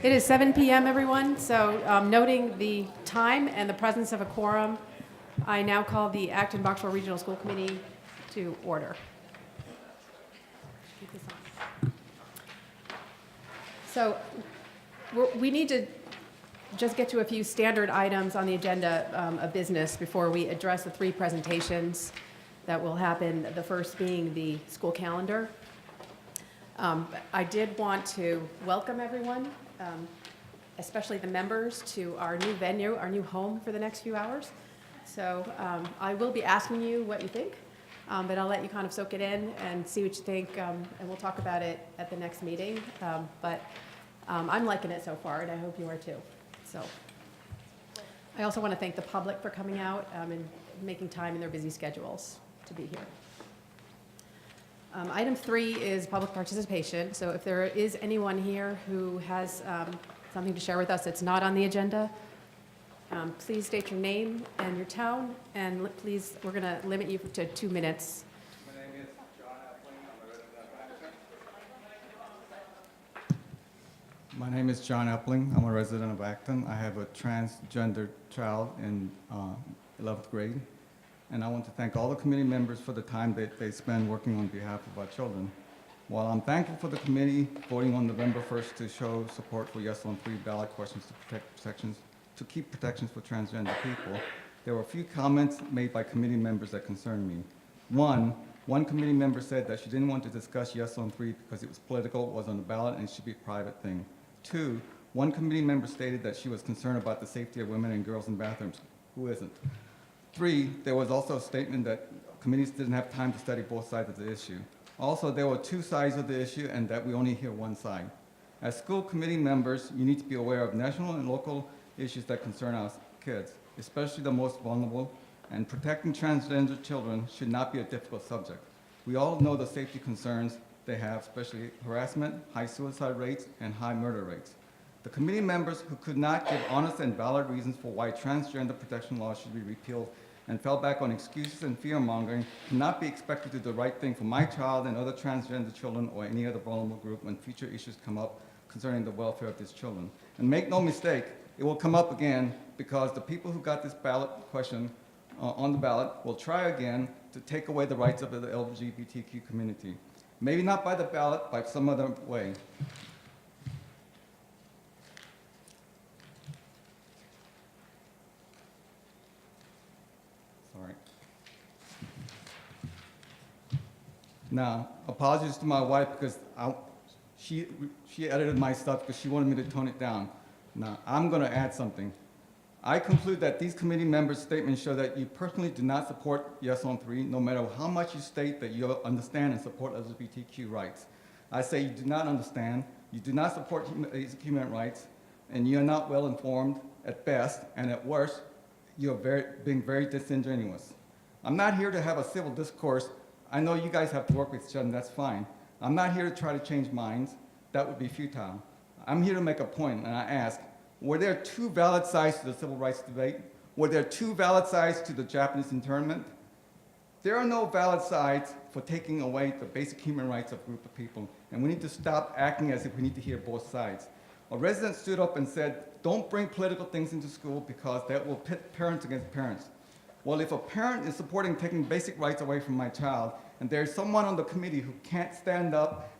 It is 7 p.m., everyone, so noting the time and the presence of a quorum, I now call the Acton-Boxborough Regional School Committee to order. Keep this on. So we need to just get to a few standard items on the agenda of business before we address the three presentations that will happen, the first being the school calendar. I did want to welcome everyone, especially the members, to our new venue, our new home for the next few hours. So I will be asking you what you think, but I'll let you kind of soak it in and see what you think, and we'll talk about it at the next meeting. But I'm liking it so far, and I hope you are too. So I also want to thank the public for coming out and making time in their busy schedules to be here. Item 3 is public participation. So if there is anyone here who has something to share with us that's not on the agenda, please state your name and your town, and please, we're going to limit you to 2 minutes. My name is John Epling. I'm a resident of Acton. My name is John Epling. I'm a resident of Acton. I have a transgender child in 11th grade. And I want to thank all the committee members for the time that they spend working on behalf of our children. While I'm thankful for the committee voting on November 1st to show support for yes on 3 ballot questions to keep protections for transgender people, there were a few comments made by committee members that concerned me. One committee member said that she didn't want to discuss yes on 3 because it was political, was on the ballot, and it should be a private thing. 2, one committee member stated that she was concerned about the safety of women and girls in bathrooms. Who isn't? 3, there was also a statement that committees didn't have time to study both sides of the issue. Also, there were 2 sides of the issue and that we only hear one side. As school committee members, you need to be aware of national and local issues that concern our kids, especially the most vulnerable, and protecting transgender children should not be a difficult subject. We all know the safety concerns they have, especially harassment, high suicide rates, and high murder rates. The committee members who could not give honest and valid reasons for why transgender protection laws should be repealed and fell back on excuses and fear-mongering cannot be expected to do the right thing for my child and other transgender children or any other vulnerable group when future issues come up concerning the welfare of these children. And make no mistake, it will come up again because the people who got this ballot question on the ballot will try again to take away the rights of the LGBTQ community. Maybe not by the ballot, by some other way. Now, apologies to my wife because she edited my stuff because she wanted me to tone it down. Now, I'm going to add something. I conclude that these committee members' statements show that you personally do not support yes on 3, no matter how much you state that you understand and support LGBTQ rights. I say you do not understand, you do not support human rights, and you are not well informed at best, and at worst, you are being very disingenuous. I'm not here to have a civil discourse. I know you guys have to work with each other, and that's fine. I'm not here to try to change minds. That would be futile. I'm here to make a point, and I ask, were there 2 valid sides to the civil rights debate? Were there 2 valid sides to the Japanese internment? There are no valid sides for taking away the basic human rights of a group of people, and we need to stop acting as if we need to hear both sides. A resident stood up and said, don't bring political things into school because that will pit parents against parents. Well, if a parent is supporting taking basic rights away from my child, and there's someone on the committee who can't stand up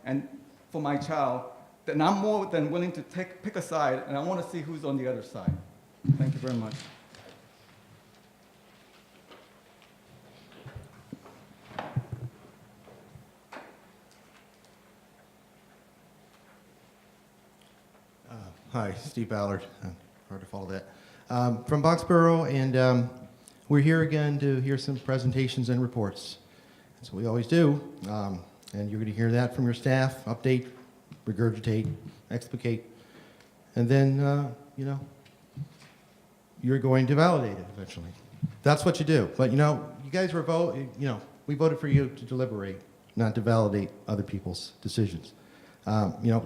for my child, then I'm more than willing to pick a side, and I want to see who's on the other side. Thank you very much. Hi, Steve Ballard. Hard to follow that. From Boxborough, and we're here again to hear some presentations and reports. That's what we always do. And you're going to hear that from your staff, update, regurgitate, explicate, and then, you're going to validate it eventually. That's what you do. But, you guys were we voted for you to deliberate, not to validate other people's decisions.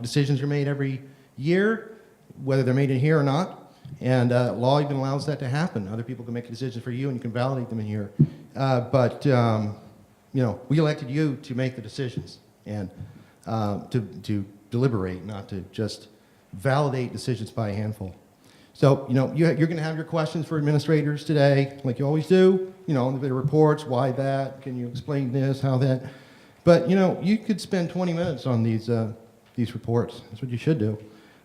Decisions are made every year, whether they're made in here or not, and law even allows that to happen. Other people can make a decision for you, and you can validate them in here. But we elected you to make the decisions and to deliberate, not to just validate decisions by a handful. So, you're going to have your questions for administrators today, like you always do. The reports, why that? Can you explain this, how that? But, you could spend 20 minutes on these reports. That's what you should do.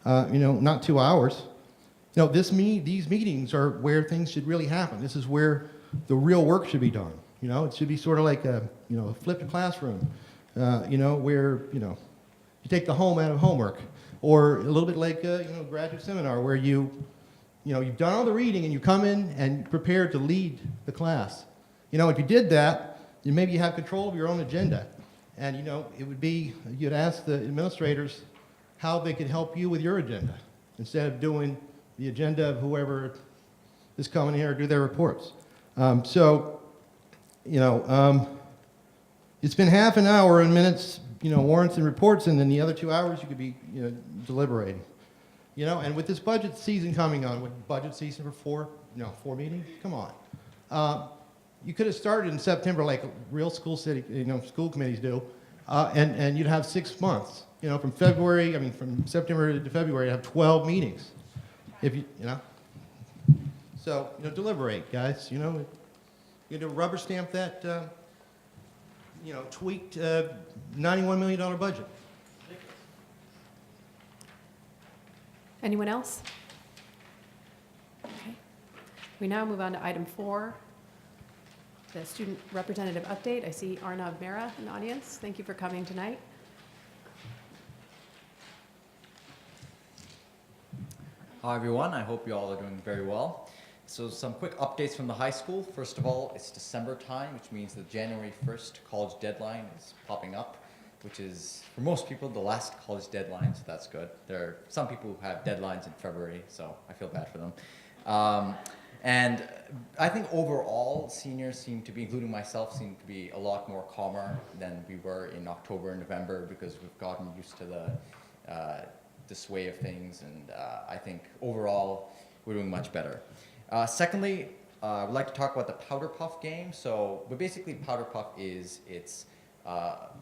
Not 2 hours. These meetings are where things should really happen. This is where the real work should be done. It should be sort of like a flipped classroom, where, you take the home out of homework, or a little bit like a graduate seminar where you've done all the reading and you come in and prepared to lead the class. If you did that, then maybe you have control of your own agenda. And, it would be, you'd ask the administrators how they could help you with your agenda instead of doing the agenda of whoever is coming here to do their reports. It's been half an hour and minutes, warrants and reports, and then the other 2 hours you could be, deliberating. And with this budget season coming on, with budget season for 4 meetings, come on. You could have started in September like real school committees do, and you'd have 6 months. From September to February, you'd have 12 meetings. So, deliberate, guys. You rubber stamp that, tweaked $91 million budget. Anyone else? Okay. We now move on to item 4, the student representative update. I see Arnav Mehra in the audience. Thank you for coming tonight. Hi everyone, I hope you all are doing very well. So some quick updates from the high school. First of all, it's December time, which means the January 1st college deadline is popping up, which is, for most people, the last college deadline, so that's good. There are some people who have deadlines in February, so I feel bad for them. And I think overall, seniors seem to be, including myself, seem to be a lot more calmer than we were in October and November because we've gotten used to the sway of things, and I think overall, we're doing much better. Secondly, I would like to talk about the Powderpuff Game. But basically Powderpuff is its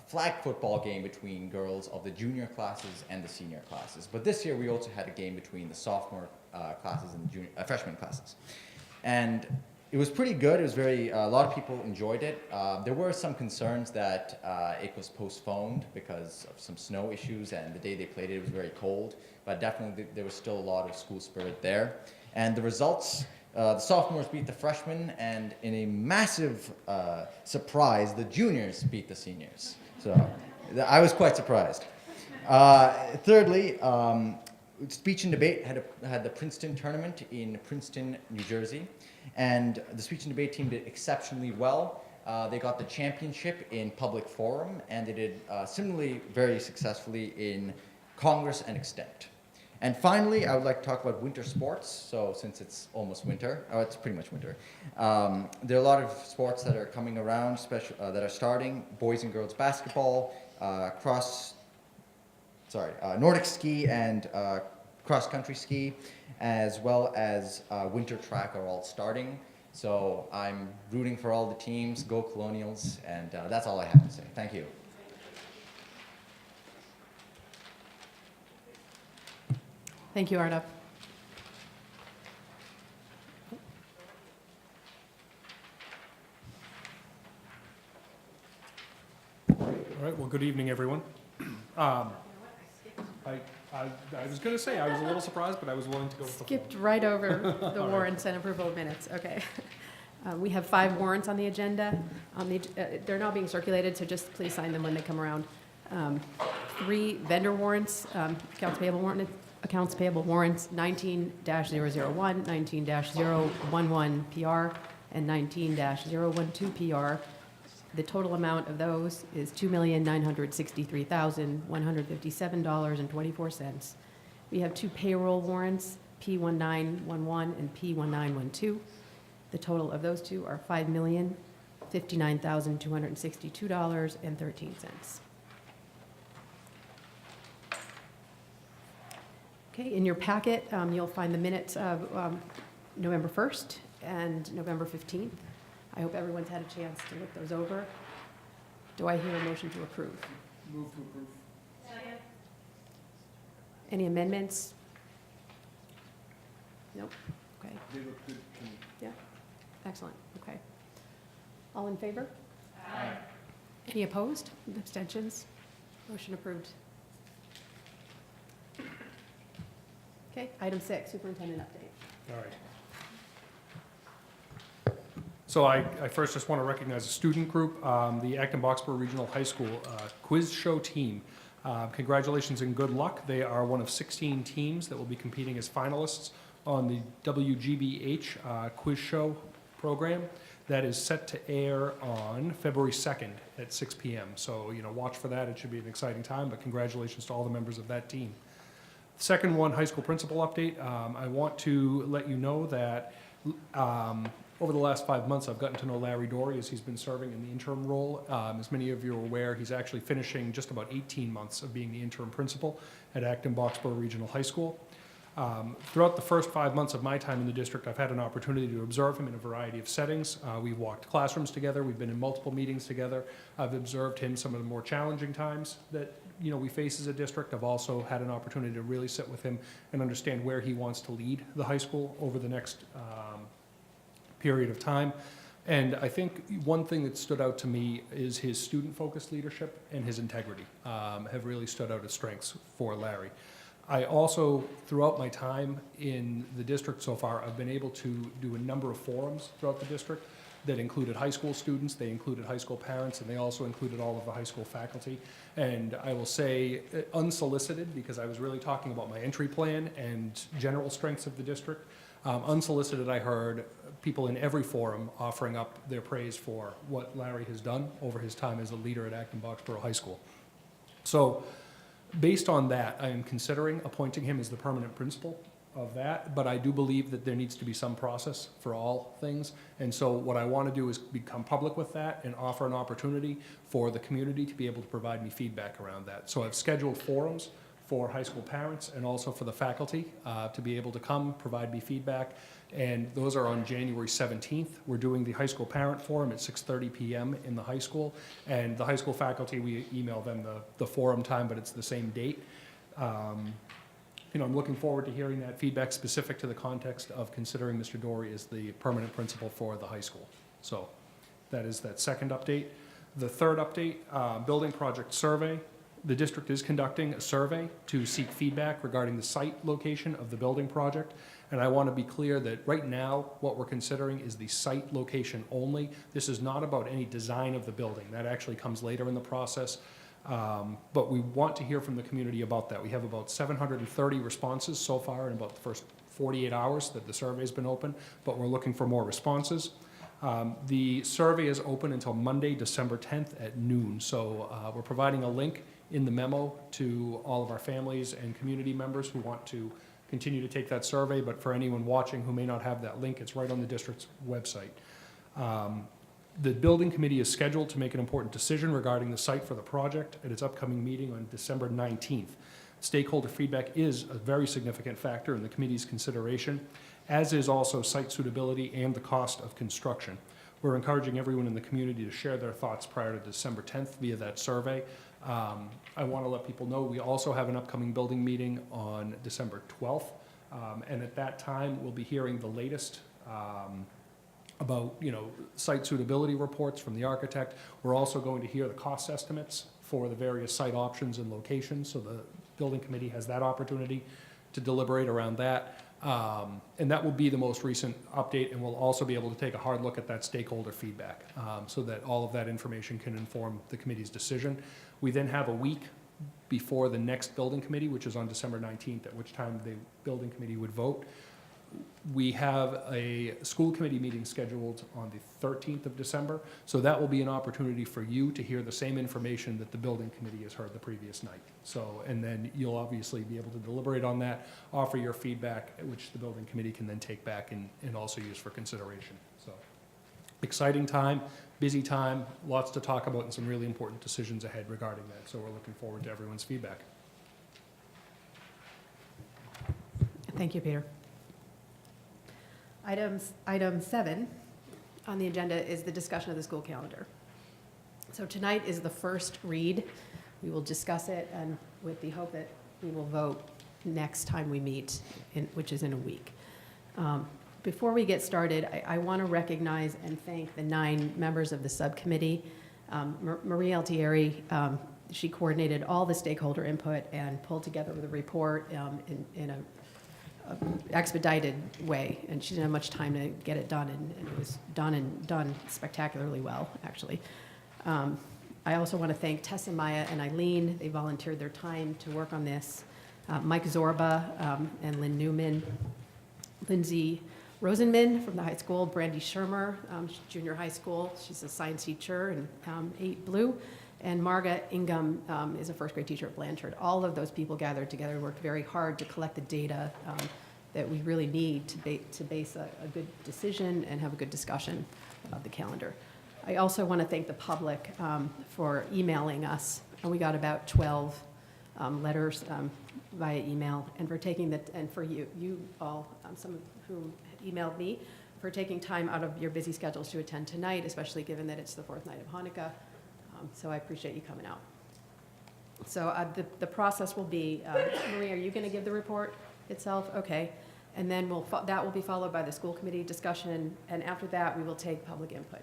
flag football game between girls of the junior classes and the senior classes. But this year we also had a game between the sophomore classes and the freshman classes. And it was pretty good. It was a lot of people enjoyed it. There were some concerns that it was postponed because of some snow issues, and the day they played it, it was very cold. But definitely there was still a lot of school spirit there. And the results, the sophomores beat the freshmen, and in a massive surprise, the juniors beat the seniors. So I was quite surprised. Thirdly, speech and debate had the Princeton tournament in Princeton, New Jersey. And the speech and debate team did exceptionally well. They got the championship in public forum, and they did similarly very successfully in Congress and extent. And finally, I would like to talk about winter sports. So since it's almost winter, it's pretty much winter, there are a lot of sports that are coming around, that are starting: boys and girls basketball, Nordic ski and cross-country ski, as well as winter track are all starting. So I'm rooting for all the teams. Go Colonials, and that's all I have to say. Thank you. Thank you, Arnav. All right, well, good evening, everyone. I was going to say I was a little surprised, but I was willing to go with the Skipped right over the warrants and approval of minutes. Okay. We have 5 warrants on the agenda. They're now being circulated, so just please sign them when they come around. 3 vendor warrants, accounts payable warrants 19-001, 19-011 PR, and 19-012 PR. The total amount of those is $2,963,157.24. We have 2 payroll warrants, P1911 and P1912. The total of those 2 are $5,059,262.13. Okay, in your packet, you'll find the minutes of November 1st and November 15th. I hope everyone's had a chance to look those over. Do I hear a motion to approve? Move to approve. Any amendments? Nope, okay. Yeah, excellent, okay. All in favor? Aye. Any opposed? Abstentions? Motion approved. Okay, item 6, superintendent update. All right. So I first just want to recognize a student group, the Acton-Boxborough Regional High School quiz show team. Congratulations and good luck. They are one of 16 teams that will be competing as finalists on the WGBH quiz show program that is set to air on February 2nd at 6 p.m. So, watch for that. It should be an exciting time, but congratulations to all the members of that team. Second one, high school principal update. I want to let you know that over the last 5 months, I've gotten to know Larry Dory as he's been serving in the interim role. As many of you are aware, he's actually finishing just about 18 months of being the interim principal at Acton-Boxborough Regional High School. Throughout the first 5 months of my time in the district, I've had an opportunity to observe him in a variety of settings. We've walked classrooms together. We've been in multiple meetings together. I've observed him some of the more challenging times that we face as a district. I've also had an opportunity to really sit with him and understand where he wants to lead the high school over the next period of time. And I think one thing that stood out to me is his student-focused leadership and his integrity have really stood out as strengths for Larry. I also, throughout my time in the district so far, I've been able to do a number of forums throughout the district that included high school students, they included high school parents, and they also included all of the high school faculty. And I will say unsolicited, because I was really talking about my entry plan and general strengths of the district. Unsolicited, I heard people in every forum offering up their praise for what Larry has done over his time as a leader at Acton-Boxborough High School. So, based on that, I am considering appointing him as the permanent principal of that, but I do believe that there needs to be some process for all things. And so what I want to do is become public with that and offer an opportunity for the community to be able to provide me feedback around that. So I've scheduled forums for high school parents and also for the faculty to be able to come provide me feedback. And those are on January 17th. We're doing the high school parent forum at 6:30 p.m. in the high school. And the high school faculty, we email them the forum time, but it's the same date. I'm looking forward to hearing that feedback specific to the context of considering Mr. Dory as the permanent principal for the high school. So that is that second update. The third update, building project survey. The district is conducting a survey to seek feedback regarding the site location of the building project. And I want to be clear that right now, what we're considering is the site location only. This is not about any design of the building. That actually comes later in the process. But we want to hear from the community about that. We have about 730 responses so far in about the first 48 hours that the survey's been open, but we're looking for more responses. The survey is open until Monday, December 10th at noon. So we're providing a link in the memo to all of our families and community members who want to continue to take that survey. But for anyone watching who may not have that link, it's right on the district's website. The building committee is scheduled to make an important decision regarding the site for the project at its upcoming meeting on December 19th. Stakeholder feedback is a very significant factor in the committee's consideration, as is also site suitability and the cost of construction. We're encouraging everyone in the community to share their thoughts prior to December 10th via that survey. I want to let people know we also have an upcoming building meeting on December 12th, and at that time we'll be hearing the latest about site suitability reports from the architect. We're also going to hear the cost estimates for the various site options and locations, so the building committee has that opportunity to deliberate around that. And that will be the most recent update, and we'll also be able to take a hard look at that stakeholder feedback so that all of that information can inform the committee's decision. We then have a week before the next building committee, which is on December 19th, at which time the building committee would vote. We have a school committee meeting scheduled on the 13th of December, so that will be an opportunity for you to hear the same information that the building committee has heard the previous night. So, and then you'll obviously be able to deliberate on that, offer your feedback, which the building committee can then take back and also use for consideration. So, exciting time, busy time, lots to talk about, and some really important decisions ahead regarding that. So we're looking forward to everyone's feedback. Thank you, Peter. Item 7 on the agenda is the discussion of the school calendar. So tonight is the first read. We will discuss it and with the hope that we will vote next time we meet, which is in a week. Before we get started, I want to recognize and thank the 9 members of the subcommittee. Marie Altieri, she coordinated all the stakeholder input and pulled together the report in a expedited way, and she didn't have much time to get it done, and it was done spectacularly well, actually. I also want to thank Tessa, Maya, and Eileen. They volunteered their time to work on this. Mike Zorba and Lynn Newman, Lindsay Rosenman from the high school, Brandy Shermer, junior high school. She's a science teacher and 8 Blue. And Marga Ingham is a first grade teacher at Blanchard. All of those people gathered together, worked very hard to collect the data that we really need to base a good decision and have a good discussion about the calendar. I also want to thank the public for emailing us. And we got about 12 letters via email, and for taking and for you all, some of whom emailed me, for taking time out of your busy schedules to attend tonight, especially given that it's the 4th night of Hanukkah. So I appreciate you coming out. So the process will be, Marie, are you going to give the report itself? Okay. And then that will be followed by the school committee discussion, and after that, we will take public input.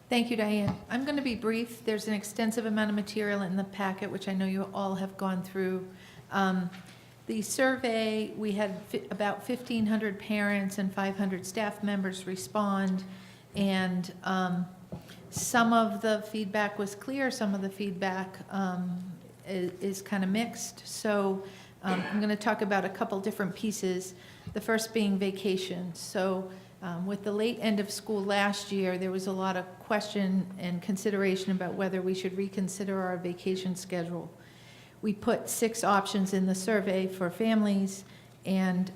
Thank you, Diane. I'm going to be brief. There's an extensive amount of material in the packet, which I know you all have gone through. The survey, we had about 1,500 parents and 500 staff members respond, and some of the feedback was clear, some of the feedback is kind of mixed. So I'm going to talk about a couple different pieces, the first being vacation. So with the late end of school last year, there was a lot of question and consideration about whether we should reconsider our vacation schedule. We put 6 options in the survey for families, and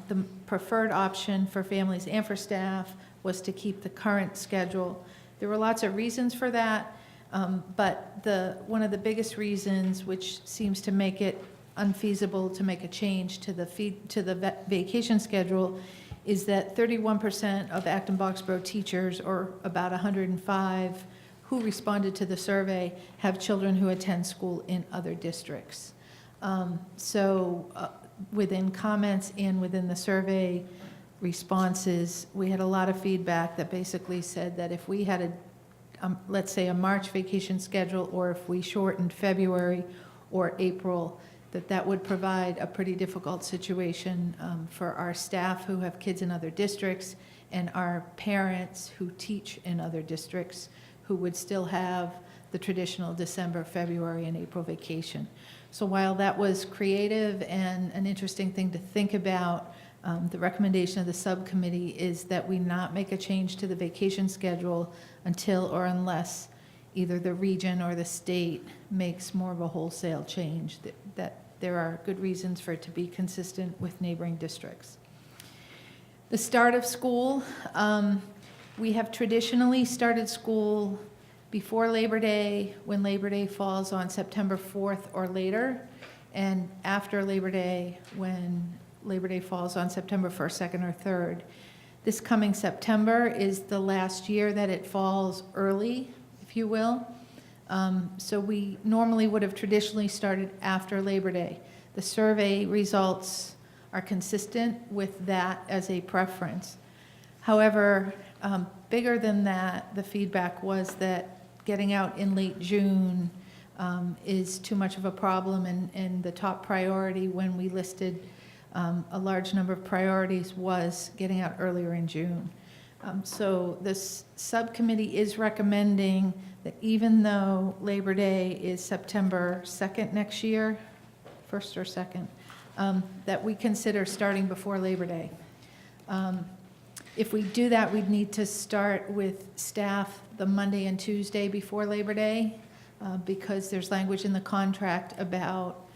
the preferred option for families and for staff was to keep the current schedule. There were lots of reasons for that, but one of the biggest reasons, which seems to make it unfeasible to make a change to the vacation schedule, is that 31% of Acton-Boxborough teachers, or about 105 who responded to the survey, have children who attend school in other districts. Within comments and within the survey responses, we had a lot of feedback that basically said that if we had let's say a March vacation schedule, or if we shortened February or April, that would provide a pretty difficult situation for our staff who have kids in other districts, and our parents who teach in other districts, who would still have the traditional December, February, and April vacation. So while that was creative and an interesting thing to think about, the recommendation of the subcommittee is that we not make a change to the vacation schedule until or unless either the region or the state makes more of a wholesale change, that there are good reasons for it to be consistent with neighboring districts. The start of school, we have traditionally started school before Labor Day, when Labor Day falls on September 4th or later, and after Labor Day, when Labor Day falls on September 1st, 2nd, or 3rd. This coming September is the last year that it falls early, if you will. So we normally would have traditionally started after Labor Day. The survey results are consistent with that as a preference. However, bigger than that, the feedback was that getting out in late June is too much of a problem, and the top priority when we listed a large number of priorities was getting out earlier in June. So this subcommittee is recommending that even though Labor Day is September 2nd next year, 1st or 2nd, that we consider starting before Labor Day. If we do that, we'd need to start with staff the Monday and Tuesday before Labor Day, because there's language in the contract about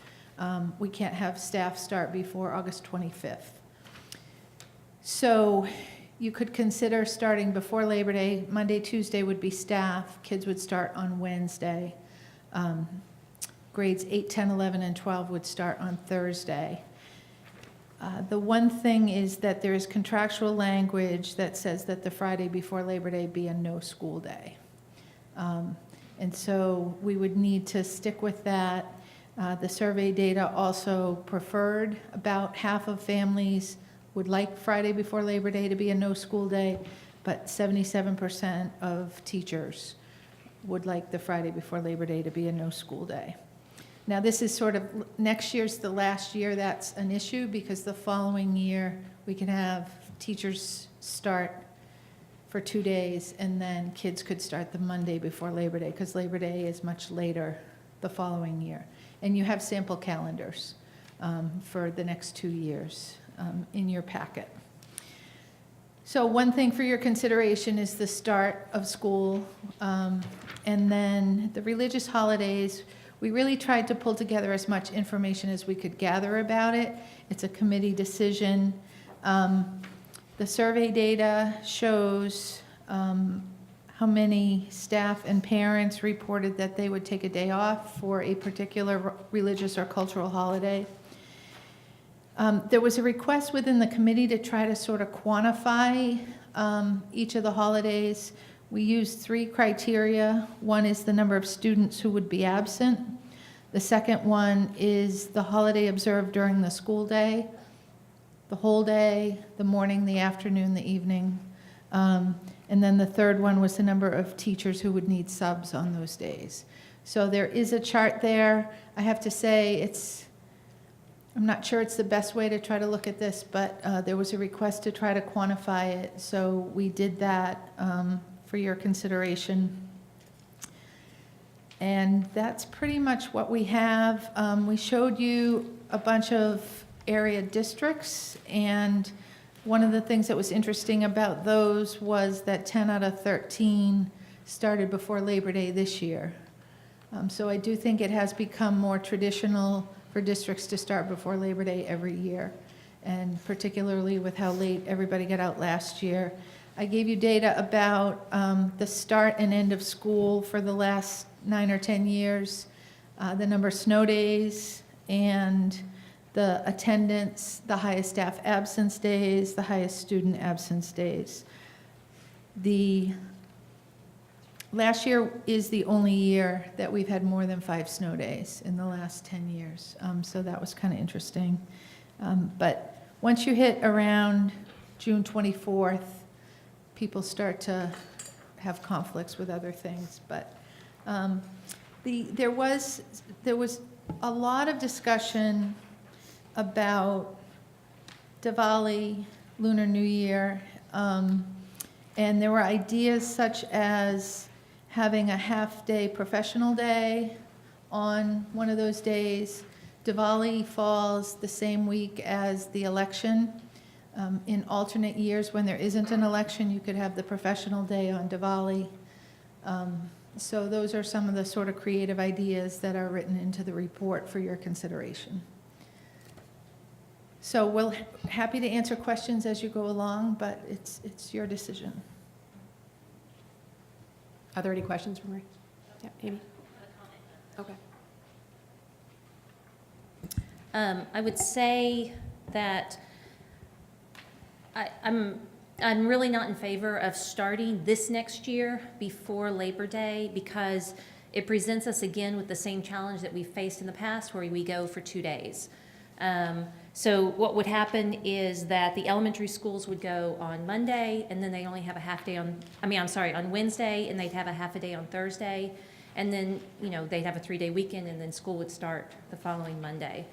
we can't have staff start before August 25th. So you could consider starting before Labor Day. Monday, Tuesday would be staff. Kids would start on Wednesday. Grades 8, 10, 11, and 12 would start on Thursday. The one thing is that there is contractual language that says that the Friday before Labor Day be a no school day. And so we would need to stick with that. The survey data also preferred about half of families would like Friday before Labor Day to be a no-school day, but 77% of teachers would like the Friday before Labor Day to be a no-school day. Now, this is sort of, next year's the last year that's an issue, because the following year, we can have teachers start for 2 days, and then kids could start the Monday before Labor Day, because Labor Day is much later the following year. And you have sample calendars for the next 2 years in your packet. So one thing for your consideration is the start of school, and then the religious holidays. We really tried to pull together as much information as we could gather about it. It's a committee decision. The survey data shows how many staff and parents reported that they would take a day off for a particular religious or cultural holiday. There was a request within the committee to try to sort of quantify each of the holidays. We used 3 criteria. One is the number of students who would be absent. The second one is the holiday observed during the school day, the whole day, the morning, the afternoon, the evening. And then the third one was the number of teachers who would need subs on those days. So there is a chart there. I have to say, I'm not sure it's the best way to try to look at this, but there was a request to try to quantify it, so we did that for your consideration. And that's pretty much what we have. We showed you a bunch of area districts, and one of the things that was interesting about those was that 10 out of 13 started before Labor Day this year. So I do think it has become more traditional for districts to start before Labor Day every year, and particularly with how late everybody got out last year. I gave you data about the start and end of school for the last 9 or 10 years, the number of snow days, and the attendance, the highest staff absence days, the highest student absence days. Last year is the only year that we've had more than 5 snow days in the last 10 years. So that was kind of interesting. But once you hit around June 24th, people start to have conflicts with other things. But there was a lot of discussion about Diwali, Lunar New Year, and there were ideas such as having a half-day professional day on one of those days. Diwali falls the same week as the election. In alternate years, when there isn't an election, you could have the professional day on Diwali. So those are some of the sort of creative ideas that are written into the report for your consideration. So we're happy to answer questions as you go along, but it's your decision. Are there any questions for Marie? Yeah, Amy? Okay. I would say that I'm really not in favor of starting this next year before Labor Day, because it presents us again with the same challenge that we've faced in the past, where we go for 2 days. So what would happen is that the elementary schools would go on Monday, and then they only have a half day on Wednesday, and they'd have a half a day on Thursday, and then, they'd have a 3-day weekend, and then school would start the following Monday.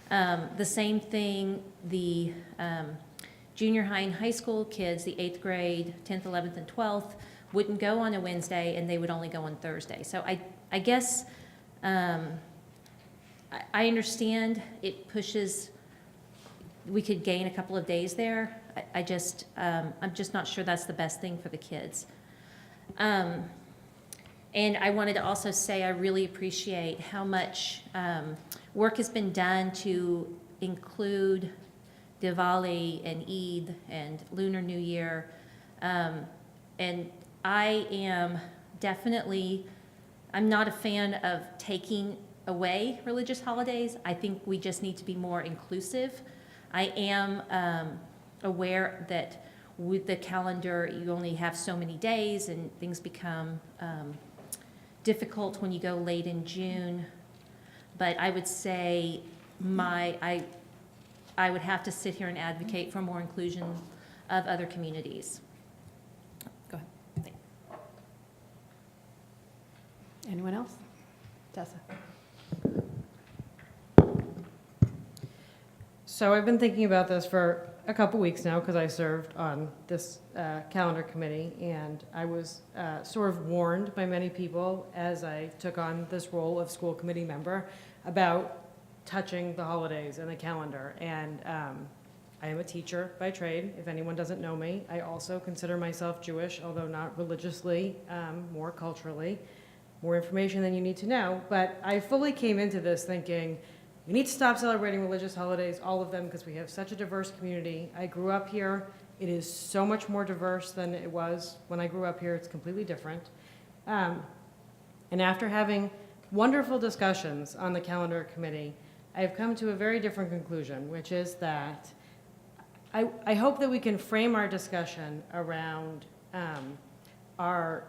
The same thing, the junior high and high school kids, the 8th grade, 10th, 11th, and 12th, wouldn't go on a Wednesday, and they would only go on Thursday. So I guess I understand it pushes, we could gain a couple of days there. I'm just not sure that's the best thing for the kids. And I wanted to also say I really appreciate how much work has been done to include Diwali and Eid and Lunar New Year. And I am definitely, I'm not a fan of taking away religious holidays. I think we just need to be more inclusive. I am aware that with the calendar, you only have so many days and things become difficult when you go late in June, but I would say I would have to sit here and advocate for more inclusion of other communities. Go ahead. Anyone else? Tessa? So I've been thinking about this for a couple weeks now because I served on this calendar committee, and I was sort of warned by many people as I took on this role of school committee member about touching the holidays and the calendar. And I am a teacher by trade, if anyone doesn't know me. I also consider myself Jewish, although not religiously, more culturally. More information than you need to know. But I fully came into this thinking, we need to stop celebrating religious holidays, all of them, because we have such a diverse community. I grew up here. It is so much more diverse than it was when I grew up here. It's completely different. And after having wonderful discussions on the calendar committee, I've come to a very different conclusion, which is that I hope that we can frame our discussion around our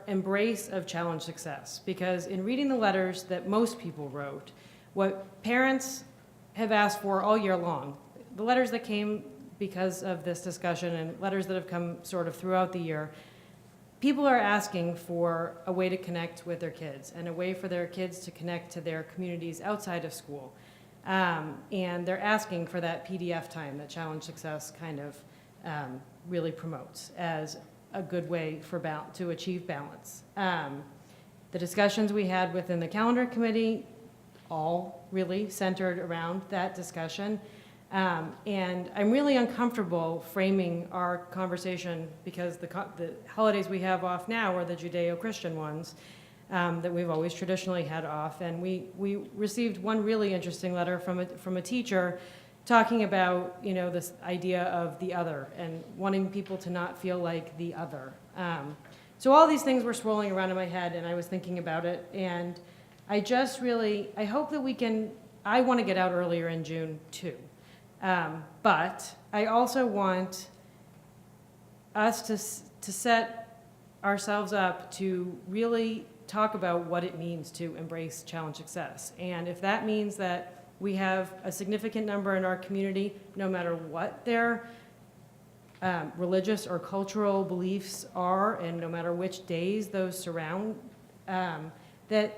embrace of challenge success. Because in reading the letters that most people wrote, what parents have asked for all year long, the letters that came because of this discussion and letters that have come sort of throughout the year, people are asking for a way to connect with their kids and a way for their kids to connect to their communities outside of school. And they're asking for that PDF time that Challenge Success kind of really promotes as a good way to achieve balance. The discussions we had within the calendar committee all really centered around that discussion. And I'm really uncomfortable framing our conversation because the holidays we have off now are the Judeo-Christian ones that we've always traditionally had off. And we received one really interesting letter from a teacher talking about, this idea of the other and wanting people to not feel like the other. So all these things were swirling around in my head, and I was thinking about it. And I hope that I want to get out earlier in June too. But I also want us to set ourselves up to really talk about what it means to embrace challenge success. And if that means that we have a significant number in our community, no matter what their religious or cultural beliefs are, and no matter which days those surround, that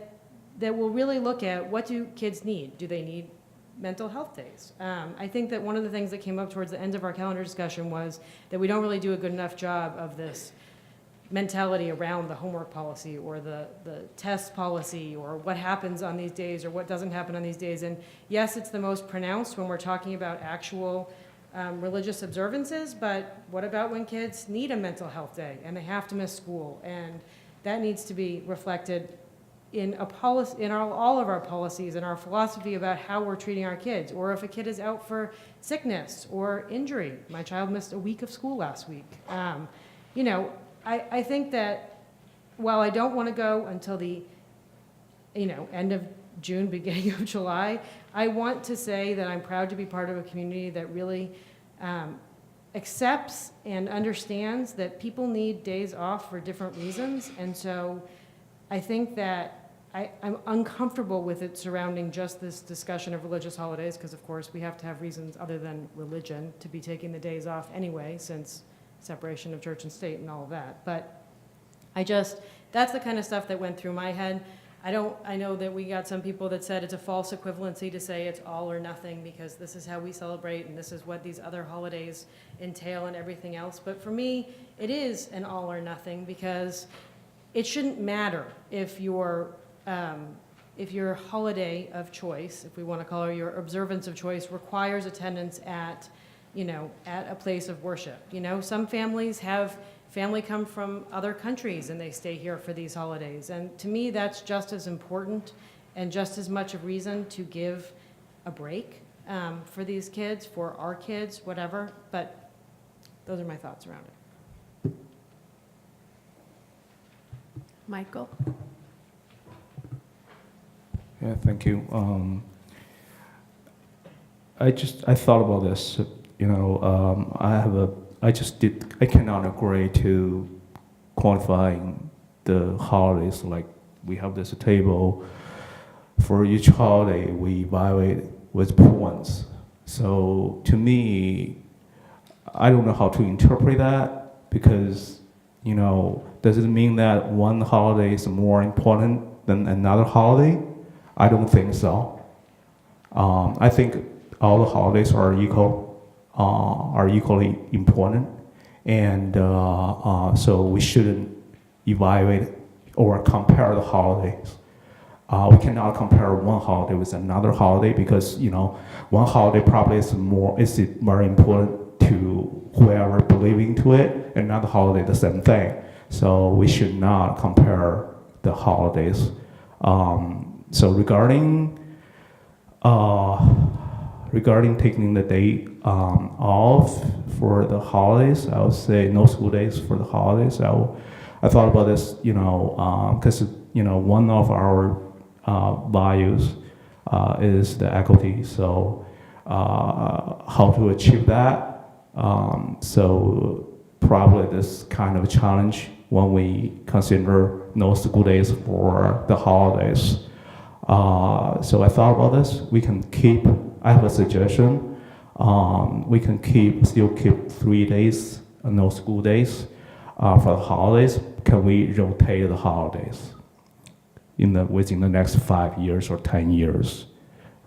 we'll really look at what do kids need. Do they need mental health days? I think that one of the things that came up towards the end of our calendar discussion was that we don't really do a good enough job of this mentality around the homework policy or the test policy or what happens on these days or what doesn't happen on these days. And yes, it's the most pronounced when we're talking about actual religious observances, but what about when kids need a mental health day and they have to miss school? And that needs to be reflected in all of our policies and our philosophy about how we're treating our kids, or if a kid is out for sickness or injury. My child missed a week of school last week. I think that while I don't want to go until the end of June, beginning of July, I want to say that I'm proud to be part of a community that really accepts and understands that people need days off for different reasons. And so I think that I'm uncomfortable with it surrounding just this discussion of religious holidays, because of course we have to have reasons other than religion to be taking the days off anyway, since separation of church and state and all of that. But that's the kind of stuff that went through my head. I know that we got some people that said it's a false equivalency to say it's all or nothing because this is how we celebrate and this is what these other holidays entail and everything else. But for me, it is an all or nothing because it shouldn't matter if your holiday of choice, if we want to call it your observance of choice, requires attendance at a place of worship. Some families have family come from other countries and they stay here for these holidays. And to me, that's just as important and just as much a reason to give a break for these kids, for our kids, whatever. But those are my thoughts around it. Michael? Yeah, thank you. I thought about this. I cannot agree to quantifying the holidays, like we have this table for each holiday, we evaluate with points. So to me, I don't know how to interpret that because, you know, does it mean that one holiday is more important than another holiday? I don't think so. I think all the holidays are equal, are equally important, and so we shouldn't evaluate or compare the holidays. We cannot compare one holiday with another holiday because, you know, one holiday probably is very important to whoever believing to it, another holiday the same thing. So we should not compare the holidays. So regarding taking the day off for the holidays, I would say no school days for the holidays. I thought about this, you know, because you know one of our values is the equity. So how to achieve that? So probably this kind of challenge when we consider no school days for the holidays. So I thought about this. We can keep. I have a suggestion. We can still keep 3 days, no school days, for the holidays. Can we rotate the holidays within the next 5 years or 10 years,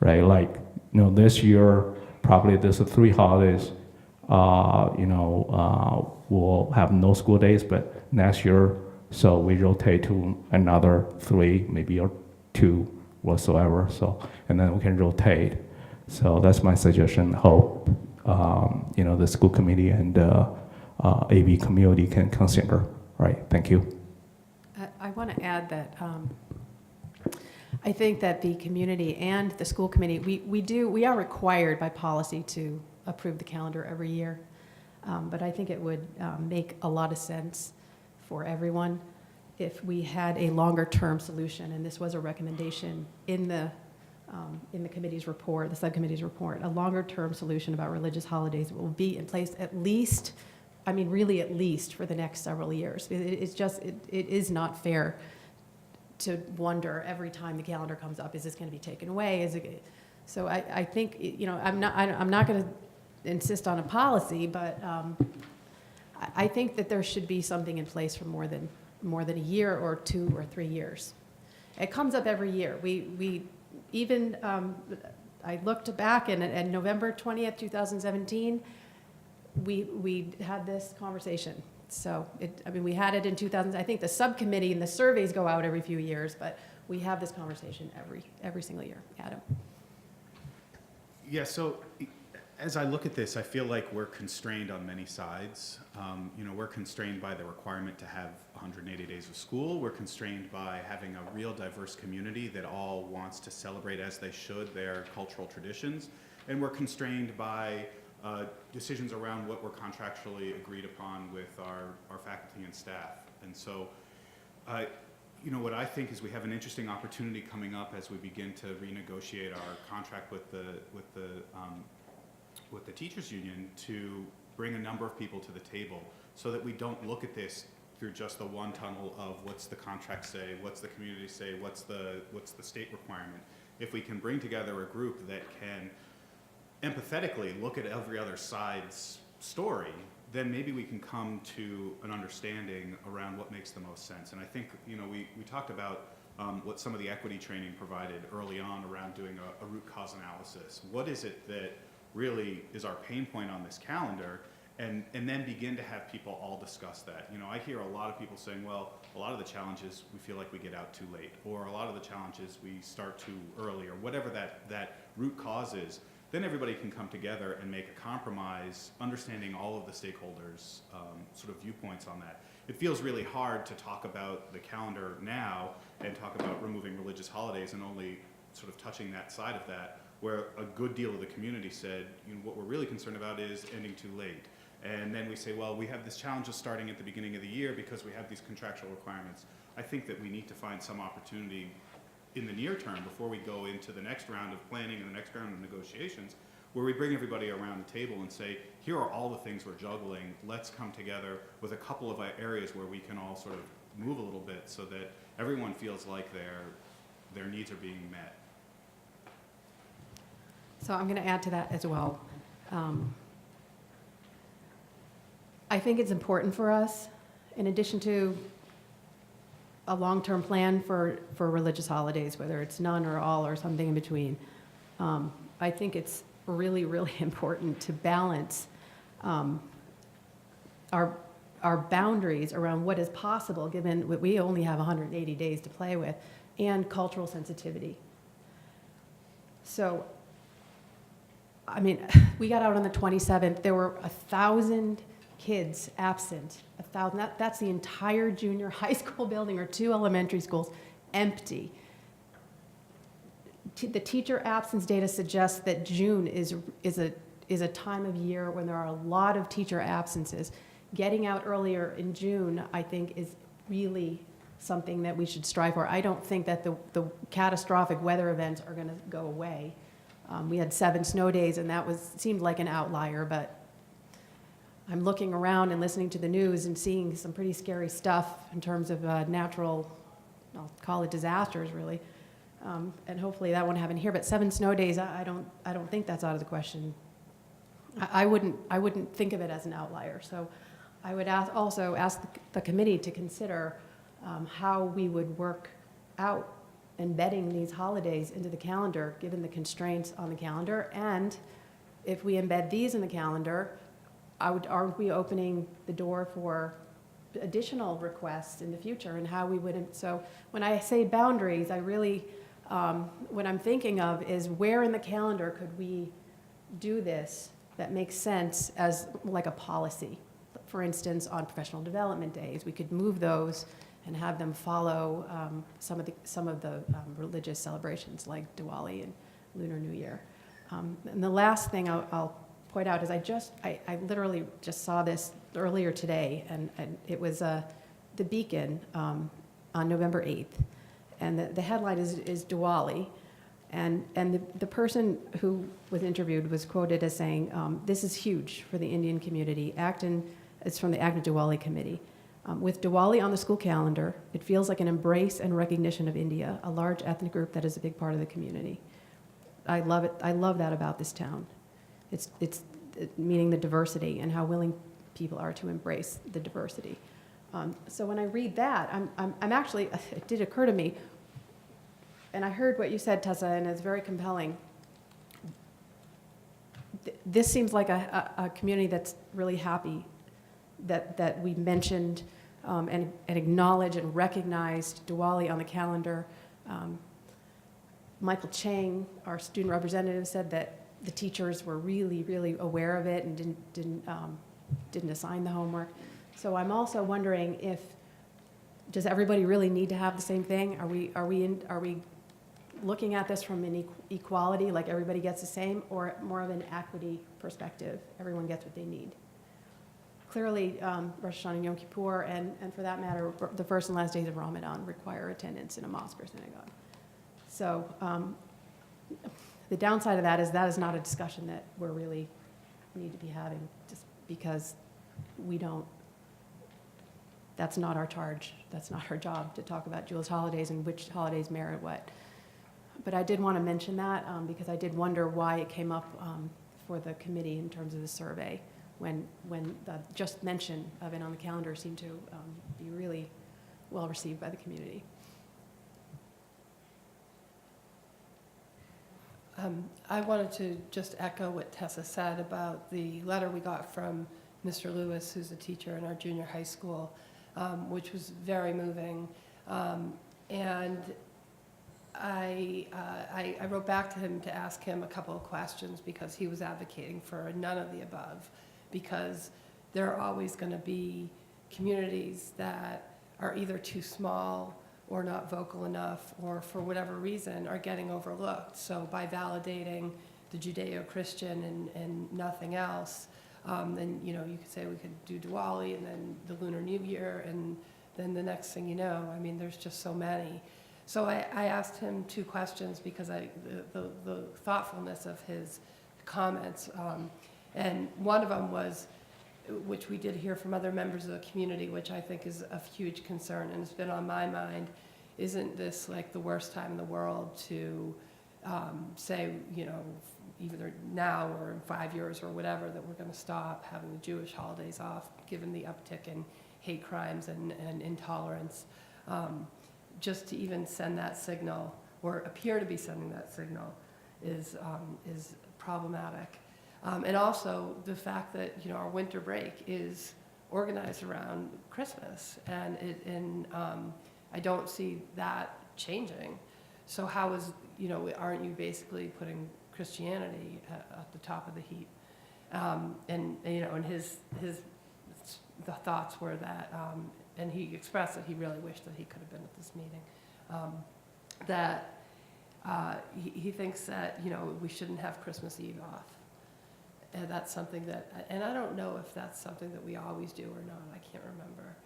right? Like, you know, this year probably there's 3 holidays. We'll have no school days, but next year, so we rotate to another 3, maybe or 2 whatsoever. So, and then we can rotate. So that's my suggestion. Hope the school committee and AV community can consider. Right. Thank you. I want to add that I think that the community and the school committee, we are required by policy to approve the calendar every year. But I think it would make a lot of sense for everyone if we had a longer-term solution, and this was a recommendation in the committee's report, the subcommittee's report, a longer-term solution about religious holidays will be in place at least, I mean, really at least for the next several years. It is not fair to wonder every time the calendar comes up, is this going to be taken away? So I think, you know, I'm not going to insist on a policy, but I think that there should be something in place for more than a year or 2 or 3 years. It comes up every year. I looked back and November 20th, 2017, we had this conversation. So we had it in 2000. I think the subcommittee and the surveys go out every few years, but we have this conversation every single year. Adam. Yeah. So as I look at this, I feel like we're constrained on many sides. We're constrained by the requirement to have 180 days of school. We're constrained by having a real diverse community that all wants to celebrate as they should their cultural traditions. And we're constrained by decisions around what we're contractually agreed upon with our faculty and staff. And so, what I think is we have an interesting opportunity coming up as we begin to renegotiate our contract with the teachers union to bring a number of people to the table so that we don't look at this through just the one tunnel of what's the contract say, what's the community say, what's the state requirement. If we can bring together a group that can empathetically look at every other side's story, then maybe we can come to an understanding around what makes the most sense. And I think, we talked about what some of the equity training provided early on around doing a root cause analysis. What is it that really is our pain point on this calendar, and then begin to have people all discuss that. I hear a lot of people saying, well, a lot of the challenges we feel like we get out too late, or a lot of the challenges we start too early, or whatever that root cause is. Then everybody can come together and make a compromise, understanding all of the stakeholders' sort of viewpoints on that. It feels really hard to talk about the calendar now and talk about removing religious holidays and only sort of touching that side of that, where a good deal of the community said, what we're really concerned about is ending too late. And then we say, well, we have this challenge of starting at the beginning of the year because we have these contractual requirements. I think that we need to find some opportunity in the near term before we go into the next round of planning and the next round of negotiations, where we bring everybody around the table and say, here are all the things we're juggling. Let's come together with a couple of areas where we can all sort of move a little bit so that everyone feels like their needs are being met. So I'm going to add to that as well. I think it's important for us, in addition to a long-term plan for religious holidays, whether it's none or all or something in between. I think it's really, really important to balance our boundaries around what is possible, given we only have 180 days to play with, and cultural sensitivity. So, I mean, we got out on the 27th. There were 1,000 kids absent. 1,000. That's the entire junior high school building or 2 elementary schools empty. The teacher absence data suggests that June is a time of year when there are a lot of teacher absences. Getting out earlier in June, I think, is really something that we should strive for. I don't think that the catastrophic weather events are going to go away. We had 7 snow days, and that seemed like an outlier, but I'm looking around and listening to the news and seeing some pretty scary stuff in terms of natural, I'll call it disasters, really. And hopefully that won't happen here. But 7 snow days, I don't think that's out of the question. I wouldn't think of it as an outlier. So I would also ask the committee to consider how we would work out embedding these holidays into the calendar, given the constraints on the calendar. And if we embed these in the calendar, aren't we opening the door for additional requests in the future, and how we would? So when I say boundaries, I really, what I'm thinking of is where in the calendar could we do this that makes sense as like a policy. For instance, on professional development days, we could move those and have them follow some of the religious celebrations like Diwali and Lunar New Year. And the last thing I'll point out is I literally just saw this earlier today, and it was the Beacon on November 8th, and the headline is Diwali, and the person who was interviewed was quoted as saying, "This is huge for the Indian community." It's from the Acton Diwali Committee. With Diwali on the school calendar, it feels like an embrace and recognition of India, a large ethnic group that is a big part of the community. I love it. I love that about this town. It's meaning the diversity and how willing people are to embrace the diversity. So when I read that, I'm actually, it did occur to me, and I heard what you said, Tessa, and it's very compelling. This seems like a community that's really happy that we mentioned and acknowledged and recognized Diwali on the calendar. Michael Chang, our student representative, said that the teachers were really, really aware of it and didn't assign the homework. So I'm also wondering does everybody really need to have the same thing? Are we looking at this from an equality, like everybody gets the same, or more of an equity perspective? Everyone gets what they need. Clearly, Rosh Hashanah and Yom Kippur, and for that matter, the first and last days of Ramadan require attendance in a mosque or synagogue. So the downside of that is not a discussion that we really need to be having, just because that's not our charge. That's not our job to talk about Jewish holidays and which holidays merit what. But I did want to mention that because I did wonder why it came up for the committee in terms of the survey, when the just mention of it on the calendar seemed to be really well received by the community. I wanted to just echo what Tessa said about the letter we got from Mr. Lewis, who's a teacher in our junior high school, which was very moving. And I wrote back to him to ask him a couple of questions, because he was advocating for none of the above, because there are always going to be communities that are either too small or not vocal enough, or for whatever reason are getting overlooked. So by validating the Judeo-Christian and nothing else, then you could say we could do Diwali and then the Lunar New Year, and then the next thing you know, I mean, there's just so many. So I asked him 2 questions because the thoughtfulness of his comments, and one of them was, which we did hear from other members of the community, which I think is a huge concern and has been on my mind. Isn't this like the worst time in the world to say, you know, either now or in 5 years or whatever, that we're going to stop having the Jewish holidays off, given the uptick in hate crimes and intolerance? Just to even send that signal, or appear to be sending that signal, is problematic. And also the fact that, you know, our winter break is organized around Christmas, and I don't see that changing. So how is, you know, aren't you basically putting Christianity at the top of the heap? And you know, and the thoughts were that, and he expressed that he really wished that he could have been at this meeting, that he thinks that, you know, we shouldn't have Christmas Eve off. And that's something that, and I don't know if that's something that we always do or not, I can't remember.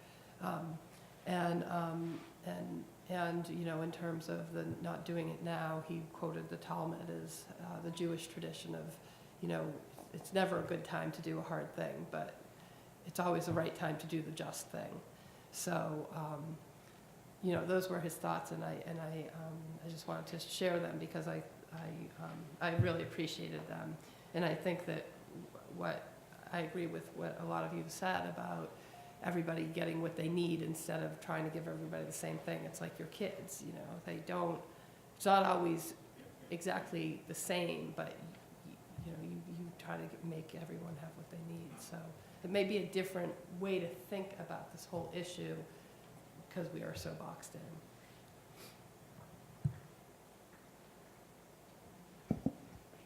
And you know, in terms of the not doing it now, he quoted the Talmud as the Jewish tradition of, you know, it's never a good time to do a hard thing, but it's always the right time to do the just thing. So, you know, those were his thoughts, and I just wanted to share them because I really appreciated them, and I think that I agree with what a lot of you have said about everybody getting what they need instead of trying to give everybody the same thing. It's like your kids, you know, it's not always exactly the same, but you know, you try to make everyone have what they need. So it may be a different way to think about this whole issue because we are so boxed in.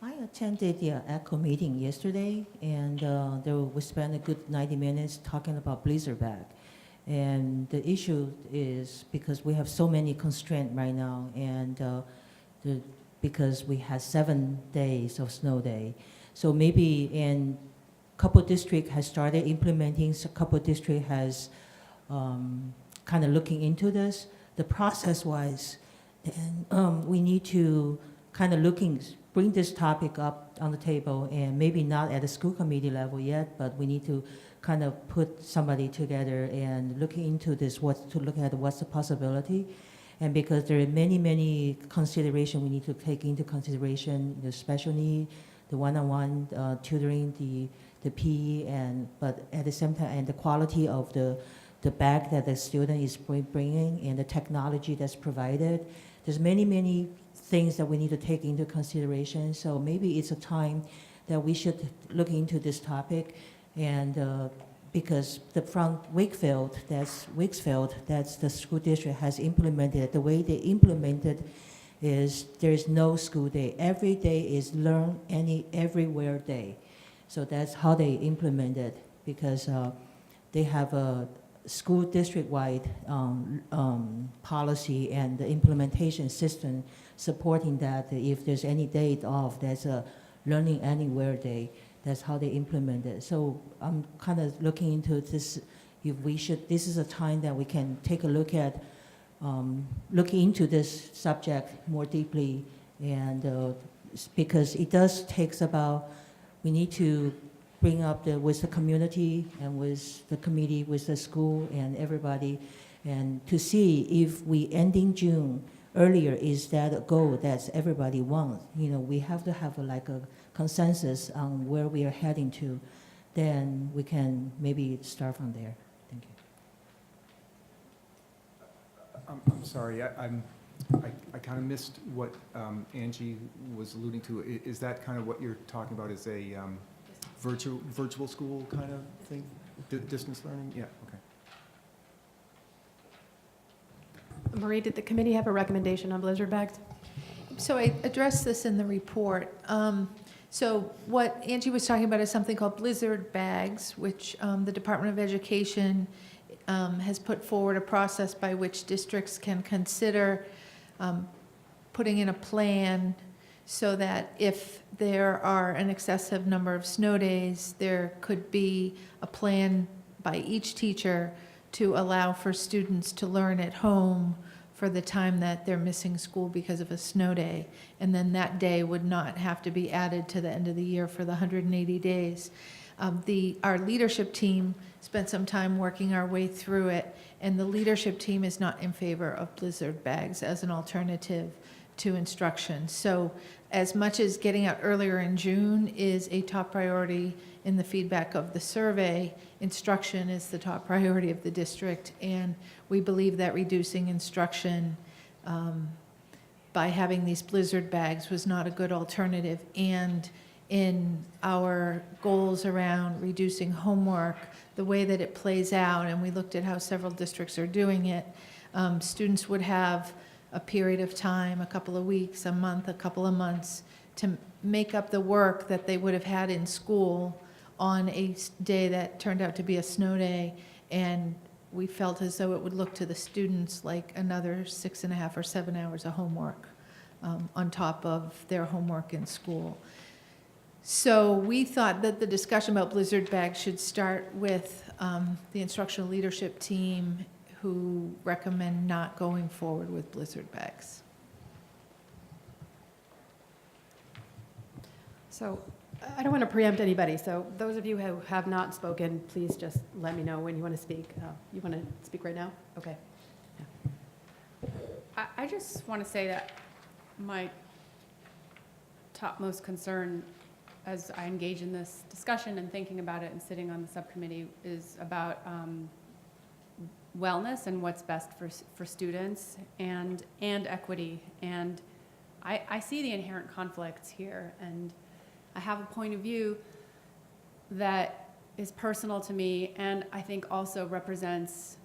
I attended the ECHO meeting yesterday, and we spent a good 90 minutes talking about blizzard bag. And the issue is because we have so many constraints right now, and because we had 7 days of snow day. So maybe in a couple district has started implementing, a couple district has kind of looking into this, the process-wise, and we need to kind of bring this topic up on the table, and maybe not at the school committee level yet, but we need to kind of put somebody together and look into this, look at what's the possibility. And because there are many, many considerations we need to take into consideration, the special need, the one-on-one tutoring, the PE, but at the same time, and the quality of the bag that the student is bringing and the technology that's provided. There's many, many things that we need to take into consideration. So maybe it's a time that we should look into this topic, and because from Wakefield, that's the school district has implemented. The way they implemented is there's no school day. Every day is learn everywhere day. So that's how they implement it, because they have a school district-wide policy and the implementation system supporting that. If there's any day off, there's a learning anywhere day. That's how they implement it. So I'm kind of looking into this. This is a time that we can take a look at, looking into this subject more deeply, and because it does takes about, we need to bring up with the community and with the committee, with the school and everybody, and to see if we ending June earlier, is that a goal that everybody wants. You know, we have to have a consensus on where we are heading to. Then we can maybe start from there. Thank you. I'm sorry, I kind of missed what Angie was alluding to. Is that kind of what you're talking about, is a virtual school kind of thing? Distance learning? Yeah, okay. Marie, did the committee have a recommendation on blizzard bags? So I addressed this in the report. So what Angie was talking about is something called blizzard bags, which the Department of Education has put forward a process by which districts can consider putting in a plan so that if there are an excessive number of snow days, there could be a plan by each teacher to allow for students to learn at home for the time that they're missing school because of a snow day. And then that day would not have to be added to the end of the year for the 180 days. Our leadership team spent some time working our way through it, and the leadership team is not in favor of blizzard bags as an alternative to instruction. So as much as getting out earlier in June is a top priority in the feedback of the survey, instruction is the top priority of the district, and we believe that reducing instruction by having these blizzard bags was not a good alternative. And in our goals around reducing homework, the way that it plays out, and we looked at how several districts are doing it, students would have a period of time, a couple of weeks, a month, a couple of months, to make up the work that they would have had in school on a day that turned out to be a snow day. And we felt as though it would look to the students like another 6.5 or 7 hours of homework on top of their homework in school. So we thought that the discussion about blizzard bags should start with the instructional leadership team, who recommend not going forward with blizzard bags. So I don't want to preempt anybody, so those of you who have not spoken, please just let me know when you want to speak. You want to speak right now? Okay. I just want to say that my topmost concern as I engage in this discussion and thinking about it and sitting on the subcommittee is about wellness and what's best for students and equity. And I see the inherent conflicts here, and I have a point of view that is personal to me, and I think also represents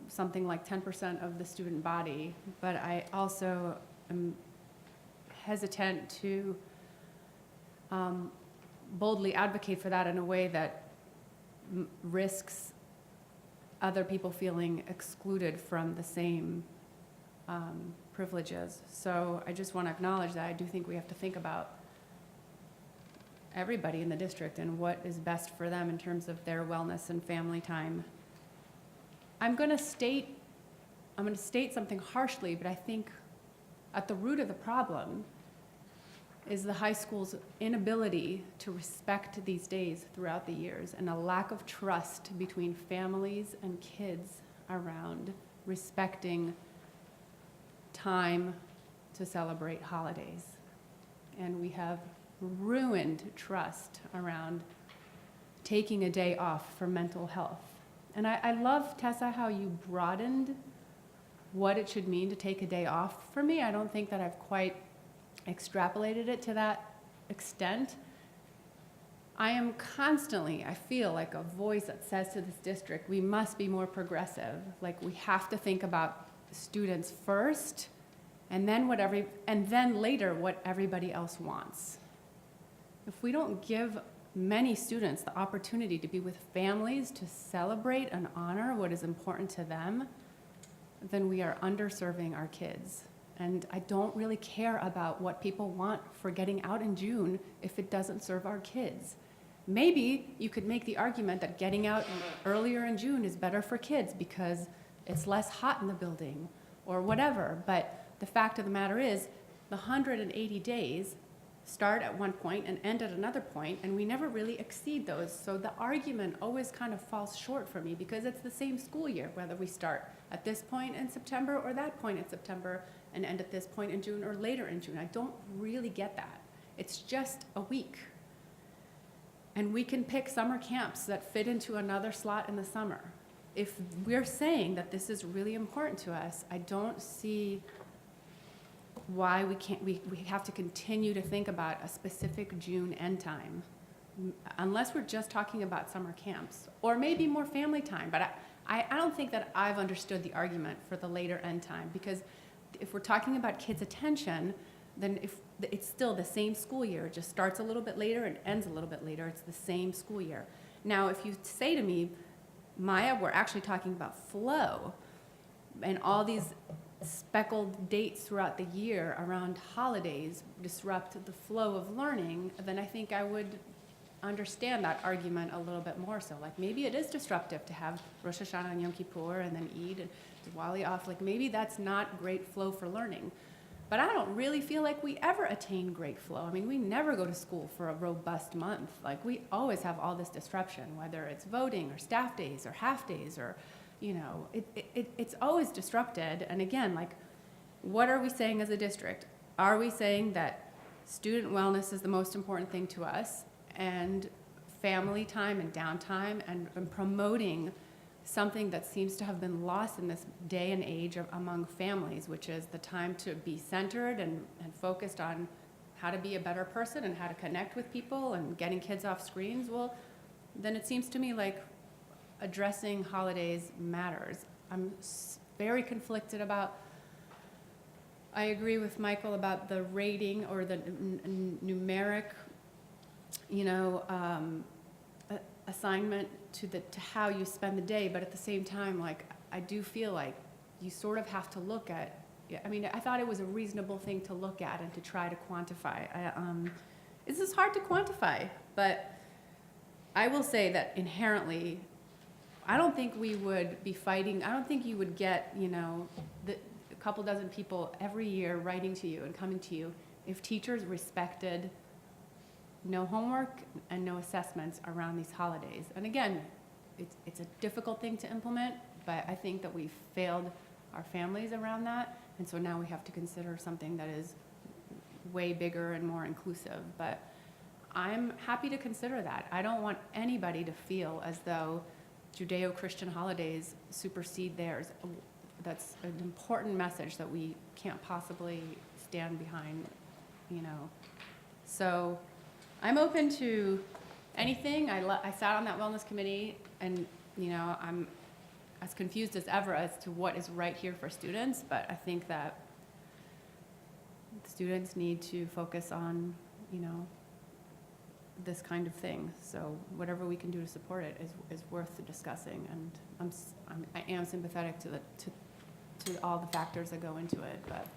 something like 10% of the student body. But I also am hesitant to boldly advocate for that in a way that risks other people feeling excluded from the same privileges. So I just want to acknowledge that I do think we have to think about everybody in the district and what is best for them in terms of their wellness and family time. I'm going to state something harshly, but I think at the root of the problem is the high school's inability to respect these days throughout the years, and a lack of trust between families and kids around respecting time to celebrate holidays. And we have ruined trust around taking a day off for mental health. And I love, Tessa, how you broadened what it should mean to take a day off. For me, I don't think that I've quite extrapolated it to that extent. I am constantly, I feel like a voice that says to this district, we must be more progressive. Like, we have to think about students first, and then later what everybody else wants. If we don't give many students the opportunity to be with families, to celebrate and honor what is important to them, then we are underserving our kids. And I don't really care about what people want for getting out in June if it doesn't serve our kids. Maybe you could make the argument that getting out earlier in June is better for kids because it's less hot in the building or whatever. But the fact of the matter is, the 180 days start at one point and end at another point, and we never really exceed those. So the argument always kind of falls short for me, because it's the same school year, whether we start at this point in September or that point in September and end at this point in June or later in June. I don't really get that. It's just a week. And we can pick summer camps that fit into another slot in the summer. If we're saying that this is really important to us, I don't see why we have to continue to think about a specific June end time, unless we're just talking about summer camps, or maybe more family time. But I don't think that I've understood the argument for the later end time, because if we're talking about kids' attention, then if it's still the same school year. It just starts a little bit later and ends a little bit later. It's the same school year. Now, if you say to me, Maya, we're actually talking about flow, and all these speckled dates throughout the year around holidays disrupt the flow of learning, then I think I would understand that argument a little bit more so. Like, maybe it is disruptive to have Rosh Hashanah and Yom Kippur and then Eid and Diwali off. Like, maybe that's not great flow for learning. But I don't really feel like we ever attain great flow. I mean, we never go to school for a robust month. Like, we always have all this disruption, whether it's voting or staff days or half days or, you know, it's always disrupted. And again, like, what are we saying as a district? Are we saying that student wellness is the most important thing to us, and family time and downtime and promoting something that seems to have been lost in this day and age among families, which is the time to be centered and focused on how to be a better person and how to connect with people and getting kids off screens? Well, then it seems to me like addressing holidays matters. I'm very conflicted about, I agree with Michael about the rating or the numeric, you know, assignment to how you spend the day, but at the same time, like, I do feel like you sort of have to look at, I mean, I thought it was a reasonable thing to look at and to try to quantify. This is hard to quantify, but I will say that inherently, I don't think we would be fighting, I don't think you would get, you know, a couple dozen people every year writing to you and coming to you if teachers respected no homework and no assessments around these holidays. And again, it's a difficult thing to implement, but I think that we've failed our families around that. And so now we have to consider something that is way bigger and more inclusive. But I'm happy to consider that. I don't want anybody to feel as though Judeo-Christian holidays supersede theirs. That's an important message that we can't possibly stand behind, you know. So I'm open to anything. I sat on that wellness committee, and, you know, I'm as confused as ever as to what is right here for students, but I think that students need to focus on, you know, this kind of thing. So whatever we can do to support it is worth discussing, and I am sympathetic to all the factors that go into it, but.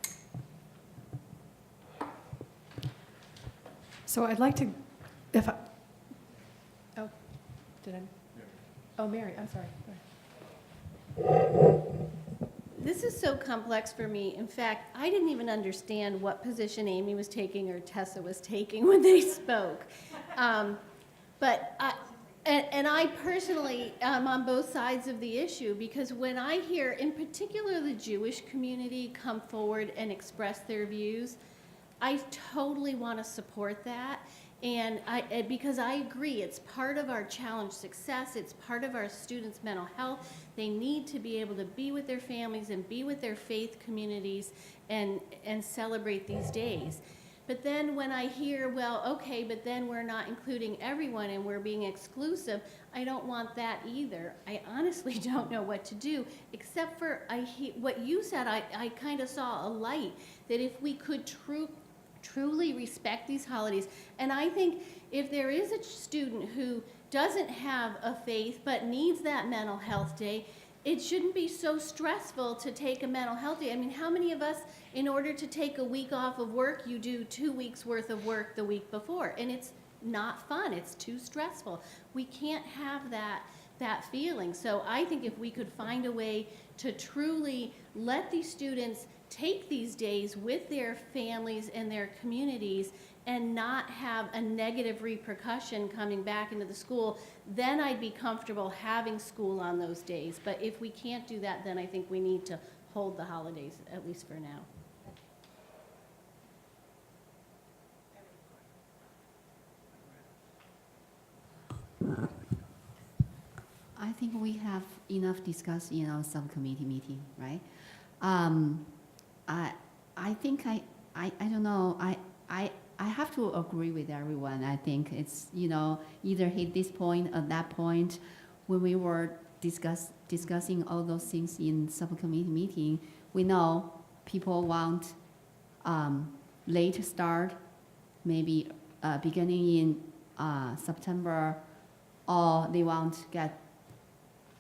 So I'd like to, oh, did I? Oh, Mary, I'm sorry. Go ahead. This is so complex for me. In fact, I didn't even understand what position Amy was taking or Tessa was taking when they spoke. But I personally am on both sides of the issue, because when I hear, in particular, the Jewish community come forward and express their views, I totally want to support that. And because I agree, it's part of our challenge success, it's part of our students' mental health. They need to be able to be with their families and be with their faith communities and celebrate these days. But then when I hear, well, okay, but then we're not including everyone and we're being exclusive, I don't want that either. I honestly don't know what to do, except for what you said, I kind of saw a light, that if we could truly respect these holidays. And I think if there is a student who doesn't have a faith but needs that mental health day, it shouldn't be so stressful to take a mental health day. I mean, how many of us, in order to take a week off of work, you do 2 weeks worth of work the week before? And it's not fun, it's too stressful. We can't have that feeling. So I think if we could find a way to truly let these students take these days with their families and their communities and not have a negative repercussion coming back into the school, then I'd be comfortable having school on those days. But if we can't do that, then I think we need to hold the holidays, at least for now. I think we have enough discussed in our subcommittee meeting, right? I think I don't know, I have to agree with everyone. I think it's, you know, either hit this point or that point. When we were discussing all those things in subcommittee meeting, we know people want late start, maybe beginning in September, or they want get,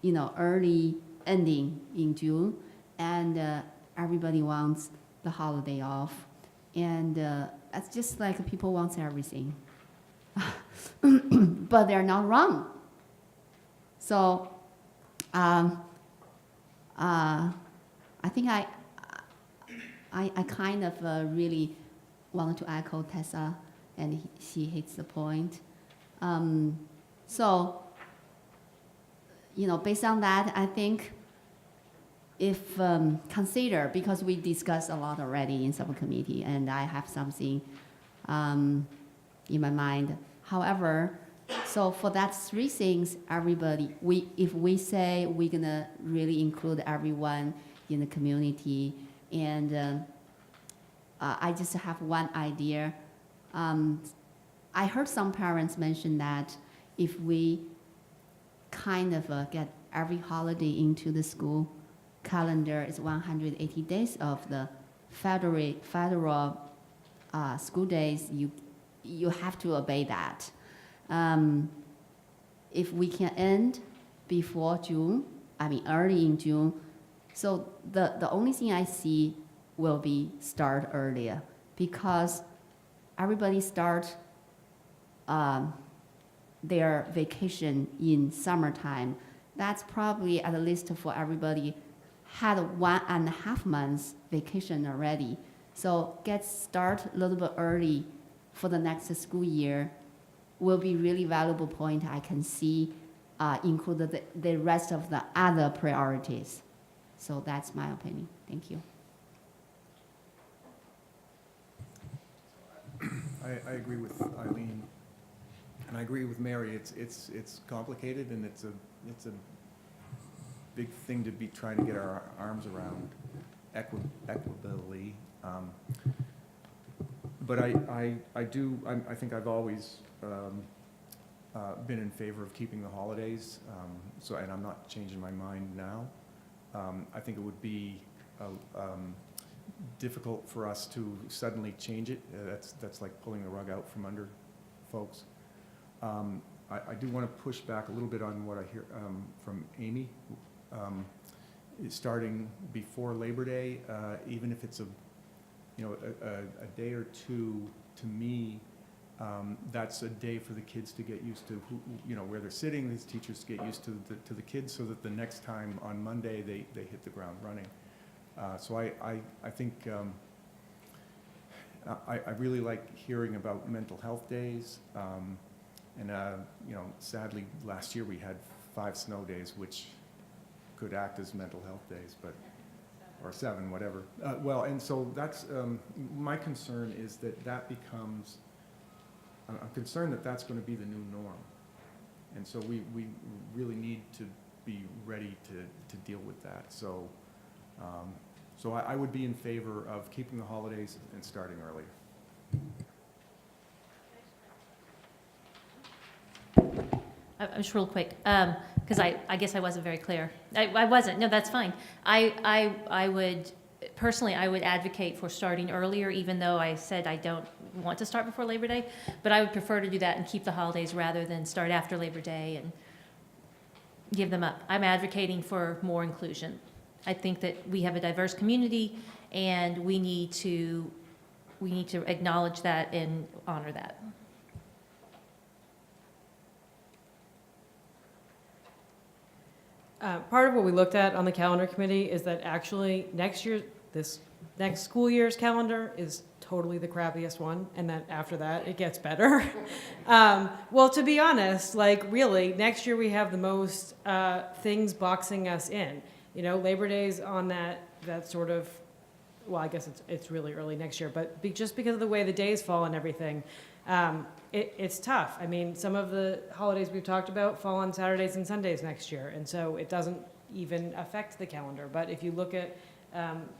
you know, early ending in June, and everybody wants the holiday off, and it's just like people want everything, but they're not wrong. So I think I kind of really want to echo Tessa, and she hits the point. So, you know, based on that, I think if consider, because we discussed a lot already in subcommittee, and I have something in my mind. However, so for that three things, everybody, if we say we're gonna really include everyone in the community, and I just have one idea. I heard some parents mention that if we kind of get every holiday into the school calendar, is 180 days of the federal school days, you have to obey that. If we can end before June, I mean early in June, so the only thing I see will be start earlier, because everybody start their vacation in summertime. That's probably at least for everybody had 1.5 months vacation already. So get start a little bit early for the next school year will be really valuable point I can see include the rest of the other priorities. So that's my opinion. Thank you. I agree with Eileen, and I agree with Mary. It's complicated, and it's a big thing to be trying to get our arms around equitably. But I think I've always been in favor of keeping the holidays. And I'm not changing my mind now. I think it would be difficult for us to suddenly change it. That's like pulling the rug out from under folks. I do want to push back a little bit on what I hear from Amy. Starting before Labor Day, even if it's a day or two, to me, that's a day for the kids to get used to where they're sitting. These teachers get used to the kids, so that the next time on Monday they hit the ground running. So I think I really like hearing about mental health days, and sadly last year we had 5 snow days, which could act as mental health days, or 7, whatever. And so that's my concern is that becomes. I'm concerned that that's going to be the new norm, and so we really need to be ready to deal with that. So, I would be in favor of keeping the holidays and starting earlier. Just real quick, because I guess I wasn't very clear. I wasn't. No, that's fine. I would personally advocate for starting earlier, even though I said I don't want to start before Labor Day. But I would prefer to do that and keep the holidays rather than start after Labor Day and give them up. I'm advocating for more inclusion. I think that we have a diverse community, and we need to acknowledge that and honor that. Part of what we looked at on the calendar committee is that actually this next school year's calendar is totally the crappiest one, and that after that it gets better. Well, to be honest, really, next year we have the most things boxing us in. Labor Day's on that sort of, well, I guess it's really early next year, but just because of the way the days fall and everything, it's tough. I mean, some of the holidays we've talked about fall on Saturdays and Sundays next year, and so it doesn't even affect the calendar. But if you look at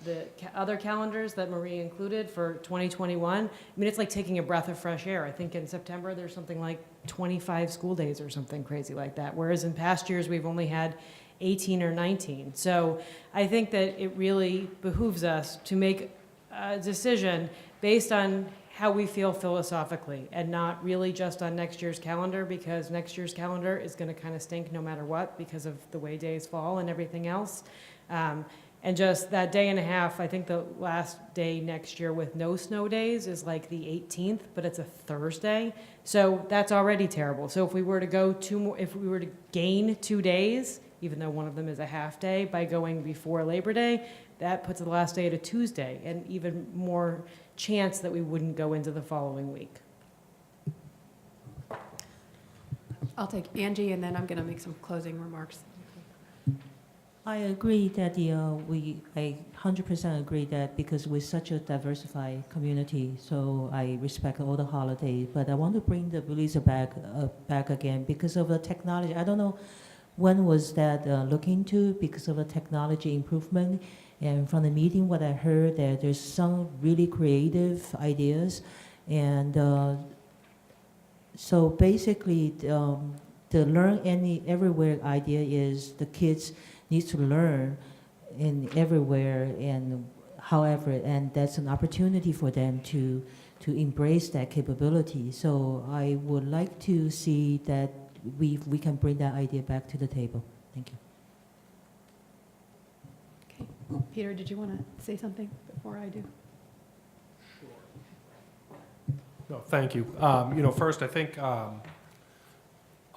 the other calendars that Marie included for 2021, I mean, it's like taking a breath of fresh air. I think in September there's something like 25 school days or something crazy like that, whereas in past years we've only had 18 or 19. So I think that it really behooves us to make a decision based on how we feel philosophically, and not really just on next year's calendar, because next year's calendar is going to kind of stink no matter what because of the way days fall and everything else. And just that day and a half, I think the last day next year with no snow days is like the 18th, but it's a Thursday. So that's already terrible. So if we were to go if we were to gain 2 days, even though one of them is a half day, by going before Labor Day, that puts the last day at a Tuesday, and even more chance that we wouldn't go into the following week. I'll take Angie, and then I'm going to make some closing remarks. I agree that I 100% agree that because we're such a diversified community, so I respect all the holidays, but I want to bring the blizzard back again because of the technology. I don't know when was that looked into because of the technology improvement, and from the meeting what I heard that there's some really creative ideas, and so basically the learn everywhere idea is the kids needs to learn in everywhere and however, and that's an opportunity for them to embrace that capability. So I would like to see that we can bring that idea back to the table. Thank you. Okay. Peter, did you want to say something before I do? No, thank you. First, I think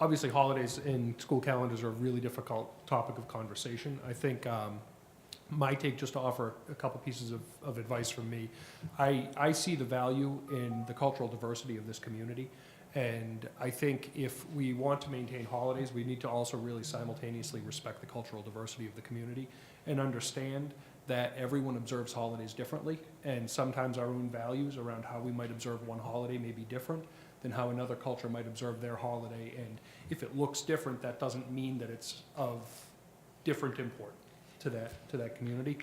obviously holidays in school calendars are a really difficult topic of conversation. I think my take, just to offer a couple pieces of advice from me, I see the value in the cultural diversity of this community. And I think if we want to maintain holidays, we need to also really simultaneously respect the cultural diversity of the community and understand that everyone observes holidays differently, and sometimes our own values around how we might observe one holiday may be different than how another culture might observe their holiday. And if it looks different, that doesn't mean that it's of different import to that community.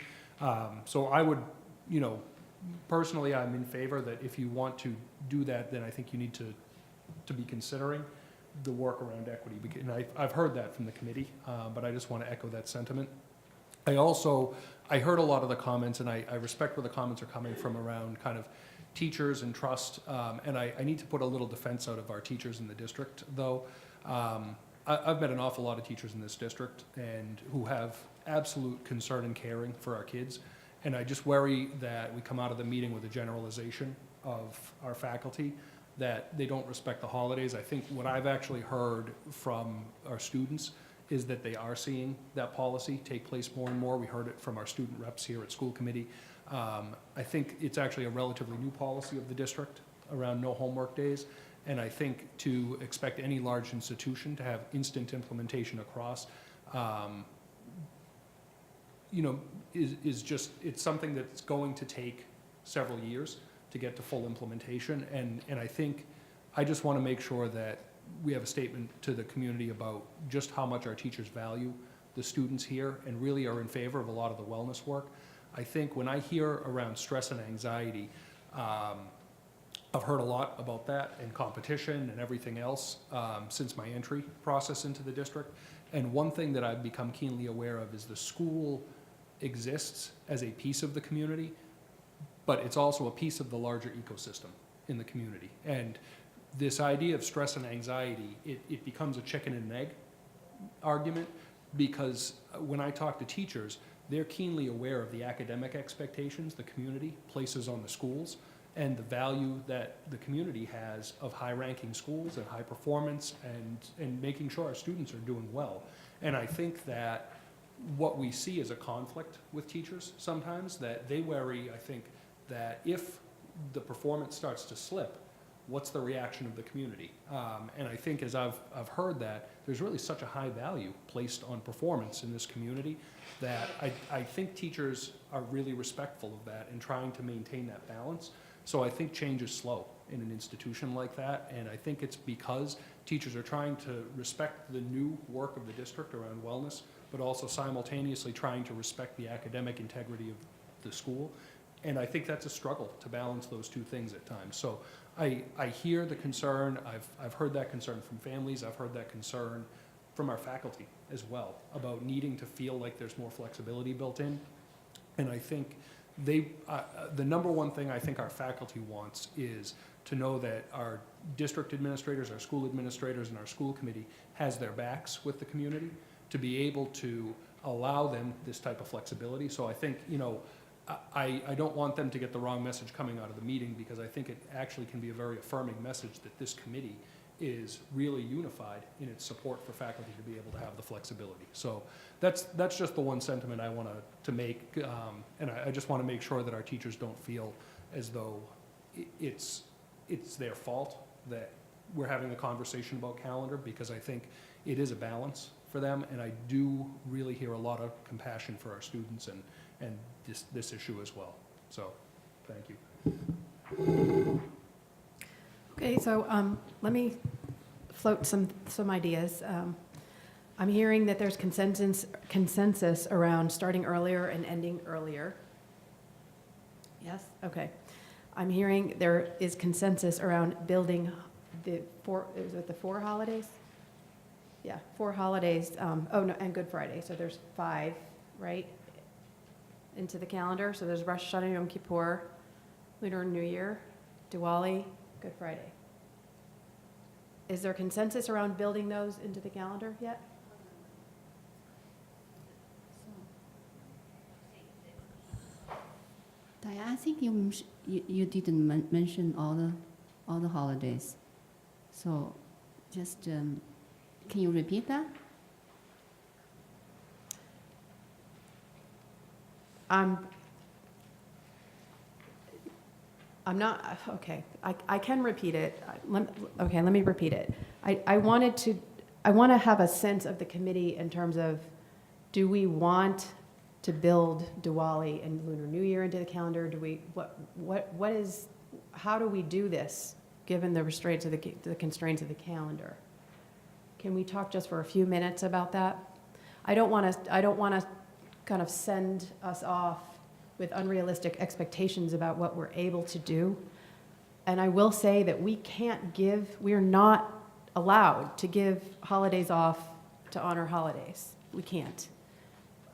So I would, personally, I'm in favor that if you want to do that, then I think you need to be considering the work around equity. And I've heard that from the committee, but I just want to echo that sentiment. I heard a lot of the comments, and I respect where the comments are coming from around kind of teachers and trust, and I need to put a little defense out of our teachers in the district, though. I've met an awful lot of teachers in this district and who have absolute concern and caring for our kids, and I just worry that we come out of the meeting with a generalization of our faculty that they don't respect the holidays. I think what I've actually heard from our students is that they are seeing that policy take place more and more. We heard it from our student reps here at school committee. I think it's actually a relatively new policy of the district around no homework days. And I think to expect any large institution to have instant implementation across, is just, it's something that's going to take several years to get to full implementation. And I think, I just want to make sure that we have a statement to the community about just how much our teachers value the students here and really are in favor of a lot of the wellness work. I think when I hear around stress and anxiety, I've heard a lot about that and competition and everything else since my entry process into the district. And one thing that I've become keenly aware of is the school exists as a piece of the community, but it's also a piece of the larger ecosystem in the community. And this idea of stress and anxiety, it becomes a chicken and egg argument, because when I talk to teachers, they're keenly aware of the academic expectations the community places on the schools and the value that the community has of high-ranking schools and high performance and making sure our students are doing well. And I think that what we see is a conflict with teachers sometimes, that they worry, I think, that if the performance starts to slip, what's the reaction of the community? And I think as I've heard that, there's really such a high value placed on performance in this community that I think teachers are really respectful of that and trying to maintain that balance. So I think change is slow in an institution like that, and I think it's because teachers are trying to respect the new work of the district around wellness, but also simultaneously trying to respect the academic integrity of the school. And I think that's a struggle to balance those two things at times. So I hear the concern. I've heard that concern from families. I've heard that concern from our faculty as well about needing to feel like there's more flexibility built in. And I think the number one thing I think our faculty wants is to know that our district administrators, our school administrators, and our school committee has their backs with the community to be able to allow them this type of flexibility. So I think, I don't want them to get the wrong message coming out of the meeting, because I think it actually can be a very affirming message that this committee is really unified in its support for faculty to be able to have the flexibility. So that's just the one sentiment I want to make, and I just want to make sure that our teachers don't feel as though it's their fault that we're having a conversation about calendar, because I think it is a balance for them, and I do really hear a lot of compassion for our students and this issue as well. So, thank you. Okay, so let me float some ideas. I'm hearing that there's consensus around starting earlier and ending earlier. Yes? Okay. I'm hearing there is consensus around building the four holidays? Yeah, 4 holidays. Oh, no, and Good Friday. So there's 5, right, into the calendar. So there's Rosh Hashanah, Yom Kippur, Lunar New Year, Diwali, Good Friday. Is there consensus around building those into the calendar yet? Diane, I think you didn't mention all the holidays. So just can you repeat that? I'm not, okay, I can repeat it. Okay, let me repeat it. I want to have a sense of the committee in terms of, do we want to build Diwali and Lunar New Year into the calendar? Do we, how do we do this, given the restraints of the constraints of the calendar? Can we talk just for a few minutes about that? I don't want to kind of send us off with unrealistic expectations about what we're able to do. And I will say that we are not allowed to give holidays off to honor holidays. We can't.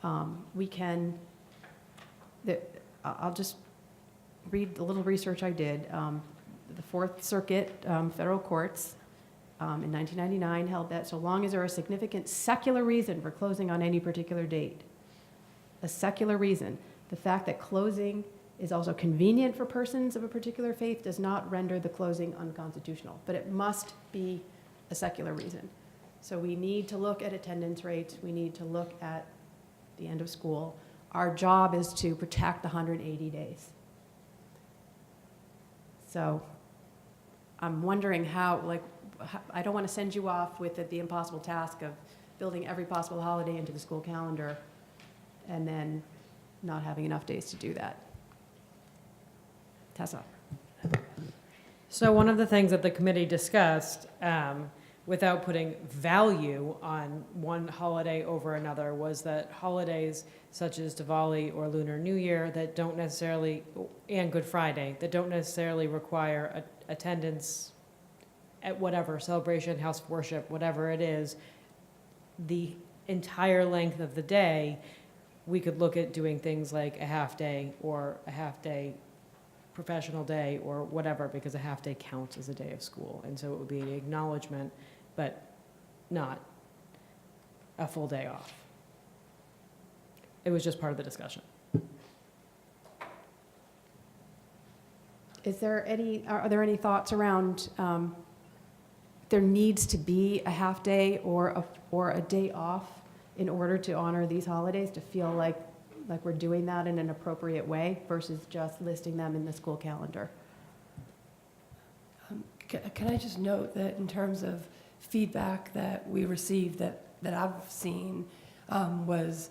I'll just read the little research I did. The Fourth Circuit federal courts in 1999 held that so long as there is a significant secular reason for closing on any particular date, a secular reason, the fact that closing is also convenient for persons of a particular faith does not render the closing unconstitutional, but it must be a secular reason. So we need to look at attendance rates. We need to look at the end of school. Our job is to protect the 180 days. So I'm wondering how, I don't want to send you off with the impossible task of building every possible holiday into the school calendar and then not having enough days to do that. Tessa. So one of the things that the committee discussed, without putting value on one holiday over another, was that holidays such as Diwali or Lunar New Year that don't necessarily, and Good Friday, that don't necessarily require attendance at whatever, celebration, house of worship, whatever it is, the entire length of the day, we could look at doing things like a half day or a half day professional day or whatever, because a half day counts as a day of school. And so it would be an acknowledgement, but not a full day off. It was just part of the discussion. Are there any thoughts around there needs to be a half day or a day off in order to honor these holidays, to feel like we're doing that in an appropriate way versus just listing them in the school calendar? Can I just note that in terms of feedback that we received that I've seen was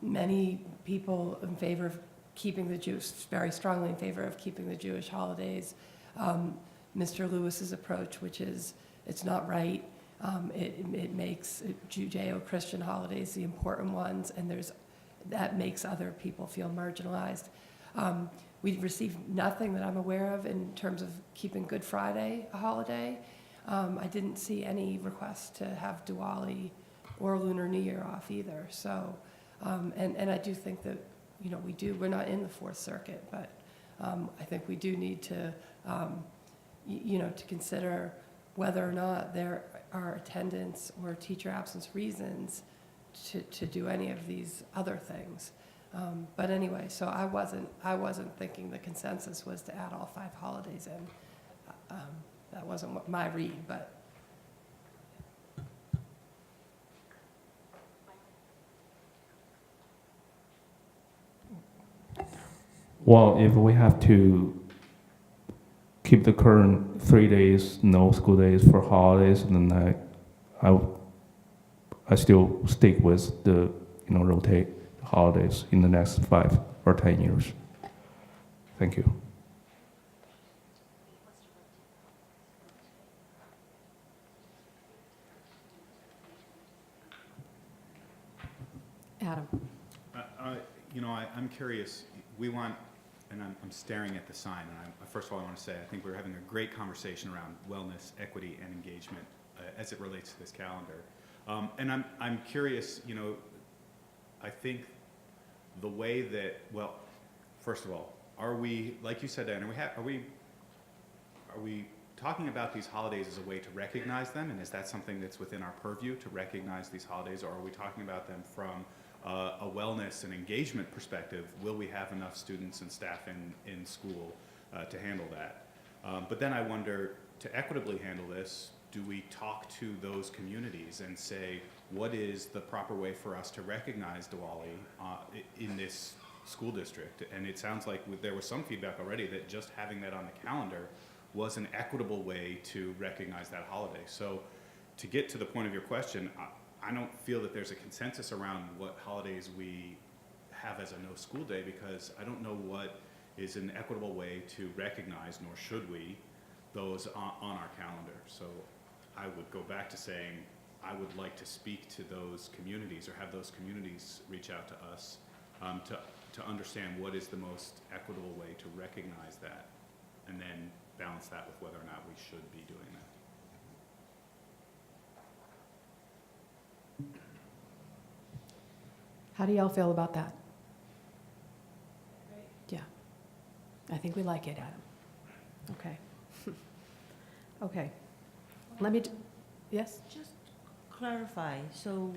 many people in favor of keeping the Jewish, very strongly in favor of keeping the Jewish holidays. Mr. Lewis's approach, which is it's not right. It makes Judeo-Christian holidays the important ones, and that makes other people feel marginalized. We received nothing that I'm aware of in terms of keeping Good Friday a holiday. I didn't see any requests to have Diwali or Lunar New Year off either. So, and I do think that, we're not in the Fourth Circuit, but I think we do need to, to consider whether or not there are attendance or teacher absence reasons to do any of these other things. But anyway, so I wasn't thinking the consensus was to add all 5 holidays in. That wasn't what my read, but Well, if we have to keep the current 3 days, no school days for holidays, then I still stick with the, rotate holidays in the next 5 or 10 years. Thank you. Adam? I'm curious, we want, and I'm staring at the sign, and first of all, I want to say, I think we're having a great conversation around wellness, equity, and engagement as it relates to this calendar. And I'm curious, I think the way that, well, first of all, are we, like you said, Diana, are we talking about these holidays as a way to recognize them, and is that something that's within our purview to recognize these holidays, or are we talking about them from a wellness and engagement perspective? Will we have enough students and staff in school to handle that? But then I wonder, to equitably handle this, do we talk to those communities and say, what is the proper way for us to recognize Diwali in this school district? And it sounds like there was some feedback already that just having that on the calendar was an equitable way to recognize that holiday. So to get to the point of your question, I don't feel that there's a consensus around what holidays we have as a no school day, because I don't know what is an equitable way to recognize, nor should we, those on our calendar. So I would go back to saying, I would like to speak to those communities, or have those communities reach out to us to understand what is the most equitable way to recognize that, and then balance that with whether or not we should be doing that. How do y'all feel about that? Yeah. I think we like it, Adam. Okay. Okay. Let me, yes? Just clarify, so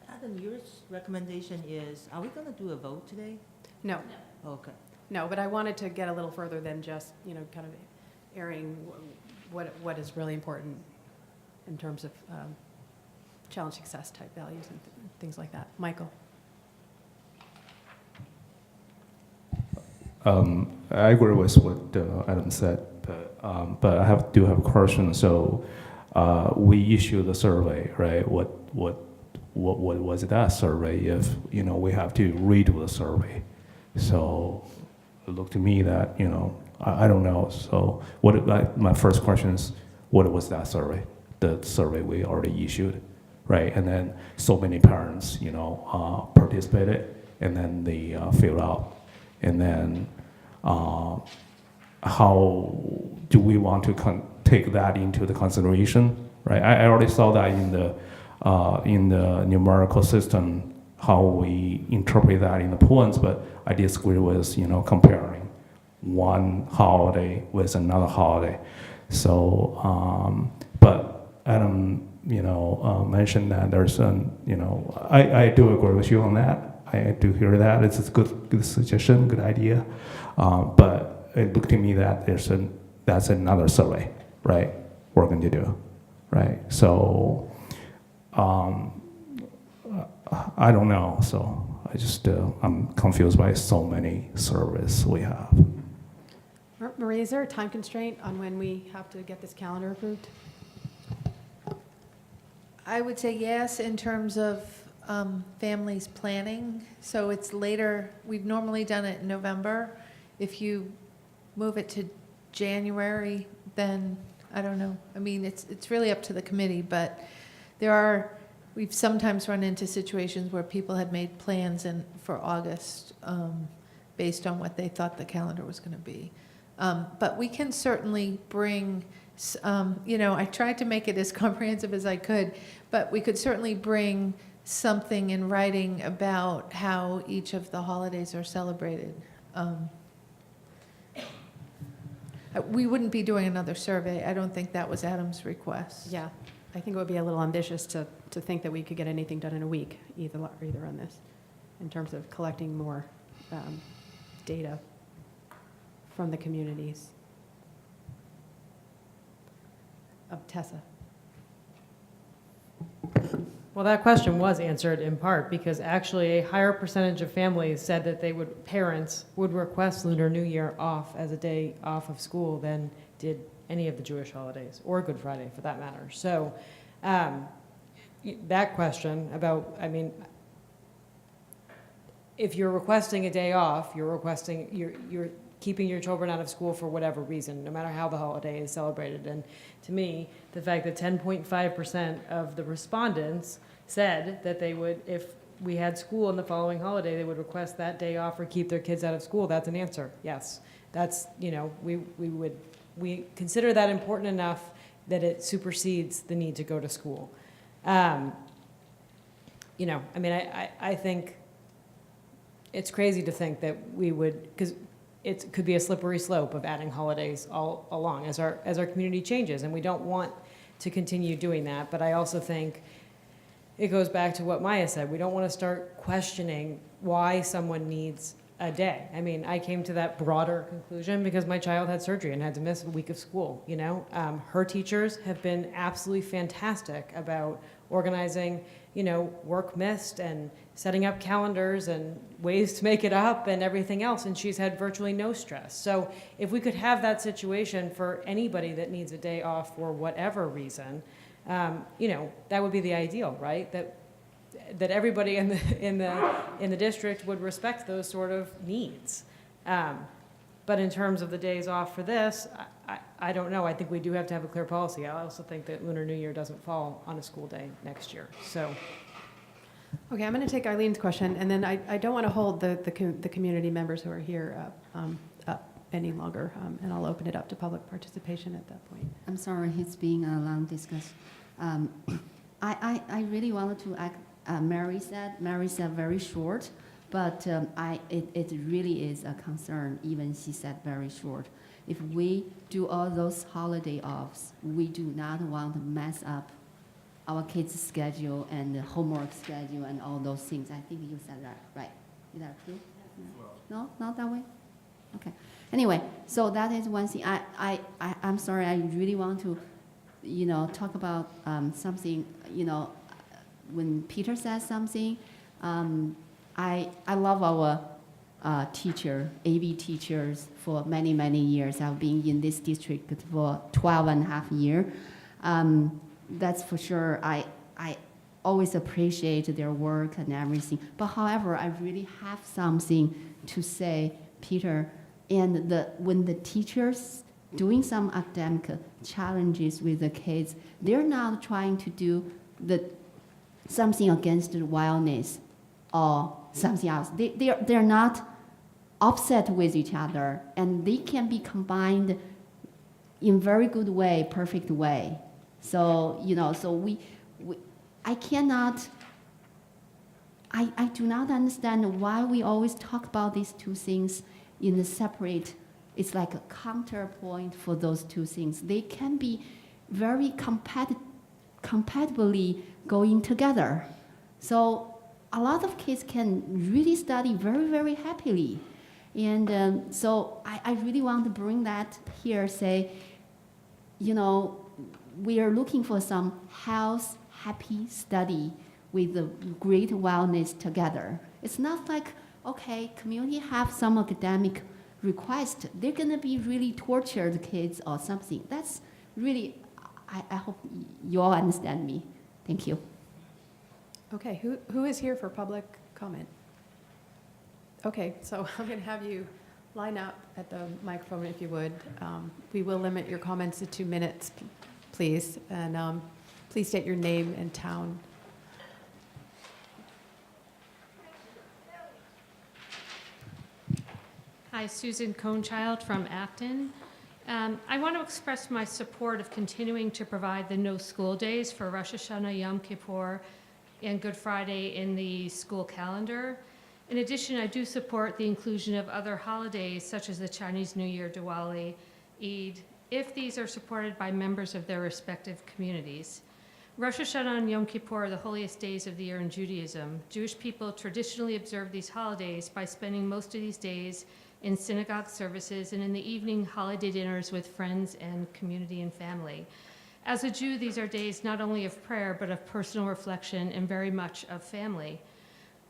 Adam, your recommendation is, are we going to do a vote today? No. Okay. No, but I wanted to get a little further than just, kind of airing what is really important in terms of challenge success type values and things like that. Michael? I agree with what Adam said, but I do have a question. So we issued the survey, right? What was that survey if, we have to redo the survey? So it looked to me that, I don't know. So my first question is, what was that survey? The survey we already issued, right? And then so many parents, participated, and then they filled out. And then how do we want to take that into the consideration, right? I already saw that in the numerical system, how we interpret that in the points, but I disagree with, comparing one holiday with another holiday. So, but Adam, mentioned that there's I do agree with you on that. I do hear that. It's a good suggestion, good idea. But it looked to me that that's another survey, right? We're going to do, right? So I don't know. So I just I'm confused by so many surveys we have. Marie, is there a time constraint on when we have to get this calendar approved? I would say yes, in terms of families planning. So it's later, we've normally done it in November. If you move it to January, then I don't know. I mean, it's really up to the committee, but we've sometimes run into situations where people had made plans for August based on what they thought the calendar was going to be. But we can certainly bring, I tried to make it as comprehensive as I could, but we could certainly bring something in writing about how each of the holidays are celebrated. We wouldn't be doing another survey. I don't think that was Adam's request. Yeah, I think it would be a little ambitious to think that we could get anything done in a week, either on this, in terms of collecting more data from the communities. Tessa. Well, that question was answered in part because actually a higher percentage of families said that parents would request Lunar New Year off as a day off of school than did any of the Jewish holidays, or Good Friday for that matter. So that question about, I mean, if you're requesting a day off, you're keeping your children out of school for whatever reason, no matter how the holiday is celebrated. And to me, the fact that 10.5% of the respondents said that they would, if we had school on the following holiday, they would request that day off or keep their kids out of school, that's an answer, yes. That's, you know, we consider that important enough that it supersedes the need to go to school. You know, I mean, I think it's crazy to think that we would, because it could be a slippery slope of adding holidays all along as our community changes, and we don't want to continue doing that. But I also think it goes back to what Maya said. We don't want to start questioning why someone needs a day. I mean, I came to that broader conclusion because my child had surgery and had to miss a week of school, you know. Her teachers have been absolutely fantastic about organizing, you know, work missed and setting up calendars and ways to make it up and everything else, and she's had virtually no stress. So if we could have that situation for anybody that needs a day off for whatever reason, you know, that would be the ideal, right? That everybody in the district would respect those sort of needs. But in terms of the days off for this, I don't know. I think we do have to have a clear policy. I also think that Lunar New Year doesn't fall on a school day next year. So, Okay, I'm going to take Eileen's question, and then I don't want to hold the community members who are here up any longer, and I'll open it up to public participation at that point. I'm sorry, it's being a long discussion. I really wanted to act, Mary said very short, but it really is a concern, even she said very short. If we do all those holiday offs, we do not want to mess up our kids' schedule and the homework schedule and all those things. I think you said that, right? Is that true? No, not that way? Okay. Anyway, so that is one thing. I'm sorry, I really want to, you know, talk about something, you know, when Peter says something, I love our teacher, AV teachers for many, many years. I've been in this district for 12 and a half years. That's for sure. I always appreciate their work and everything. But however, I really have something to say, Peter, and when the teachers doing some academic challenges with the kids, they're not trying to do something against the wildness or something else. They're not upset with each other, and they can be combined in very good way, perfect way. So, you know, so I do not understand why we always talk about these two things in a separate, it's like a counterpoint for those two things. They can be very compatibly going together. So a lot of kids can really study very, very happily. And so I really want to bring that here, say, you know, we are looking for some health, happy study with the great wellness together. It's not like, okay, community have some academic request, they're gonna be really tortured kids or something. That's really, I hope you all understand me. Thank you. Okay, who is here for public comment? Okay, so I'm going to have you line up at the microphone if you would. We will limit your comments to 2 minutes, please, and please state your name and town. Hi, Susan Conechild from Acton. I want to express my support of continuing to provide the no school days for Rosh Hashanah, Yom Kippur, and Good Friday in the school calendar. In addition, I do support the inclusion of other holidays such as the Chinese New Year, Diwali, Eid, if these are supported by members of their respective communities. Rosh Hashanah and Yom Kippur are the holiest days of the year in Judaism. Jewish people traditionally observe these holidays by spending most of these days in synagogue services and in the evening holiday dinners with friends and community and family. As a Jew, these are days not only of prayer, but of personal reflection and very much of family.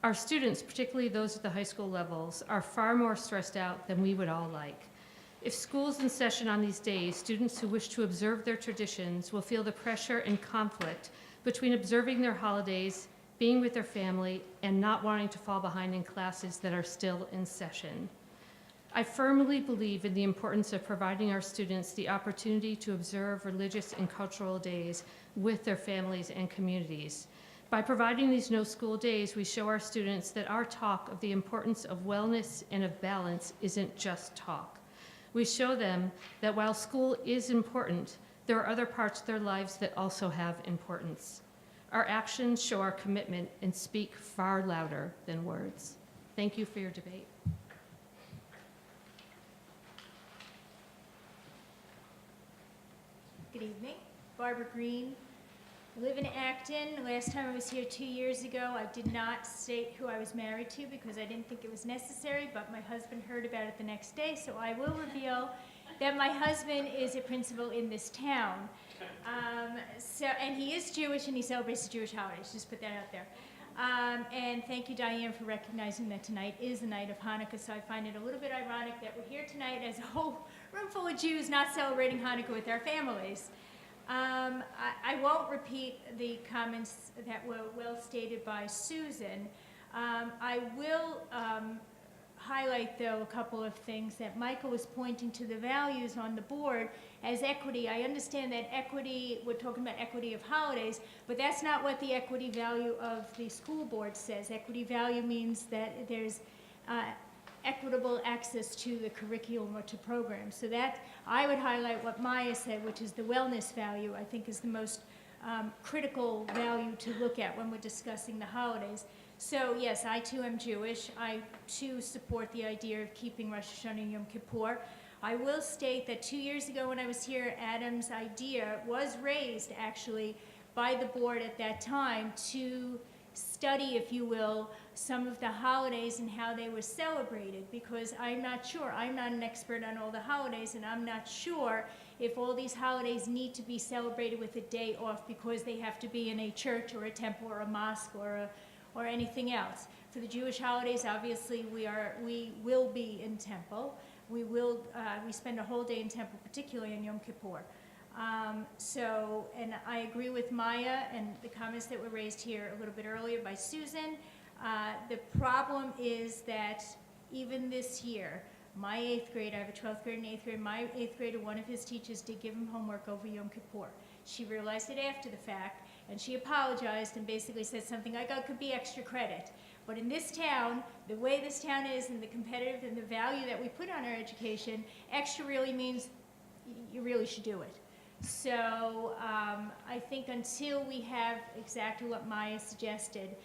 Our students, particularly those at the high school levels, are far more stressed out than we would all like. If school's in session on these days, students who wish to observe their traditions will feel the pressure and conflict between observing their holidays, being with their family, and not wanting to fall behind in classes that are still in session. I firmly believe in the importance of providing our students the opportunity to observe religious and cultural days with their families and communities. By providing these no-school days, we show our students that our talk of the importance of wellness and of balance isn't just talk. We show them that while school is important, there are other parts of their lives that also have importance. Our actions show our commitment and speak far louder than words. Thank you for your debate. Good evening. Barbara Green. I live in Acton. Last time I was here 2 years ago, I did not state who I was married to because I didn't think it was necessary, but my husband heard about it the next day, so I will reveal that my husband is a principal in this town. And he is Jewish and he celebrates the Jewish holidays. Just put that out there. And thank you, Diane, for recognizing that tonight is the night of Hanukkah, so I find it a little bit ironic that we're here tonight as a whole room full of Jews not celebrating Hanukkah with their families. I won't repeat the comments that were well stated by Susan. I will highlight, though, a couple of things that Michael was pointing to the values on the board as equity. I understand that equity, we're talking about equity of holidays, but that's not what the equity value of the school board says. Equity value means that there's equitable access to the curriculum or to programs. So that, I would highlight what Maya said, which is the wellness value, I think is the most critical value to look at when we're discussing the holidays. So yes, I too am Jewish. I too support the idea of keeping Rosh Hashanah and Yom Kippur. I will state that 2 years ago when I was here, Adam's idea was raised actually by the board at that time to study, if you will, some of the holidays and how they were celebrated, because I'm not sure, I'm not an expert on all the holidays, and I'm not sure if all these holidays need to be celebrated with a day off because they have to be in a church or a temple or a mosque or anything else. For the Jewish holidays, obviously we will be in temple. We spend a whole day in temple, particularly on Yom Kippur. And I agree with Maya and the comments that were raised here a little bit earlier by Susan. The problem is that even this year, my 8th grade, I have a 12th grade and 8th grade, my 8th grader, one of his teachers did give him homework over Yom Kippur. She realized it after the fact, and she apologized and basically said something like, oh, it could be extra credit. But in this town, the way this town is and the competitive and the value that we put on our education, extra really means you really should do it. So I think until we have exactly what Maya suggested,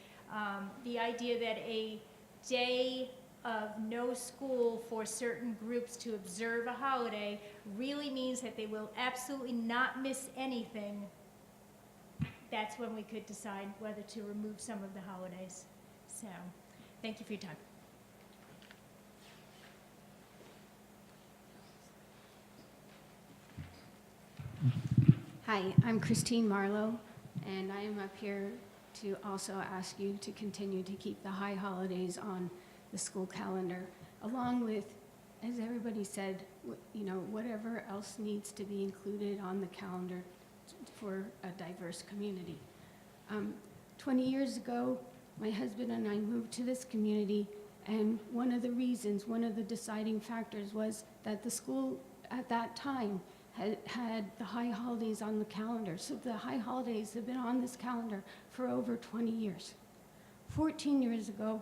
the idea that a day of no school for certain groups to observe a holiday really means that they will absolutely not miss anything, that's when we could decide whether to remove some of the holidays. So, thank you for your time. Hi, I'm Christine Marlowe, and I am up here to also ask you to continue to keep the high holidays on the school calendar, along with, as everybody said, whatever else needs to be included on the calendar for a diverse community. 20 years ago, my husband and I moved to this community, and one of the deciding factors was that the school at that time had the high holidays on the calendar. So the high holidays have been on this calendar for over 20 years. 14 years ago,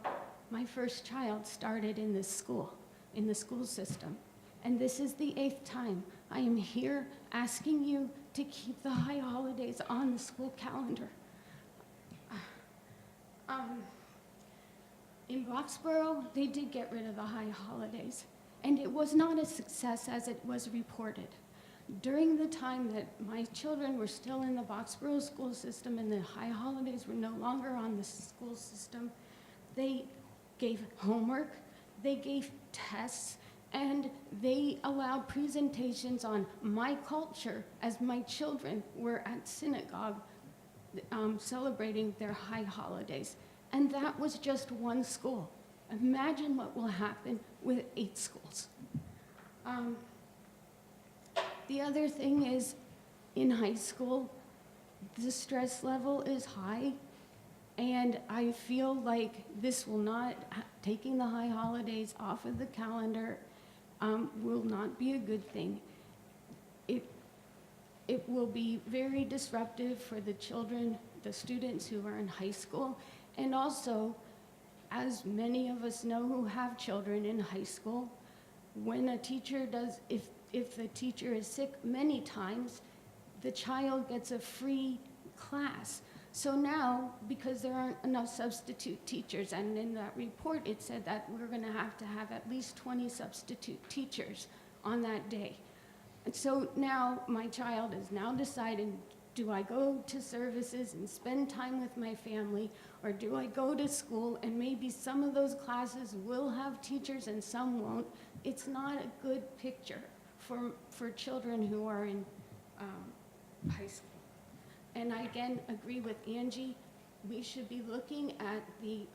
my first child started in this school, in the school system. And this is the 8th time I am here asking you to keep the high holidays on the school calendar. In Roxborough, they did get rid of the high holidays, and it was not a success as it was reported. During the time that my children were still in the Boxborough school system and the high holidays were no longer on the school system, they gave homework, they gave tests, And they allowed presentations on my culture as my children were at synagogue celebrating their high holidays. And that was just one school. Imagine what will happen with 8 schools. The other thing is, in high school, the stress level is high, and I feel like this will not, taking the high holidays off of the calendar will not be a good thing. It will be very disruptive for the children, the students who are in high school, and also, as many of us know who have children in high school, when a teacher does, if the teacher is sick, many times the child gets a free class. So now, because there aren't enough substitute teachers, and in that report it said that we're going to have at least 20 substitute teachers on that day. And so now my child is now deciding, do I go to services and spend time with my family, or do I go to school and maybe some of those classes will have teachers and some won't? It's not a good picture for children who are in high school. And I again agree with Angie, we should be looking at the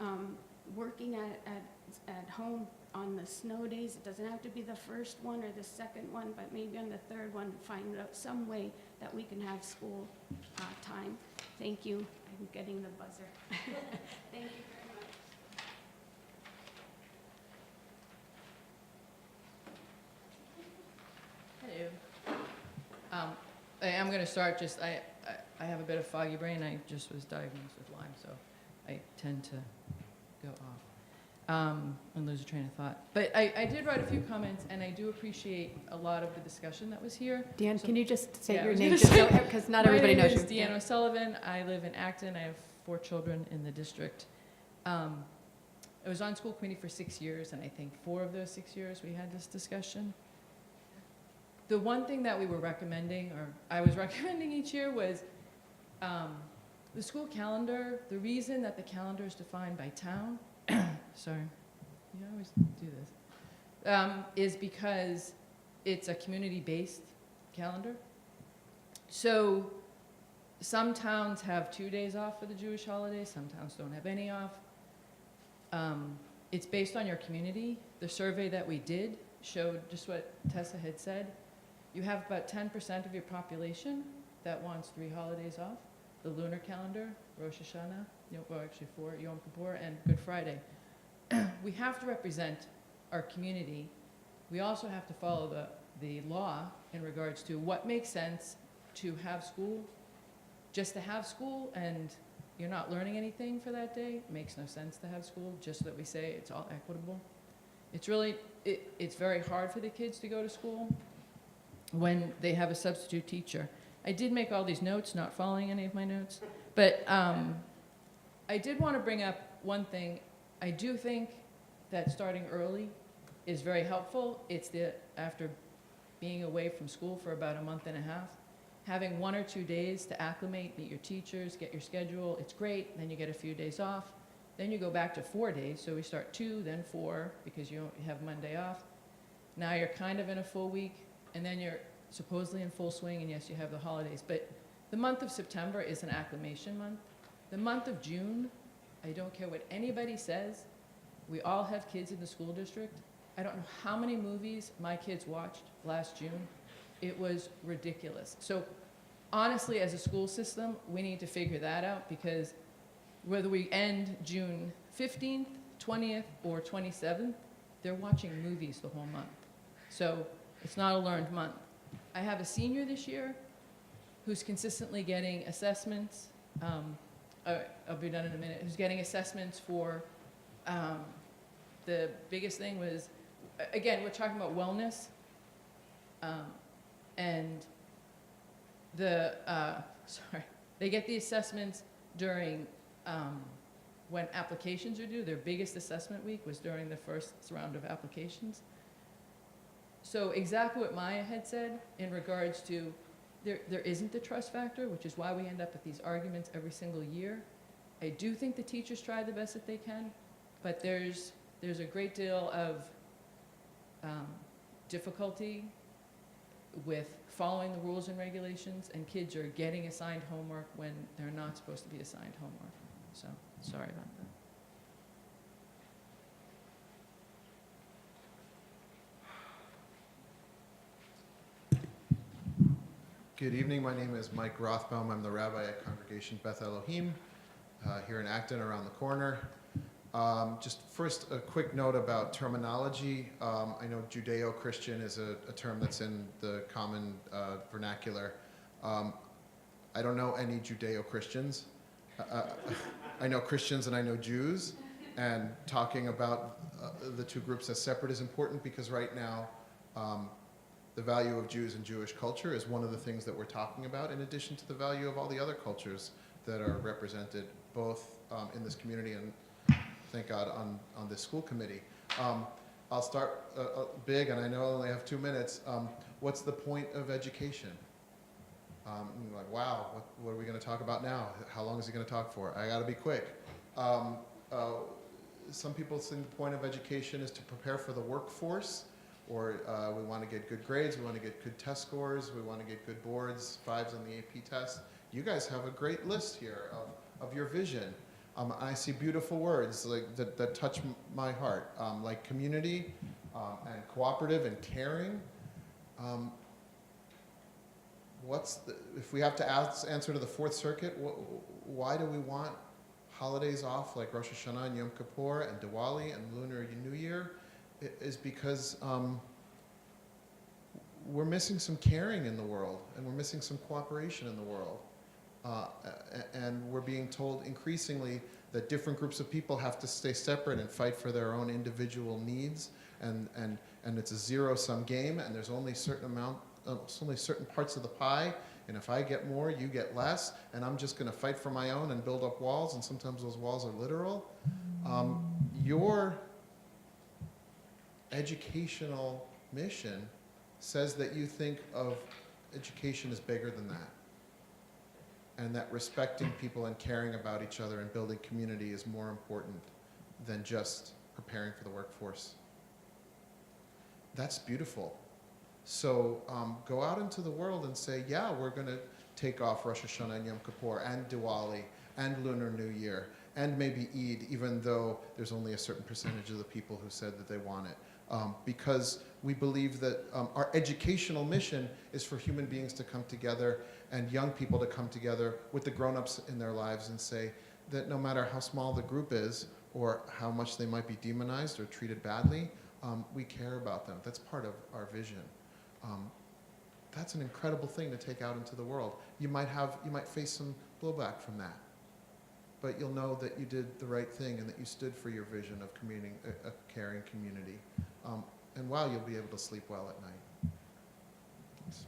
working at home on the snow days. It doesn't have to be the first one or the second one, but maybe on the third one, find out some way that we can have school time. Thank you. I'm getting the buzzer. Thank you very much. Hello. I'm going to start just, I have a bit of foggy brain. I just was diagnosed with Lyme, so I tend to go off and lose a train of thought. But I did write a few comments, and I do appreciate a lot of the discussion that was here. Dan, So- can you just say Yeah, I your was name, gonna just say- because not everybody knows you. My name is Deanna O'Sullivan. I live in Acton. I have 4 children in the district. I was on school committee for 6 years, and I think 4 of those 6 years we had this discussion. The one thing that we were recommending, or I was recommending each year, was the school calendar. The reason that the calendar is defined by town, sorry, you always do this, is because it's a community-based calendar. So some towns have 2 days off for the Jewish holidays, some towns don't have any off. It's based on your community. The survey that we did showed just what Tessa had said. You have about 10% of your population that wants 3 holidays off: the lunar calendar, Rosh Hashanah, well, actually 4, Yom Kippur, and Good Friday. We have to represent our community. We also have to follow the law in regards to what makes sense to have school. Just to have school and you're not learning anything for that day, it makes no sense to have school, just so that we say it's all equitable. It's really, it's very hard for the kids to go to school when they have a substitute teacher. I did make all these notes, not following any of my notes, but I did want to bring up one thing. I do think that starting early is very helpful. It's after being away from school for about a month and a half, having 1 or 2 days to acclimate, meet your teachers, get your schedule, it's great. Then you get a few days off. Then you go back to 4 days. So we start 2, then 4, because you have Monday off. Now you're kind of in a full week, and then you're supposedly in full swing, and yes, you have the holidays. But the month of September is an acclimation month. The month of June, I don't care what anybody says, we all have kids in the school district. I don't know how many movies my kids watched last June. It was ridiculous. So honestly, as a school system, we need to figure that out, because whether we end June 15th, 20th, or 27th, they're watching movies the whole month. So it's not a learned month. I have a senior this year who's consistently getting assessments. I'll be done in a minute. Who's getting assessments for, the biggest thing was, again, we're talking about wellness. And they get the assessments during when applications are due. Their biggest assessment week was during the first round of applications. So exactly what Maya had said in regards to there isn't the trust factor, which is why we end up with these arguments every single year. I do think the teachers try the best that they can, but there's a great deal of difficulty with following the rules and regulations, and kids are getting assigned homework when they're not supposed to be assigned homework. So, sorry about that. Good evening. My name is Mike Rothbaum. I'm the rabbi at Congregation Beth Elohim here in Acton, around the corner. Just first, a quick note about terminology. I know Judeo-Christian is a term that's in the common vernacular. I don't know any Judeo-Christians. I know Christians and I know Jews, and talking about the two groups as separate is important because right now the value of Jews and Jewish culture is one of the things that we're talking about, in addition to the value of all the other cultures that are represented both in this community and, thank God, on this school committee. I'll start big, and I know I only have 2 minutes. What's the point of education? Like, wow, what are we going to talk about now? How long is he going to talk for? I got to be quick. Some people think the point of education is to prepare for the workforce, or we want to get good grades, we want to get good test scores, we want to get good boards, 5s on the AP test. You guys have a great list here of your vision. I see beautiful words like that touch my heart, like community and cooperative and caring. If we have to answer to the Fourth Circuit, why do we want holidays off like Rosh Hashanah and Yom Kippur and Diwali and Lunar New Year? It is because we're missing some caring in the world, and we're missing some cooperation in the world. And we're being told increasingly that different groups of people have to stay separate and fight for their own individual needs, and it's a zero-sum game, and there's only only certain parts of the pie, and if I get more, you get less, and I'm just going to fight for my own and build up walls, and sometimes those walls are literal. Your educational mission says that you think of education as bigger than that, and that respecting people and caring about each other and building community is more important than just preparing for the workforce. That's beautiful. So go out into the world and say, yeah, we're going to take off Rosh Hashanah and Yom Kippur and Diwali and Lunar New Year and maybe Eid, even though there's only a certain percentage of the people who said that they want it. Because we believe that our educational mission is for human beings to come together and young people to come together with the grown-ups in their lives and say that no matter how small the group is or how much they might be demonized or treated badly, we care about them. That's part of our vision. That's an incredible thing to take out into the world. You might face some blowback from that, but you'll know that you did the right thing and that you stood for your vision of a caring community. And wow, you'll be able to sleep well at night. Thanks.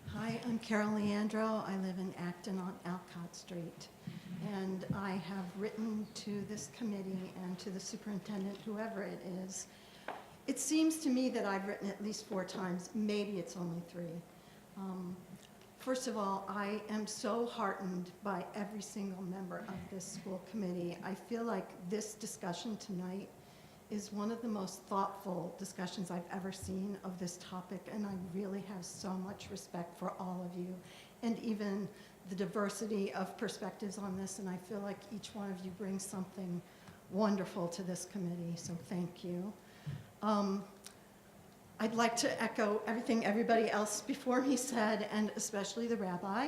Hi, I'm Carol Leandro. I live in Acton on Alcott Street. And I have written to this committee and to the superintendent, whoever it is. It seems to me that I've written at least 4 times. Maybe it's only 3. First of all, I am so heartened by every single member of this school committee. I feel like this discussion tonight is one of the most thoughtful discussions I've ever seen of this topic, and I really have so much respect for all of you, and even the diversity of perspectives on this, and I feel like each one of you brings something wonderful to this committee, so thank you. I'd like to echo everything everybody else before me said, and especially the rabbi.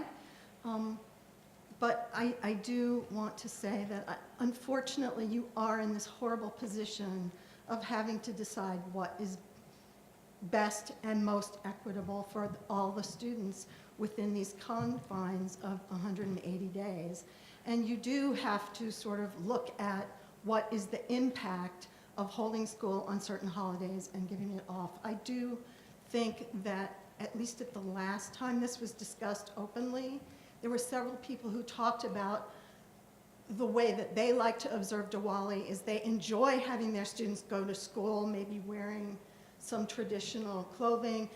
But I do want to say that unfortunately you are in this horrible position of having to decide what is best and most equitable for all the students within these confines of 180 days. And you do have to sort of look at what is the impact of holding school on certain holidays and giving it off. I do think that at least at the last time this was discussed openly, there were several people who talked about the way that they like to observe Diwali is they enjoy having their students go to school, maybe wearing some traditional clothing.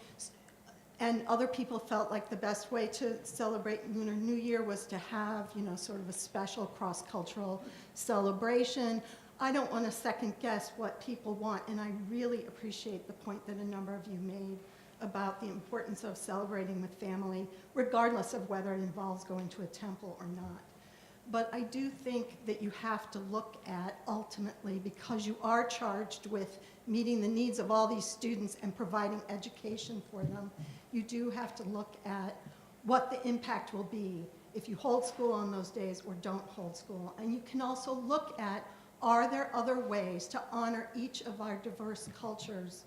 And other people felt like the best way to celebrate Lunar New Year was to have, you know, sort of a special cross-cultural celebration. I don't want to second guess what people want, and I really appreciate the point that a number of you made about the importance of celebrating with family, regardless of whether it involves going to a temple or not. But I do think that you have to look at, ultimately, because you are charged with meeting the needs of all these students and providing education for them, you do have to look at what the impact will be if you hold school on those days or don't hold school. And you can also look at, are there other ways to honor each of our diverse cultures?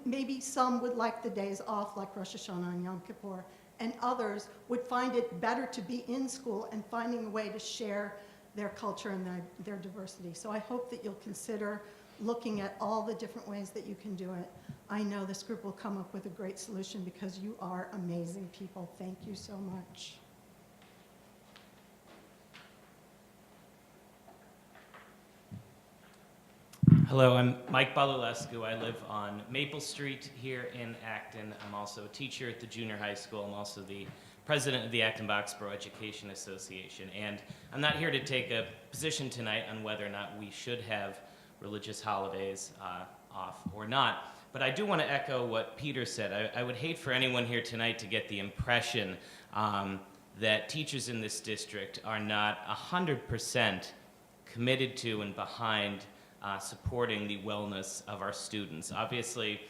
Maybe some would like the days off, like Rosh Hashanah and Yom Kippur, and others would find it better to be in school and finding a way to share their culture and their diversity. So I hope that you'll consider looking at all the different ways that you can do it. I know this group will come up with a great solution because you are amazing people. Thank you so much. Hello, I'm Mike Balulescu. I live on Maple Street here in Acton. I'm also a teacher at the junior high school. I'm also the president of the Acton-Boxborough Education Association. And I'm not here to take a position tonight on whether or not we should have religious holidays off or not. But I do want to echo what Peter said. I would hate for anyone here tonight to get the impression that teachers in this district are not 100% committed to and behind supporting the wellness of our students. Obviously,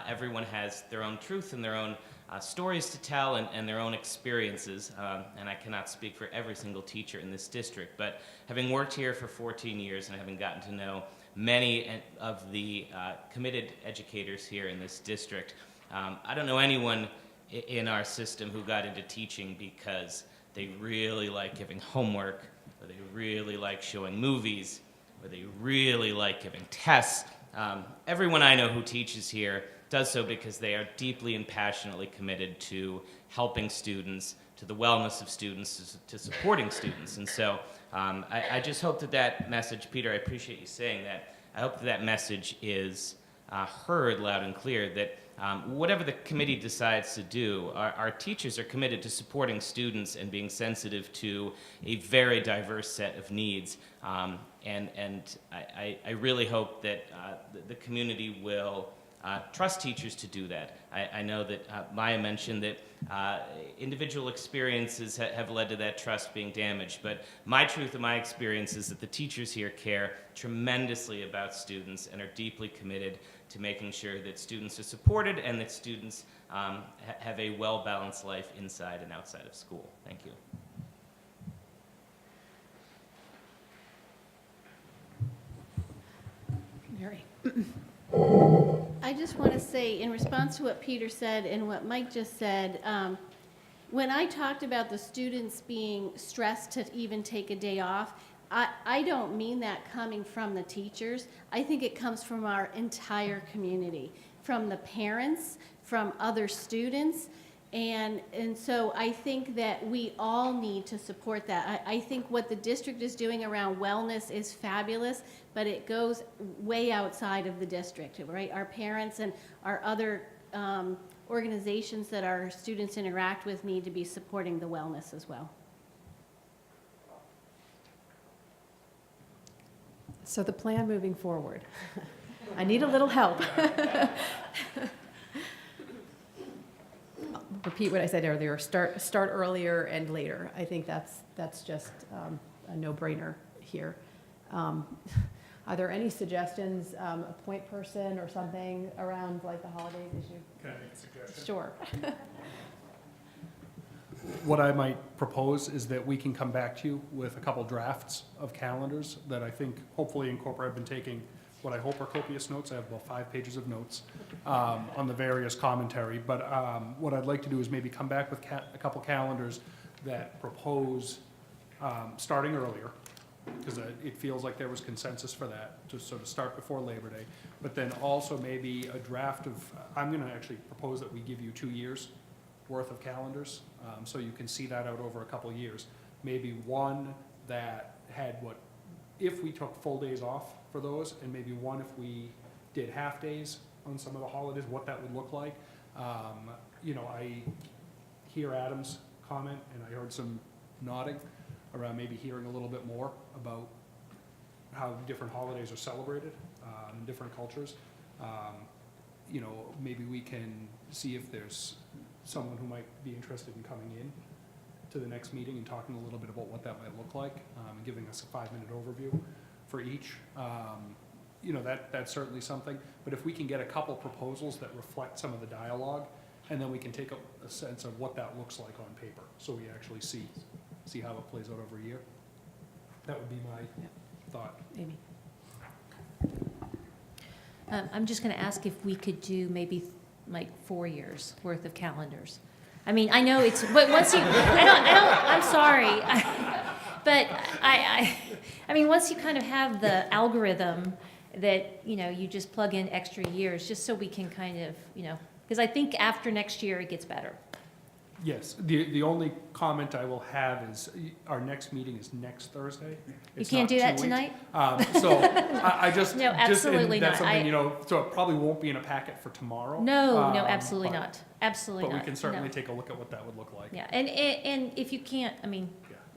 everyone has their own truth and their own stories to tell and their own experiences, and I cannot speak for every single teacher in this district, but having worked here for 14 years and having gotten to know many of the committed educators here in this district, I don't know anyone in our system who got into teaching because they really like giving homework, or they really like showing movies, or they really like giving tests. Everyone I know who teaches here does so because they are deeply and passionately committed to helping students, to the wellness of students, to supporting students. And so I just hope that that message, Peter, I appreciate you saying that, I hope that that message is heard loud and clear, that whatever the committee decides to do, our teachers are committed to supporting students and being sensitive to a very diverse set of needs. And I really hope that the community will trust teachers to do that. I know that Maya mentioned that individual experiences have led to that trust being damaged, but my truth and my experience is that the teachers here care tremendously about students and are deeply committed to making sure that students are supported and that students have a well-balanced life inside and outside of school. Thank you. Mary. I just want to say, in response to what Peter said and what Mike just said, when I talked about the students being stressed to even take a day off, I don't mean that coming from the teachers. I think it comes from our entire community, from the parents, from other students. And so I think that we all need to support that. I think what the district is doing around wellness is fabulous, but it goes way outside of the district, right? Our parents and our other organizations that our students interact with need to be supporting the wellness as well. So the plan moving forward. I need a little help. Repeat what I said earlier, start earlier and later. I think that's just a no-brainer here. Are there any suggestions, a point person or something around like the holidays issue? Can I make a suggestion? Sure. What I might propose is that we can come back to you with a couple drafts of calendars that I think hopefully incorporate. I've been taking what I hope are copious notes. I have about 5 pages of notes on the various commentary. But what I'd like to do is maybe come back with a couple calendars that propose starting earlier, because it feels like there was consensus for that, to sort of start before Labor Day. But then also maybe a draft of, I'm going to actually propose that we give you 2 years worth of calendars, so you can see that out over a couple years. Maybe one that had what, if we took full days off for those, and maybe one if we did half days on some of the holidays, what that would look like. I hear Adam's comment, and I heard some nodding around maybe hearing a little bit more about how different holidays are celebrated in different cultures. Maybe we can see if there's someone who might be interested in coming in to the next meeting and talking a little bit about what that might look like, giving us a 5-minute overview for each. That's certainly something. But if we can get a couple proposals that reflect some of the dialogue, and then we can take a sense of what that looks like on paper, so we actually see how it plays out over a year. That would be my thought. Amy. I'm just going to ask if we could do maybe like 4 years worth of calendars. I mean, I know it's, but once you, I'm sorry, but I mean, once you kind of have the algorithm that, you just plug in extra years, just so we can kind of, because I think after next year it gets better. Yes, the only comment I will have is our next meeting is next Thursday. You can't do that tonight? So I just. No, absolutely that's not. something, so it probably won't be in a packet for tomorrow. No, absolutely not. Absolutely not. But we can certainly No. take a look at what that would look like. Yeah, and if you can't, I mean,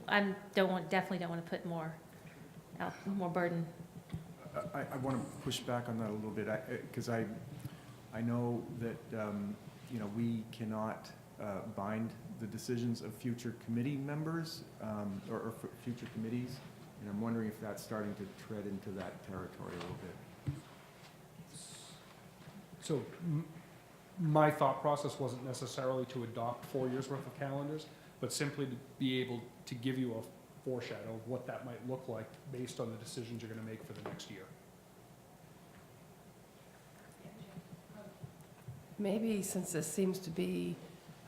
definitely don't want to put more burden. I want to push back on that a little bit, because I know that, we cannot bind the decisions of future committee members or future committees, and I'm wondering if that's starting to tread into that territory a little bit. So my thought process wasn't necessarily to adopt 4 years worth of calendars, but simply to be able to give you a foreshadow of what that might look like based on the decisions you're going to make for the next year. Maybe since this seems to be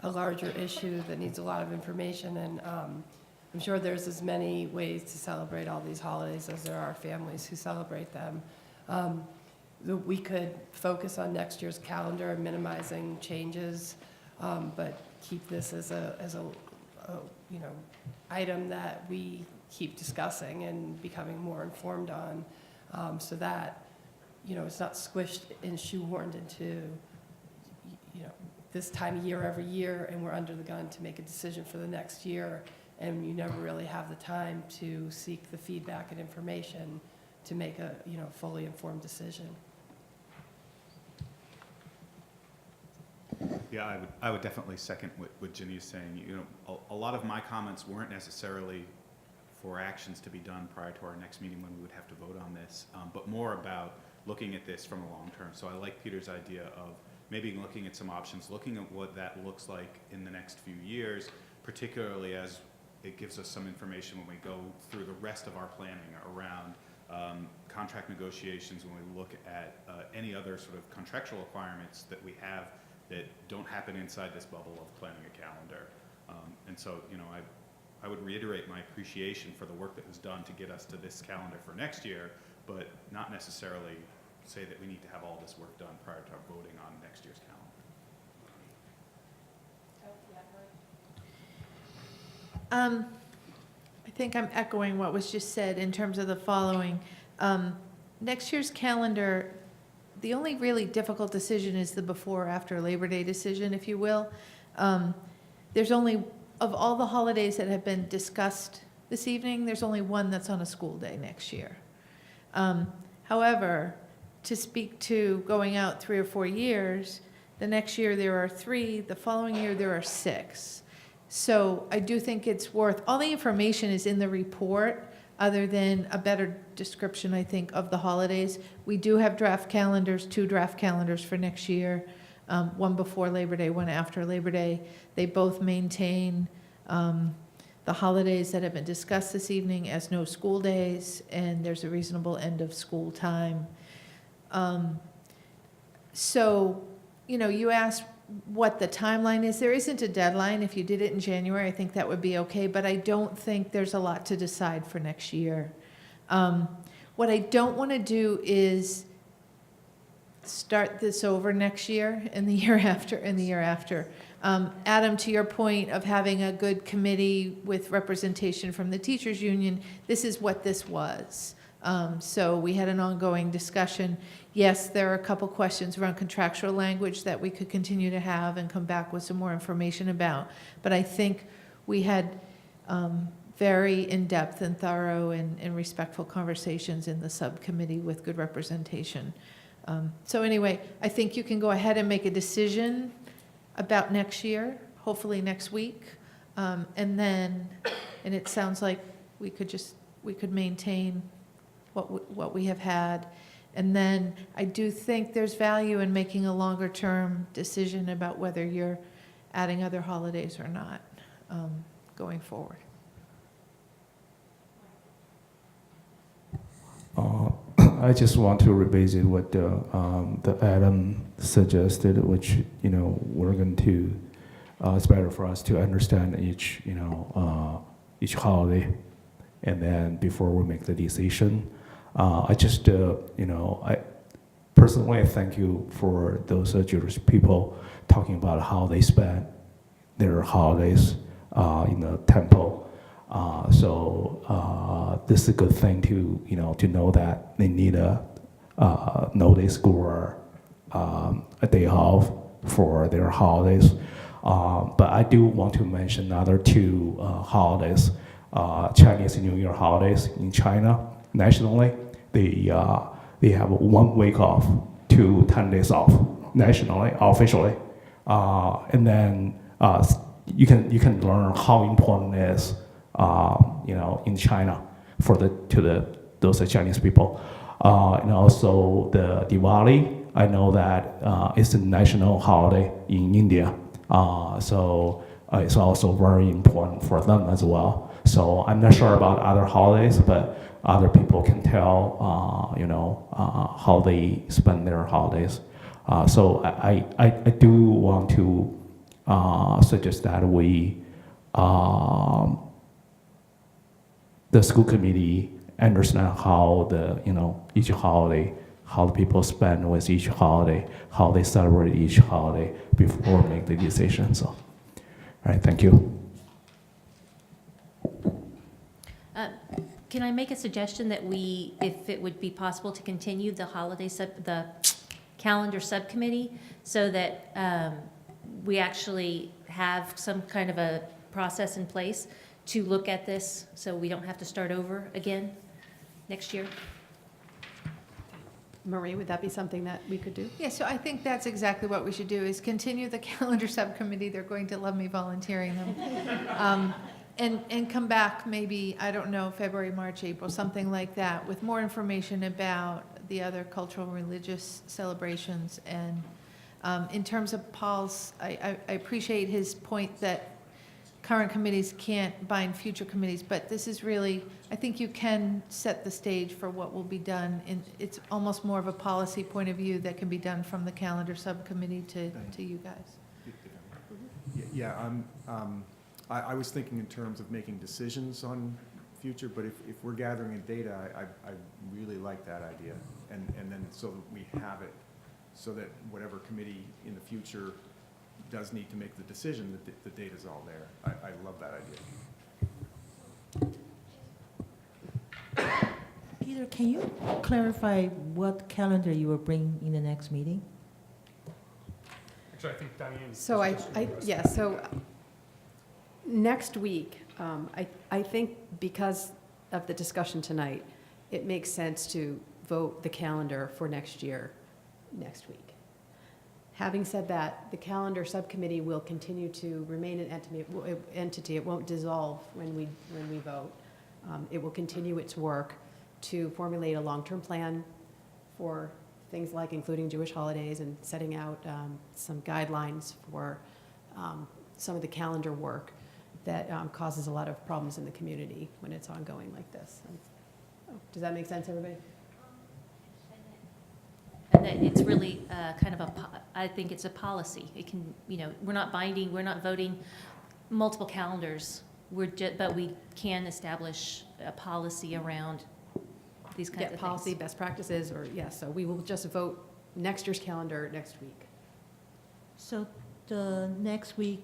a larger issue that needs a lot of information, and I'm sure there's as many ways to celebrate all these holidays as there are families who celebrate them, we could focus on next year's calendar and minimizing changes, but keep this as a item that we keep discussing and becoming more informed on, so that it's not squished and shoehorned into this time of year every year, and we're under the gun to make a decision for the next year, and you never really have the time to seek the feedback and information to make a fully informed decision. Yeah, I would definitely second what Ginny is saying. A lot of my comments weren't necessarily for actions to be done prior to our next meeting when we would have to vote on this, but more about looking at this from a long term. So I like Peter's idea of maybe looking at some options, looking at what that looks like in the next few years, particularly as it gives us some information when we go through the rest of our planning around contract negotiations, when we look at any other sort of contractual requirements that we have that don't happen inside this bubble of planning a calendar. And so, I would reiterate my appreciation for the work that was done to get us to this calendar for next year, but not necessarily say that we need to have all this work done prior to voting on next year's calendar. I think I'm echoing what was just said in terms of the following. Next year's calendar, the only really difficult decision is the before or after Labor Day decision, if you will. There's only, of all the holidays that have been discussed this evening, there's only one that's on a school day next year. However, to speak to going out 3 or 4 years, the next year there are 3, the following year there are 6. So I do think it's worth, all the information is in the report, other than a better description, I think, of the holidays. We do have draft calendars, 2 draft calendars for next year, one before Labor Day, one after Labor Day. They both maintain the holidays that have been discussed this evening as no school days, and there's a reasonable end of school time. So, you asked what the timeline is. There isn't a deadline. If you did it in January, I think that would be okay, but I don't think there's a lot to decide for next year. What I don't want to do is start this over next year and the year after and the year after. Adam, to your point of having a good committee with representation from the teachers union, this is what this was. So we had an ongoing discussion. Yes, there are a couple questions around contractual language that we could continue to have and come back with some more information about. But I think we had very in-depth and thorough and respectful conversations in the subcommittee with good representation. So anyway, I think you can go ahead and make a decision about next year, hopefully next week. And it sounds like we could maintain what we have had. And then I do think there's value in making a longer-term decision about whether you're adding other holidays or not going forward. I just want to revisit what the Adam suggested, which we're going to. It's better for us to understand each holiday, and then before we make the decision. I just I personally thank you for those Jewish people talking about how they spend their holidays in the temple. So this is a good thing to know that they need a notice or a day off for their holidays. But I do want to mention another two holidays, Chinese New Year holidays in China. Nationally, they have 1 week off to 10 days off nationally, officially, and then you can learn how important it is, in China those Chinese people, and also the Diwali. I know that it's a national holiday in India, so it's also very important for them as well. So I'm not sure about other holidays, but other people can tell, how they spend their holidays. So I do want to suggest that the school committee understand how each holiday, how the people spend with each holiday, how they celebrate each holiday before make the decision. So, all right, thank you. Can I make a suggestion that if it would be possible to continue the the calendar subcommittee so that we actually have some kind of a process in place to look at this so we don't have to start over again next year? Marie, would that be something that we could do? Yeah, so I think that's exactly what we should do, is continue the calendar subcommittee. They're going to love me volunteering them. And come back maybe, I don't know, February, March, April, something like that, with more information about the other cultural and religious celebrations. And in terms of Paul's, I appreciate his point that current committees can't bind future committees, but this is really, I think you can set the stage for what will be done. And it's almost more of a policy point of view that can be done from the calendar subcommittee to you guys. Yeah, I was thinking in terms of making decisions on future, but if we're gathering in data, I really like that idea. And then so that we have it, so that whatever committee in the future does need to make the decision, that the data's all there. I love that idea. Peter, can you clarify what calendar you will bring in the next meeting? Actually, I think Diane. So so next week, I think because of the discussion tonight, it makes sense to vote the calendar for next year next week. Having said that, the calendar subcommittee will continue to remain an entity. It won't dissolve when we vote. It will continue its work to formulate a long-term plan for things like including Jewish holidays and setting out some guidelines for some of the calendar work that causes a lot of problems in the community when it's ongoing like this. Does that make sense, everybody? And that it's really kind of I think it's a policy. It can, we're not binding, we're not voting multiple calendars. But we can establish a policy around these kinds of things. Policy, best practices, or yes. So we will just vote next year's calendar next week. So the next meeting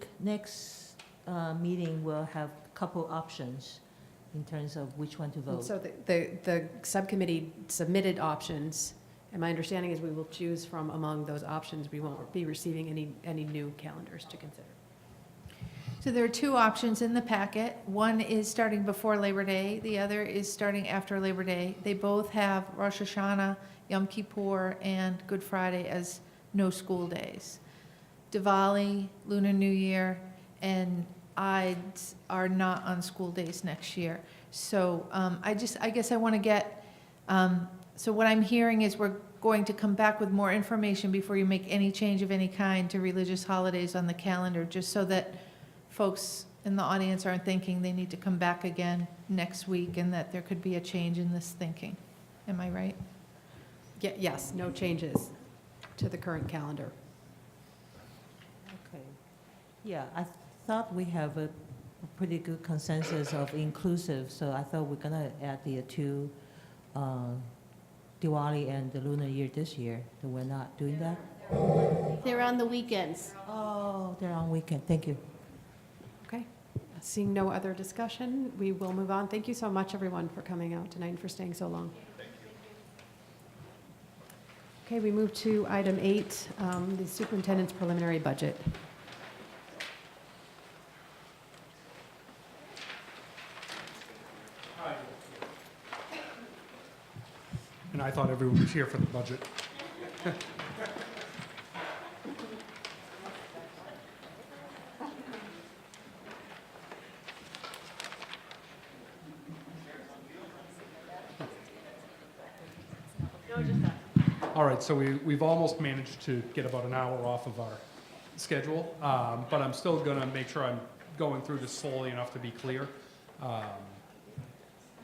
will have a couple options. in terms of which one to And vote. so the subcommittee submitted options, and my understanding is we will choose from among those options. We won't be receiving any new calendars to consider. So there are two options in the packet. One is starting before Labor Day, the other is starting after Labor Day. They both have Rosh Hashanah, Yom Kippur, and Good Friday as no school days. Diwali, Lunar New Year, and Ides are not on school days next year. So I guess I want to get, so what I'm hearing is we're going to come back with more information before you make any change of any kind to religious holidays on the calendar, just so that folks in the audience aren't thinking they need to come back again next week and that there could be a change in this thinking. Am I right? Yes, no changes to the current calendar. Okay. Yeah, I thought we have a pretty good consensus of inclusive, so I thought we're gonna add the two, Diwali and the Lunar Year this year, so we're not doing that? They're on the weekends. Oh, they're on weekend, thank you. Okay. Seeing no other discussion, we will move on. Thank you so much, everyone, for coming out tonight and for staying so long. Okay, we move to item 8, the superintendent's preliminary budget. And I thought everyone was here for the budget. All right, so we've almost managed to get about an hour off of our schedule, but I'm still going to make sure I'm going through this slowly enough to be clear.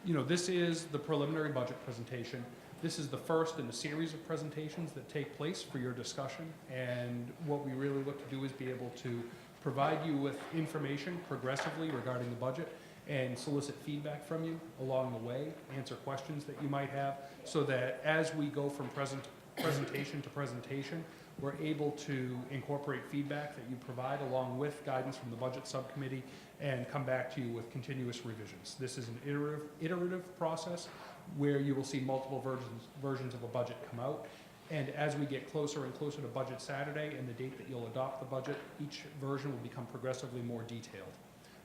You know, this is the preliminary budget presentation. This is the first in a series of presentations that take place for your discussion, and what we really look to do is be able to provide you with information progressively regarding the budget and solicit feedback from you along the way, answer questions that you might have, so that as we go from presentation to presentation, we're able to incorporate feedback that you provide along with guidance from the budget subcommittee and come back to you with continuous revisions. This is an iterative process where you will see multiple versions of a budget come out. And as we get closer and closer to Budget Saturday and the date that you'll adopt the budget, each version will become progressively more detailed.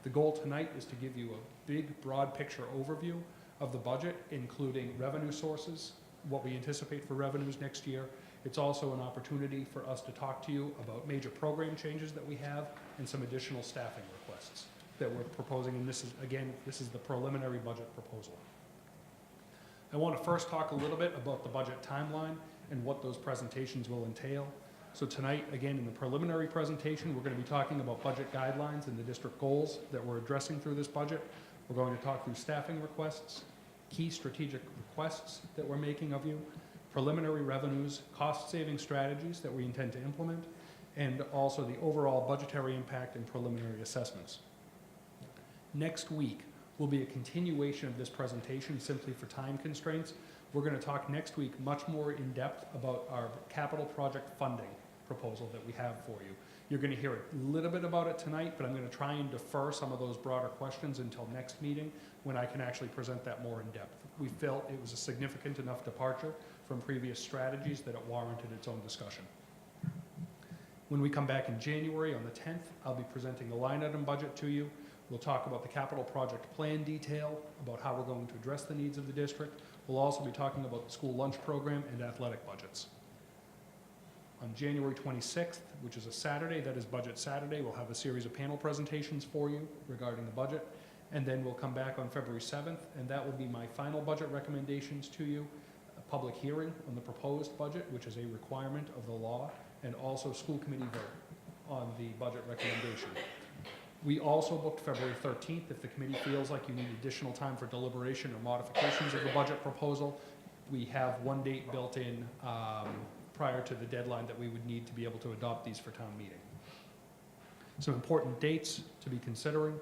The goal tonight is to give you a big, broad picture overview of the budget, including revenue sources, what we anticipate for revenues next year. It's also an opportunity for us to talk to you about major program changes that we have and some additional staffing requests that we're proposing. And this is, again, this is the preliminary budget proposal. I want to first talk a little bit about the budget timeline and what those presentations will entail. So tonight, again, in the preliminary presentation, we're going to be talking about budget guidelines and the district goals that we're addressing through this budget. We're going to talk through staffing requests, key strategic requests that we're making of you, preliminary revenues, cost-saving strategies that we intend to implement, and also the overall budgetary impact and preliminary assessments. Next week will be a continuation of this presentation simply for time constraints. We're going to talk next week much more in depth about our capital project funding proposal that we have for you. You're going to hear a little bit about it tonight, but I'm going to try and defer some of those broader questions until next meeting when I can actually present that more in depth. We felt it was a significant enough departure from previous strategies that it warranted its own discussion. When we come back in January on the 10th, I'll be presenting the line item budget to you. We'll talk about the capital project plan detail, about how we're going to address the needs of the district. We'll also be talking about the school lunch program and athletic budgets. On January 26th, which is a Saturday, that is Budget Saturday, we'll have a series of panel presentations for you regarding the budget. And then we'll come back on February 7th, and that will be my final budget recommendations to you, a public hearing on the proposed budget, which is a requirement of the law, and also school committee vote on the budget recommendation. We also booked February 13th. If the committee feels like you need additional time for deliberation or modifications of the budget proposal, we have one date built in prior to the deadline that we would need to be able to adopt these for town meeting. Some important dates to be considering.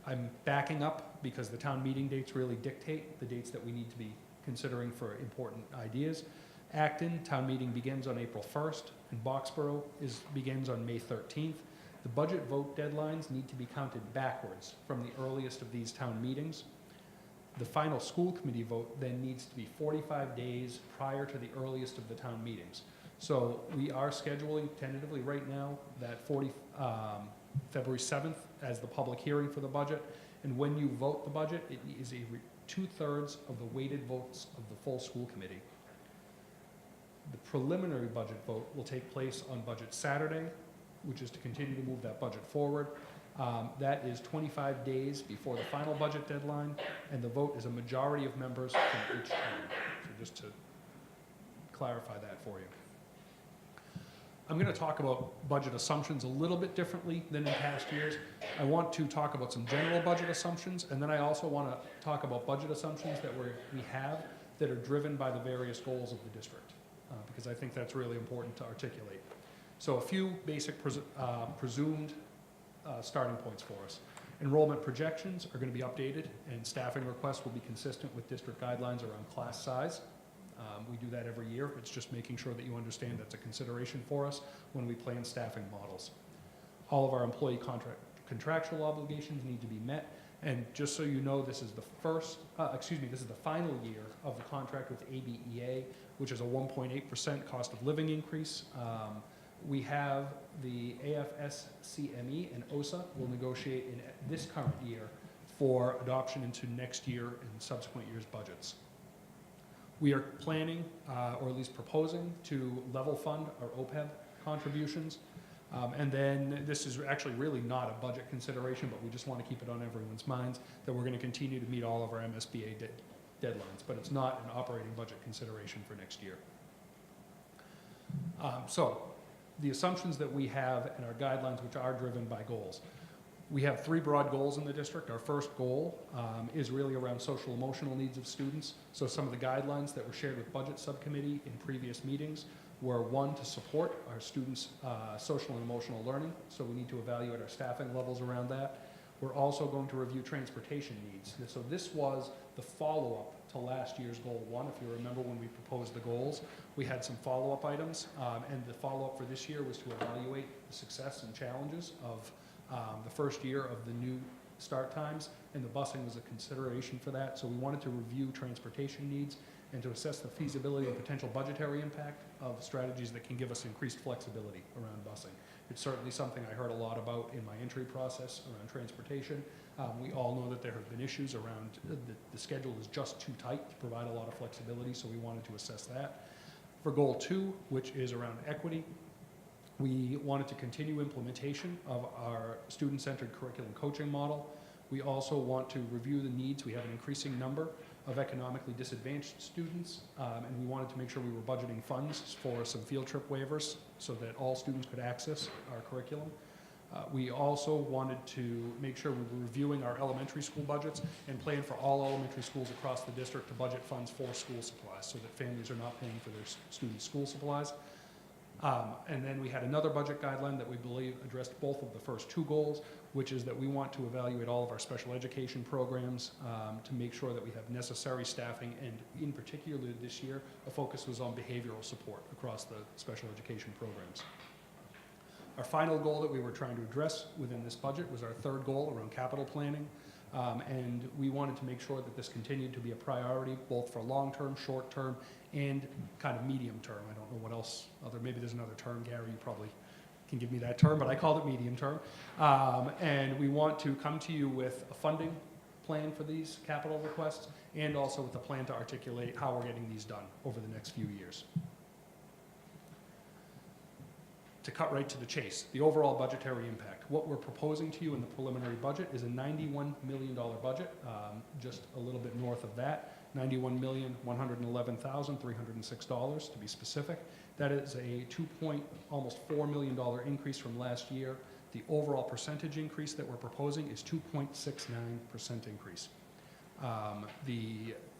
I'm backing up because the town meeting dates really dictate the dates that we need to be considering for important ideas. Acton, town meeting begins on April 1st, and Boxborough begins on May 13th. The budget vote deadlines need to be counted backwards from the earliest of these town meetings. The final school committee vote then needs to be 45 days prior to the earliest of the town meetings. So we are scheduling tentatively right now that February 7th as the public hearing for the budget. And when you vote the budget, it is 2/3 of the weighted votes of the full school committee. The preliminary budget vote will take place on Budget Saturday, which is to continue to move that budget forward. That is 25 days before the final budget deadline, and the vote is a majority of members from each town. So just to clarify that for you. I'm going to talk about budget assumptions a little bit differently than in past years. I want to talk about some general budget assumptions, and then I also want to talk about budget assumptions that we have that are driven by the various goals of the district, because I think that's really important to articulate. So a few basic presumed starting points for us. Enrollment projections are going to be updated, and staffing requests will be consistent with district guidelines around class size. We do that every year. It's just making sure that you understand that's a consideration for us when we plan staffing models. All of our employee contractual obligations need to be met. And just so you know, this is the this is the final year of the contract with ABEA, which is a 1.8% cost of living increase. We have the AFSCME and OSA will negotiate in this current year for adoption into next year and subsequent years' budgets. We are planning, or at least proposing, to level fund our OPEB contributions. And then this is actually really not a budget consideration, but we just want to keep it on everyone's minds that we're going to continue to meet all of our MSBA deadlines, but it's not an operating budget consideration for next year. So the assumptions that we have and our guidelines, which are driven by goals. We have 3 broad goals in the district. Our first goal is really around social emotional needs of students. So some of the guidelines that were shared with Budget Subcommittee in previous meetings were 1, to support our students' social and emotional learning. So we need to evaluate our staffing levels around that. We're also going to review transportation needs. So this was the follow-up to last year's goal 1. If you remember when we proposed the goals, we had some follow-up items. And the follow-up for this year was to evaluate the success and challenges of the first year of the new start times, and the busing was a consideration for that. So we wanted to review transportation needs and to assess the feasibility and potential budgetary impact of strategies that can give us increased flexibility around busing. It's certainly something I heard a lot about in my entry process around transportation. We all know that there have been issues around the schedule is just too tight to provide a lot of flexibility, so we wanted to assess that. For goal 2, which is around equity, we wanted to continue implementation of our student-centered curriculum coaching model. We also want to review the needs. We have an increasing number of economically disadvantaged students, and we wanted to make sure we were budgeting funds for some field trip waivers so that all students could access our curriculum. We also wanted to make sure we were reviewing our elementary school budgets and plan for all elementary schools across the district to budget funds for school supplies so that families are not paying for their students' school supplies. And then we had another budget guideline that we believe addressed both of the first 2 goals, which is that we want to evaluate all of our special education programs to make sure that we have necessary staffing, and in particular this year, a focus was on behavioral support across the special education programs. Our final goal that we were trying to address within this budget was our 3rd goal around capital planning. And we wanted to make sure that this continued to be a priority both for long-term, short-term, and kind of medium-term. I don't know what else, maybe there's another term, Gary, you probably can give me that term, but I called it medium-term. And we want to come to you with a funding plan for these capital requests and also with a plan to articulate how we're getting these done over the next few years. To cut right to the chase, the overall budgetary impact. What we're proposing to you in the preliminary budget is a $91 million budget, just a little bit north of that, $91,111,306 to be specific. That is a almost $4 million increase from last year. The overall percentage increase that we're proposing is 2.69% increase.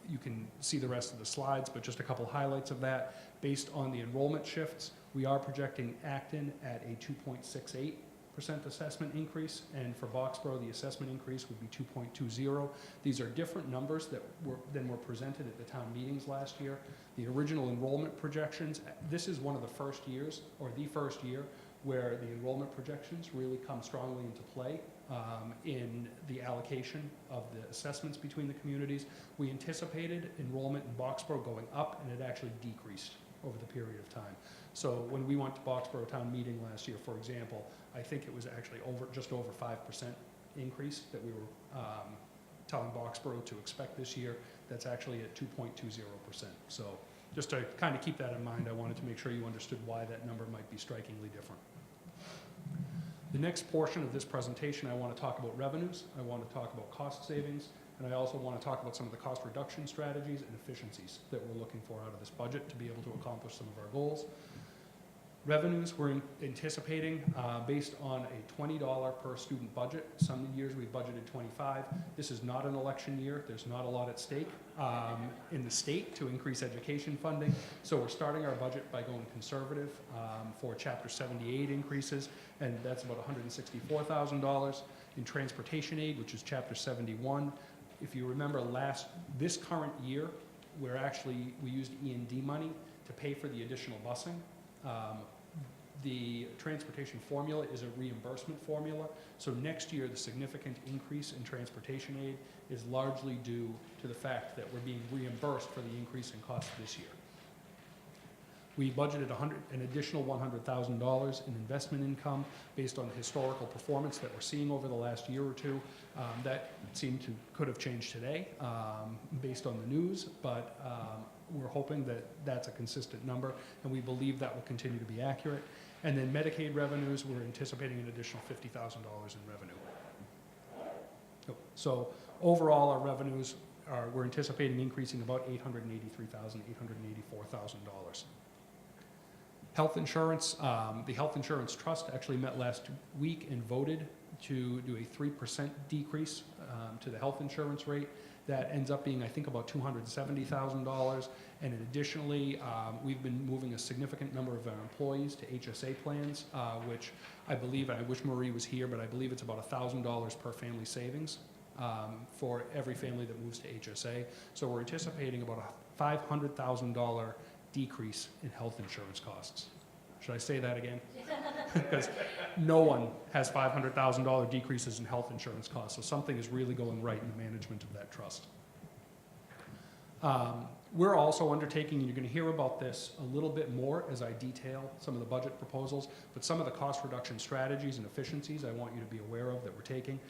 You can see the rest of the slides, but just a couple highlights of that. Based on the enrollment shifts, we are projecting Acton at a 2.68% assessment increase, and for Boxborough, the assessment increase would be 2.20. These are different numbers than were presented at the town meetings last year. The original enrollment projections, this is one of the first years, or the first year, where the enrollment projections really come strongly into play in the allocation of the assessments between the communities. We anticipated enrollment in Boxborough going up, and it actually decreased over the period of time. So when we went to Boxborough Town Meeting last year, for example, I think it was actually just over 5% increase that we were telling Boxborough to expect this year. That's actually at 2.20%. So just to kind of keep that in mind, I wanted to make sure you understood why that number might be strikingly different. The next portion of this presentation, I want to talk about revenues, I want to talk about cost savings, and I also want to talk about some of the cost reduction strategies and efficiencies that we're looking for out of this budget to be able to accomplish some of our goals. Revenues, we're anticipating based on a $20 per student budget. Some years we budgeted $25. This is not an election year. There's not a lot at stake in the state to increase education funding. So we're starting our budget by going conservative for Chapter 78 increases, and that's about $164,000. In transportation aid, which is Chapter 71, if you remember this current year, we used E&D money to pay for the additional busing. The transportation formula is a reimbursement formula, so next year the significant increase in transportation aid is largely due to the fact that we're being reimbursed for the increase in cost this year. We budgeted an additional $100,000 in investment income based on the historical performance that we're seeing over the last year or two. That could have changed today based on the news, but we're hoping that that's a consistent number, and we believe that will continue to be accurate. And then Medicaid revenues, we're anticipating an additional $50,000 in revenue. So overall, our revenues we're anticipating increasing about $883,000, $884,000. Health insurance, the Health Insurance Trust actually met last week and voted to do a 3% decrease to the health insurance rate. That ends up being, I think, about $270,000. And additionally, we've been moving a significant number of our employees to HSA plans, which I believe, and I wish Marie was here, but I believe it's about $1,000 per family savings for every family that moves to HSA. So we're anticipating about a $500,000 decrease in health insurance costs. Should I say that again? Because no one has $500,000 decreases in health insurance costs, so something is really going right in the management of that trust. We're also undertaking, and you're going to hear about this a little bit more as I detail some of the budget proposals, but some of the cost reduction strategies and efficiencies I want you to be aware of that we're taking.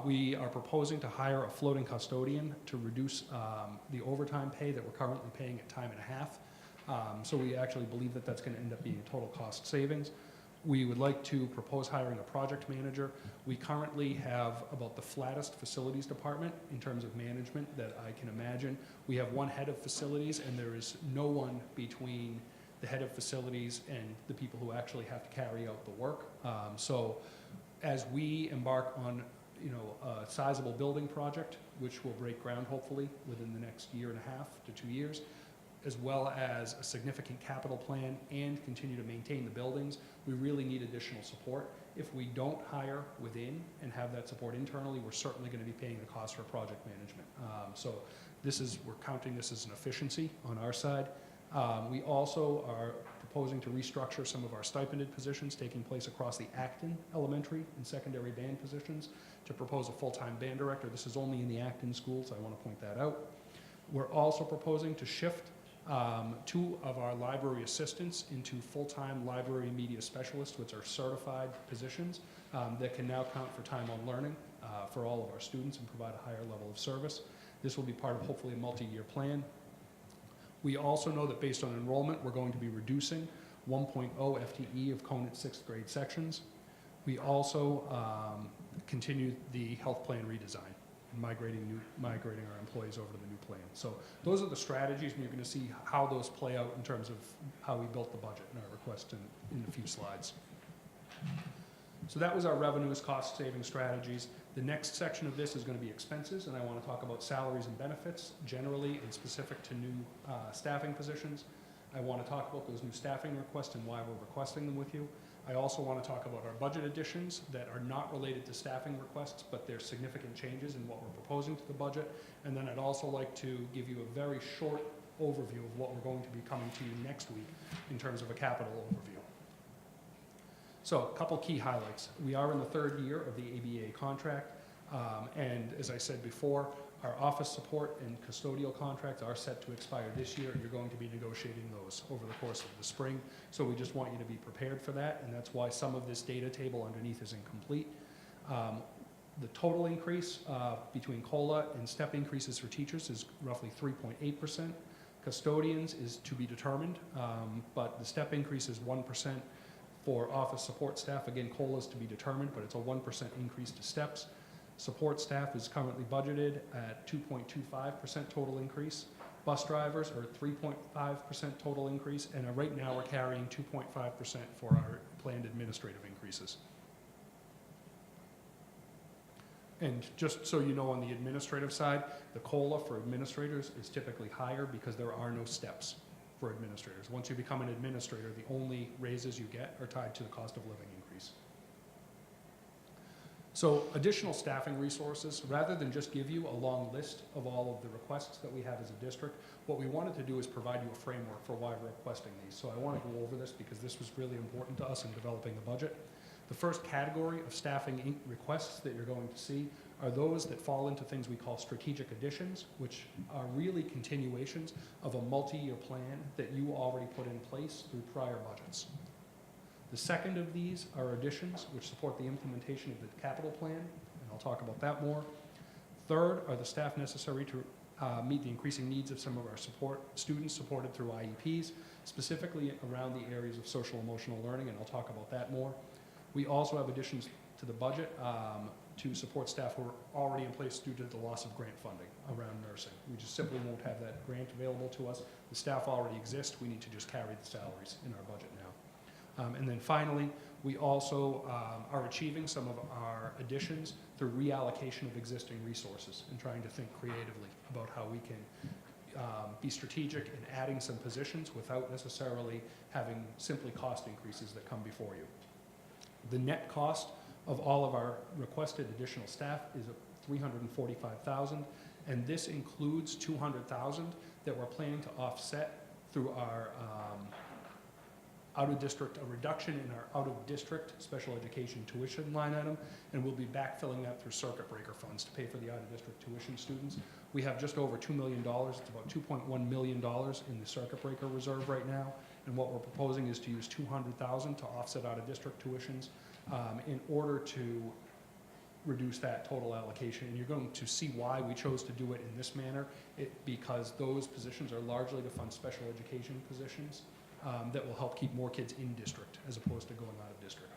We are proposing to hire a floating custodian to reduce the overtime pay that we're currently paying at time and a half. So we actually believe that that's going to end up being a total cost savings. We would like to propose hiring a project manager. We currently have about the flattest facilities department in terms of management that I can imagine. We have one head of facilities, and there is no one between the head of facilities and the people who actually have to carry out the work. So as we embark on a sizable building project, which will break ground hopefully within the next year and a half to 2 years, as well as a significant capital plan and continue to maintain the buildings, we really need additional support. If we don't hire within and have that support internally, we're certainly going to be paying the cost for project management. So we're counting this as an efficiency on our side. We also are proposing to restructure some of our stipended positions taking place across the Acton elementary and secondary band positions to propose a full-time band director. This is only in the Acton schools, I want to point that out. We're also proposing to shift 2 of our library assistants into full-time library media specialists, which are certified positions that can now count for time on learning for all of our students and provide a higher level of service. This will be part of hopefully a multi-year plan. We also know that based on enrollment, we're going to be reducing 1.0 FTE of Conant 6th grade sections. We also continue the health plan redesign and migrating our employees over to the new plan. So those are the strategies, and you're going to see how those play out in terms of how we built the budget in our request in a few slides. So that was our revenues, cost saving strategies. The next section of this is going to be expenses, and I want to talk about salaries and benefits generally and specific to new staffing positions. I want to talk about those new staffing requests and why we're requesting them with you. I also want to talk about our budget additions that are not related to staffing requests, but they're significant changes in what we're proposing to the budget. And then I'd also like to give you a very short overview of what we're going to be coming to you next week in terms of a capital overview. So a couple key highlights. We are in the third year of the ABA contract, and as I said before, our office support and custodial contracts are set to expire this year, and you're going to be negotiating those over the course of the spring. So we just want you to be prepared for that, and that's why some of this data table underneath is incomplete. The total increase between COLA and step increases for teachers is roughly 3.8%. Custodians is to be determined, but the step increase is 1%. For office support staff, again, COLA is to be determined, but it's a 1% increase to steps. Support staff is currently budgeted at 2.25% total increase. Bus drivers are 3.5% total increase, and right now we're carrying 2.5% for our planned administrative increases. And just so you know, on the administrative side, the COLA for administrators is typically higher because there are no steps for administrators. Once you become an administrator, the only raises you get are tied to the cost of living increase. So additional staffing resources, rather than just give you a long list of all of the requests that we have as a district, what we wanted to do is provide you a framework for why we're requesting these. So I want to go over this because this was really important to us in developing the budget. The first category of staffing requests that you're going to see are those that fall into things we call strategic additions, which are really continuations of a multi-year plan that you already put in place through prior budgets. The second of these are additions, which support the implementation of the capital plan, and I'll talk about that more. Third are the staff necessary to meet the increasing needs of some of our students supported through IEPs, specifically around the areas of social emotional learning, and I'll talk about that more. We also have additions to the budget to support staff who are already in place due to the loss of grant funding around nursing. We just simply won't have that grant available to us. The staff already exist. We need to just carry the salaries in our budget now. And then finally, we also are achieving some of our additions through reallocation of existing resources and trying to think creatively about how we can be strategic in adding some positions without necessarily having simply cost increases that come before you. The net cost of all of our requested additional staff is $345,000, and this includes $200,000 that we're planning to offset through our out-of-district, a reduction in our out-of-district special education tuition line item, and we'll be backfilling that through circuit breaker funds to pay for the out-of-district tuition students. We have just over $2 million. It's about $2.1 million in the circuit breaker reserve right now, and what we're proposing is to use $200,000 to offset out-of-district tuitions in order to reduce that total allocation. And you're going to see why we chose to do it in this manner, because those positions are largely to fund special education positions that will help keep more kids in district as opposed to going out of district.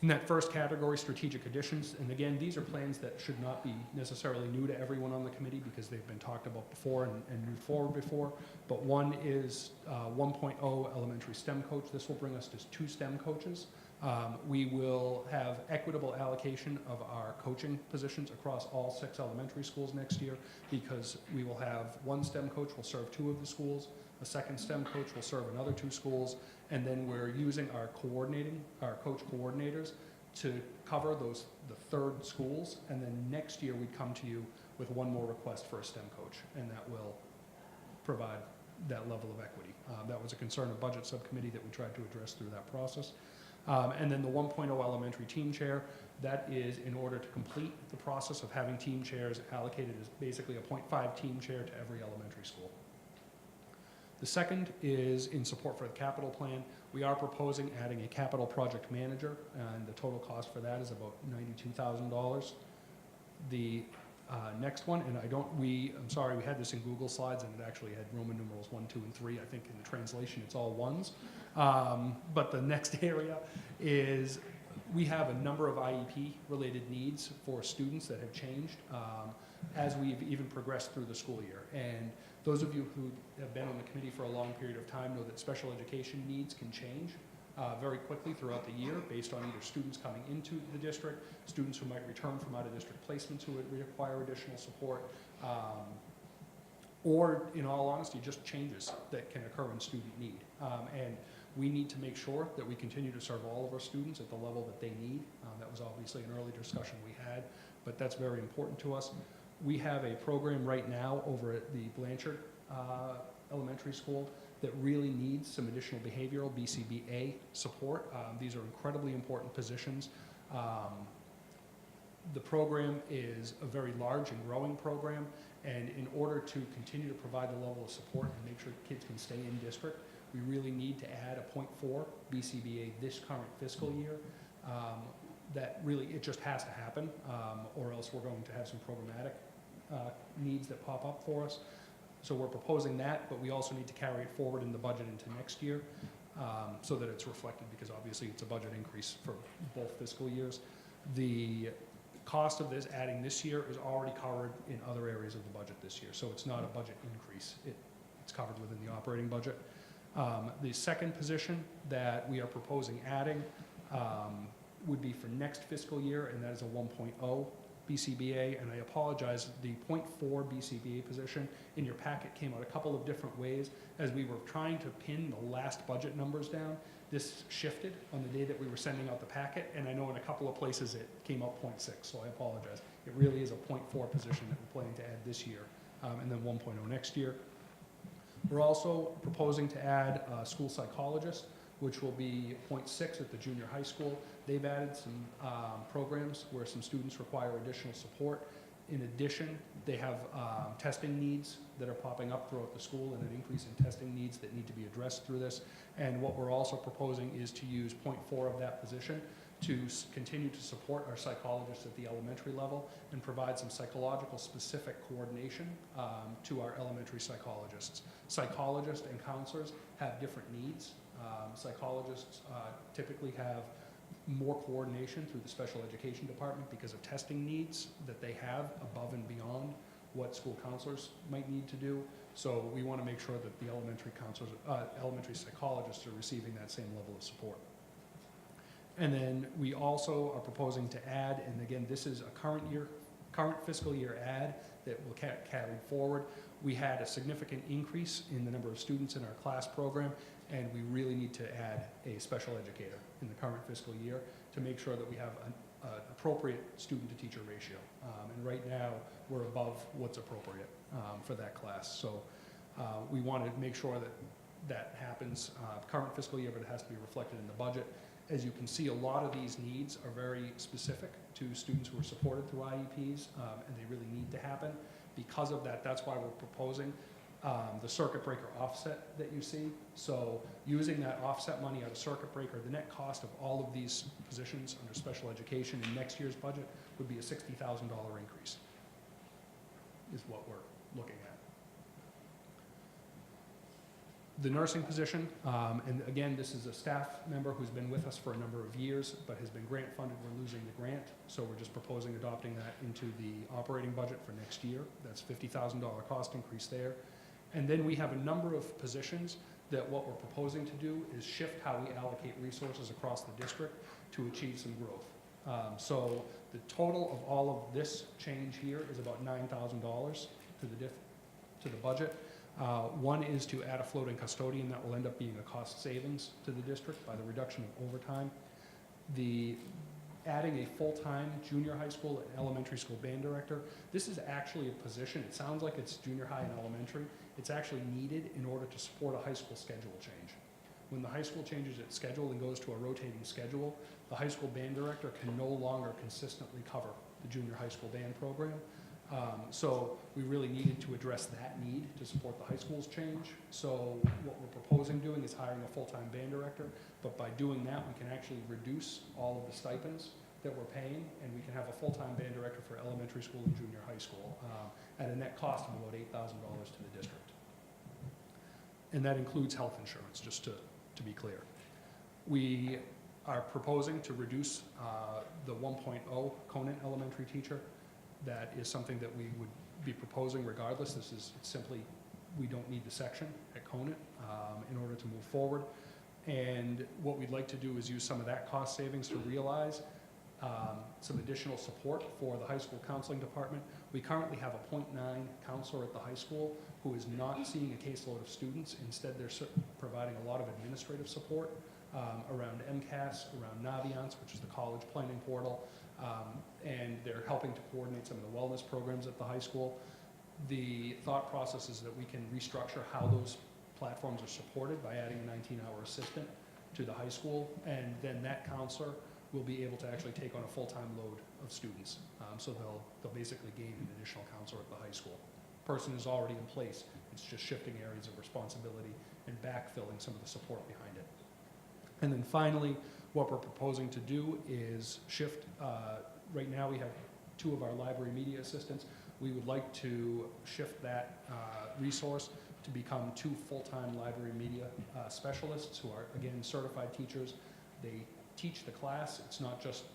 In that first category, strategic additions, and again, these are plans that should not be necessarily new to everyone on the committee because they've been talked about before and moved forward before, but one is 1.0 elementary STEM coach. This will bring us to 2 STEM coaches. We will have equitable allocation of our coaching positions across all 6 elementary schools next year because we will have 1 STEM coach will serve 2 of the schools, a second STEM coach will serve another 2 schools, and then we're using our coach coordinators to cover the 3rd schools, and then next year we'd come to you with 1 more request for a STEM coach, and that will provide that level of equity. That was a concern of budget subcommittee that we tried to address through that process. And then the 1.0 elementary team chair, that is in order to complete the process of having team chairs allocated as basically a 0.5 team chair to every elementary school. The second is in support for the capital plan. We are proposing adding a capital project manager, and the total cost for that is about $92,000. The next one, and I'm sorry, we had this in Google Slides and it actually had Roman numerals 1, 2, and 3. I think in the translation it's all 1s. But the next area is we have a number of IEP related needs for students that have changed as we've even progressed through the school year. And those of you who have been on the committee for a long period of time know that special education needs can change very quickly throughout the year based on either students coming into the district, students who might return from out-of-district placements who would require additional support, or in all honesty, just changes that can occur in student need. And we need to make sure that we continue to serve all of our students at the level that they need. That was obviously an early discussion we had, but that's very important to us. We have a program right now over at the Blanchard Elementary School that really needs some additional behavioral BCBA support. These are incredibly important positions. The program is a very large and growing program, and in order to continue to provide the level of support and make sure kids can stay in district, we really need to add a 0.4 BCBA this current fiscal year. That really, it just has to happen, or else we're going to have some programmatic needs that pop up for us. So we're proposing that, but we also need to carry it forward in the budget into next year so that it's reflected, because obviously it's a budget increase for both fiscal years. The cost of this, adding this year, is already covered in other areas of the budget this year, so it's not a budget increase. It's covered within the operating budget. The second position that we are proposing adding would be for next fiscal year, and that is a 1.0 BCBA, and I apologize, the 0.4 BCBA position in your packet came out a couple of different ways. As we were trying to pin the last budget numbers down, this shifted on the day that we were sending out the packet, and I know in a couple of places it came out 0.6, so I apologize. It really is a 0.4 position that we're planning to add this year, and then 1.0 next year. We're also proposing to add a school psychologist, which will be 0.6 at the junior high school. They've added some programs where some students require additional support. In addition, they have testing needs that are popping up throughout the school, and an increase in testing needs that need to be addressed through this. And what we're also proposing is to use 0.4 of that position to continue to support our psychologists at the elementary level and provide some psychological specific coordination to our elementary psychologists. Psychologists and counselors have different needs. Psychologists typically have more coordination through the special education department because of testing needs that they have above and beyond what school counselors might need to do. So we want to make sure that the elementary counselors, elementary psychologists are receiving that same level of support. And then we also are proposing to add, and again, this is a current fiscal year add that will carry forward. We had a significant increase in the number of students in our class program, and we really need to add a special educator in the current fiscal year to make sure that we have an appropriate student-to-teacher ratio. And right now, we're above what's appropriate for that class. So we want to make sure that that happens current fiscal year, but it has to be reflected in the budget. As you can see, a lot of these needs are very specific to students who are supported through IEPs, and they really need to happen. Because of that, that's why we're proposing the circuit breaker offset that you see. So using that offset money out of circuit breaker, the net cost of all of these positions under special education in next year's budget would be a $60,000 increase, is what we're looking at. The nursing position, and again, this is a staff member who's been with us for a number of years, but has been grant funded. We're losing the grant, so we're just proposing adopting that into the operating budget for next year. That's $50,000 cost increase there. And then we have a number of positions that what we're proposing to do is shift how we allocate resources across the district to achieve some growth. So the total of all of this change here is about $9,000 to the budget. One is to add a floating custodian that will end up being a cost savings to the district by the reduction of overtime. Adding a full-time junior high school and elementary school band director. This is actually a position, it sounds like it's junior high and elementary. It's actually needed in order to support a high school schedule change. When the high school changes its schedule and goes to a rotating schedule, the high school band director can no longer consistently cover the junior high school band program. So we really needed to address that need to support the high school's change. So what we're proposing doing is hiring a full-time band director, but by doing that, we can actually reduce all of the stipends that we're paying, and we can have a full-time band director for elementary school and junior high school at a net cost of about $8,000 to the district. And that includes health insurance, just to be clear. We are proposing to reduce the 1.0 Conant elementary teacher. That is something that we would be proposing regardless. It's simply, we don't need the section at Conant in order to move forward. And what we'd like to do is use some of that cost savings to realize some additional support for the high school counseling department. We currently have a 0.9 counselor at the high school who is not seeing a caseload of students. Instead, they're providing a lot of administrative support around MCAS, around Naviance, which is the college planning portal, and they're helping to coordinate some of the wellness programs at the high school. The thought process is that we can restructure how those platforms are supported by adding a 19-hour assistant to the high school, and then that counselor will be able to actually take on a full-time load of students. So they'll basically gain an additional counselor at the high school. Person is already in place. It's just shifting areas of responsibility and backfilling some of the support behind it. And then finally, what we're proposing to do is shift, right now we have 2 of our library media assistants. We would like to shift that resource to become 2 full-time library media specialists who are, again, certified teachers. They teach the class. It's not just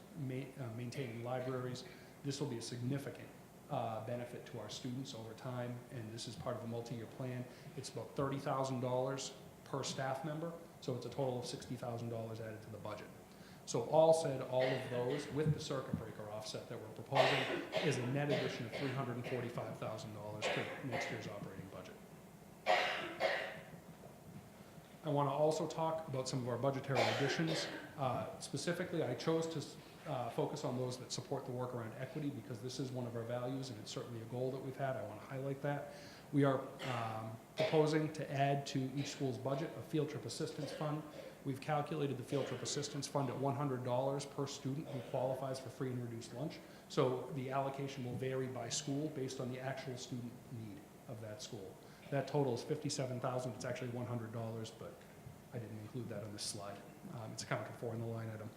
maintaining libraries. This will be a significant benefit to our students over time, and this is part of a multi-year plan. It's about $30,000 per staff member, so it's a total of $60,000 added to the budget. So all said, all of those, with the circuit breaker offset that we're proposing, is a net addition of $345,000 to next year's operating budget. I want to also talk about some of our budgetary additions. Specifically, I chose to focus on those that support the work around equity because this is one of our values and it's certainly a goal that we've had. I want to highlight that. We are proposing to add to each school's budget a field trip assistance fund. We've calculated the field trip assistance fund at $100 per student who qualifies for free and reduced lunch. So the allocation will vary by school based on the actual student need of that school. That total is $57,000. It's actually $100, but I didn't include that on this slide. It's accounted for in the line item.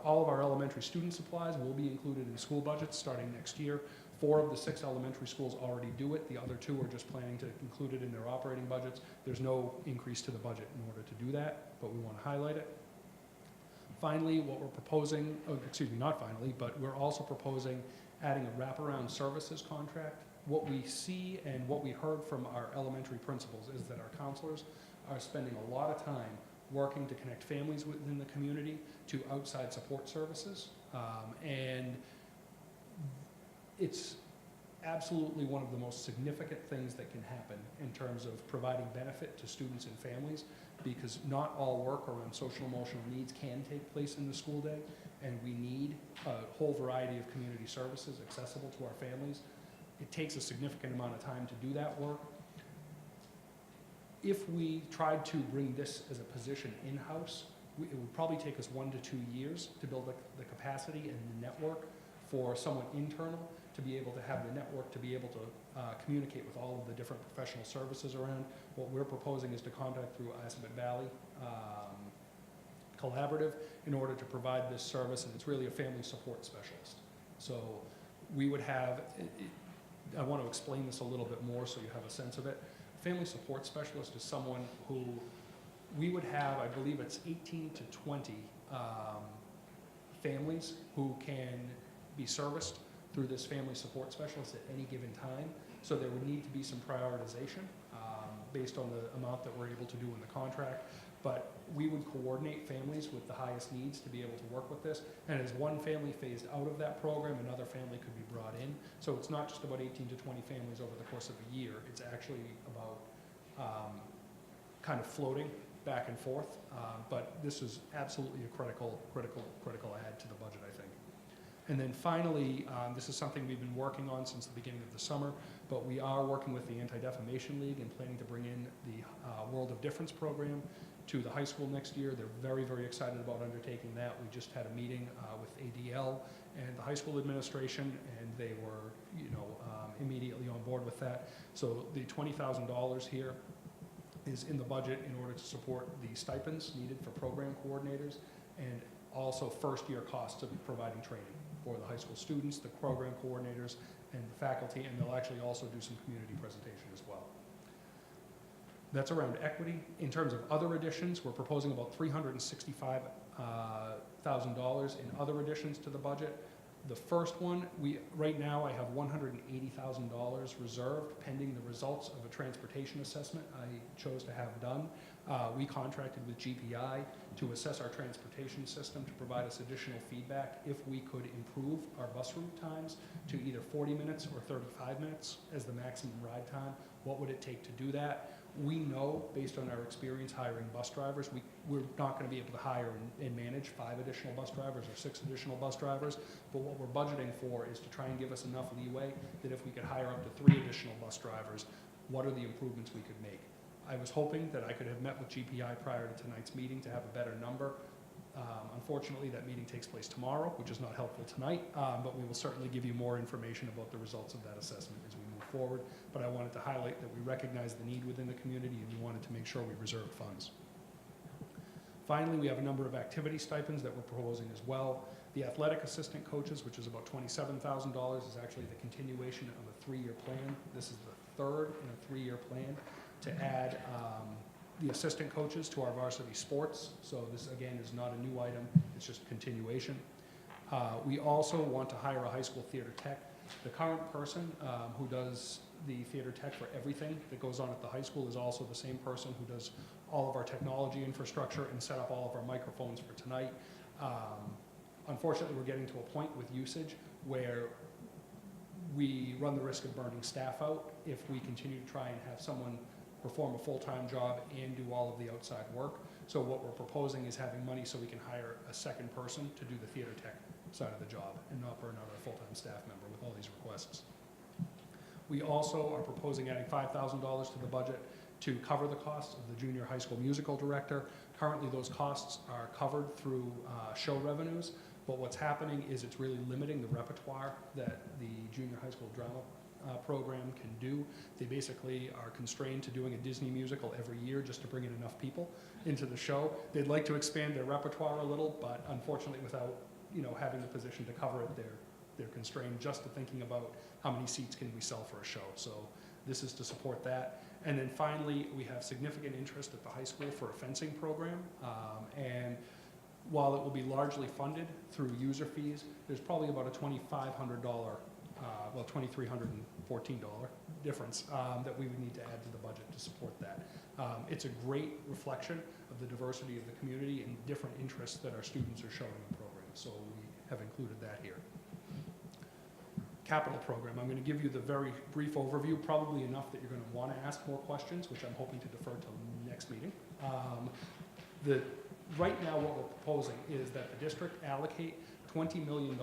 All of our elementary student supplies will be included in school budgets starting next year. 4 of the 6 elementary schools already do it. The other 2 are just planning to include it in their operating budgets. There's no increase to the budget in order to do that, but we want to highlight it. Finally, what we're proposing, not finally, but we're also proposing adding a wraparound services contract. What we see and what we heard from our elementary principals is that our counselors are spending a lot of time working to connect families within the community to outside support services. And it's absolutely one of the most significant things that can happen in terms of providing benefit to students and families, because not all work around social emotional needs can take place in the school day, and we need a whole variety of community services accessible to our families. It takes a significant amount of time to do that work. If we tried to bring this as a position in-house, it would probably take us 1 to 2 years to build the capacity and the network for someone internal to be able to have the network to be able to communicate with all of the different professional services around. What we're proposing is to contact through Assabet Valley Collaborative in order to provide this service, and it's really a family support specialist. So we would have, I want to explain this a little bit more so you have a sense of it. Family support specialist is someone who we would have, I believe it's 18 to 20 families who can be serviced through this family support specialist at any given time. So there would need to be some prioritization based on the amount that we're able to do in the contract. But we would coordinate families with the highest needs to be able to work with this. And as one family phased out of that program, another family could be brought in. So it's not just about 18 to 20 families over the course of a year. It's actually about kind of floating back and forth. But this is absolutely a critical add to the budget, I think. And then finally, this is something we've been working on since the beginning of the summer, but we are working with the Anti-Defamation League and planning to bring in the World of Difference program to the high school next year. They're very, very excited about undertaking that. We just had a meeting with ADL and the high school administration, and they were, immediately on board with that. So the $20,000 here is in the budget in order to support the stipends needed for program coordinators and also first-year costs of providing training for the high school students, the program coordinators, and the faculty, and they'll actually also do some community presentation as well. That's around equity. In terms of other additions, we're proposing about $365,000 in other additions to the budget. The first one, right now I have $180,000 reserved pending the results of a transportation assessment I chose to have done. We contracted with GPI to assess our transportation system to provide us additional feedback if we could improve our bus route times to either 40 minutes or 35 minutes as the maximum ride time. What would it take to do that? We know, based on our experience hiring bus drivers, we're not going to be able to hire and manage 5 additional bus drivers or 6 additional bus drivers, but what we're budgeting for is to try and give us enough leeway that if we could hire up to 3 additional bus drivers, what are the improvements we could make? I was hoping that I could have met with GPI prior to tonight's meeting to have a better number. Unfortunately, that meeting takes place tomorrow, which is not helpful tonight, but we will certainly give you more information about the results of that assessment as we move forward. But I wanted to highlight that we recognize the need within the community, and we wanted to make sure we reserved funds. Finally, we have a number of activity stipends that we're proposing as well. The athletic assistant coaches, which is about $27,000, is actually the continuation of a 3-year plan. This is the third in a 3-year plan to add the assistant coaches to our varsity sports. So this, again, is not a new item, it's just continuation. We also want to hire a high school theater tech. The current person who does the theater tech for everything that goes on at the high school is also the same person who does all of our technology infrastructure and set up all of our microphones for tonight. Unfortunately, we're getting to a point with usage where we run the risk of burning staff out if we continue to try and have someone perform a full-time job and do all of the outside work. So what we're proposing is having money so we can hire a second person to do the theater tech side of the job and not burn out our full-time staff member with all these requests. We also are proposing adding $5,000 to the budget to cover the costs of the junior high school musical director. Currently, those costs are covered through show revenues, but what's happening is it's really limiting the repertoire that the junior high school drama program can do. They basically are constrained to doing a Disney musical every year just to bring in enough people into the show. They'd like to expand their repertoire a little, but unfortunately, without having the position to cover it, they're constrained just to thinking about how many seats can we sell for a show. So this is to support that. And then finally, we have significant interest at the high school for a fencing program. And while it will be largely funded through user fees, there's probably about a $2,500, well, $2,314 difference that we would need to add to the budget to support that. It's a great reflection of the diversity of the community and different interests that our students are showing in the program. So we have included that here. Capital program. I'm going to give you the very brief overview, probably enough that you're going to want to ask more questions, which I'm hoping to defer till next meeting. Right now, what we're proposing is that the district allocate $20 million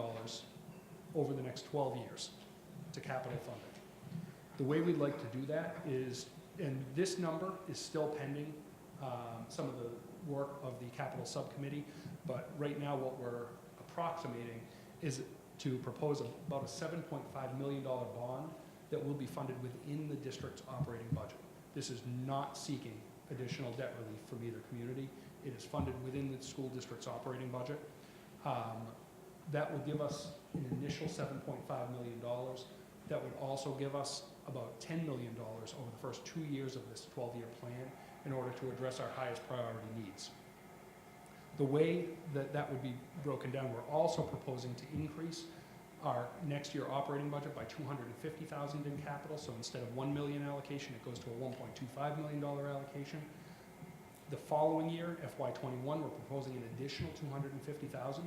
over the next 12 years to capital funding. The way we'd like to do that is, and this number is still pending some of the work of the capital subcommittee, but right now what we're approximating is to propose about a $7.5 million bond that will be funded within the district's operating budget. This is not seeking additional debt relief from either community. It is funded within the school district's operating budget. That will give us an initial $7.5 million. That would also give us about $10 million over the first 2 years of this 12-year plan in order to address our highest priority needs. The way that that would be broken down, we're also proposing to increase our next year operating budget by $250,000 in capital. So instead of $1 million allocation, it goes to a $1.25 million allocation. The following year, FY21, we're proposing an additional $250,000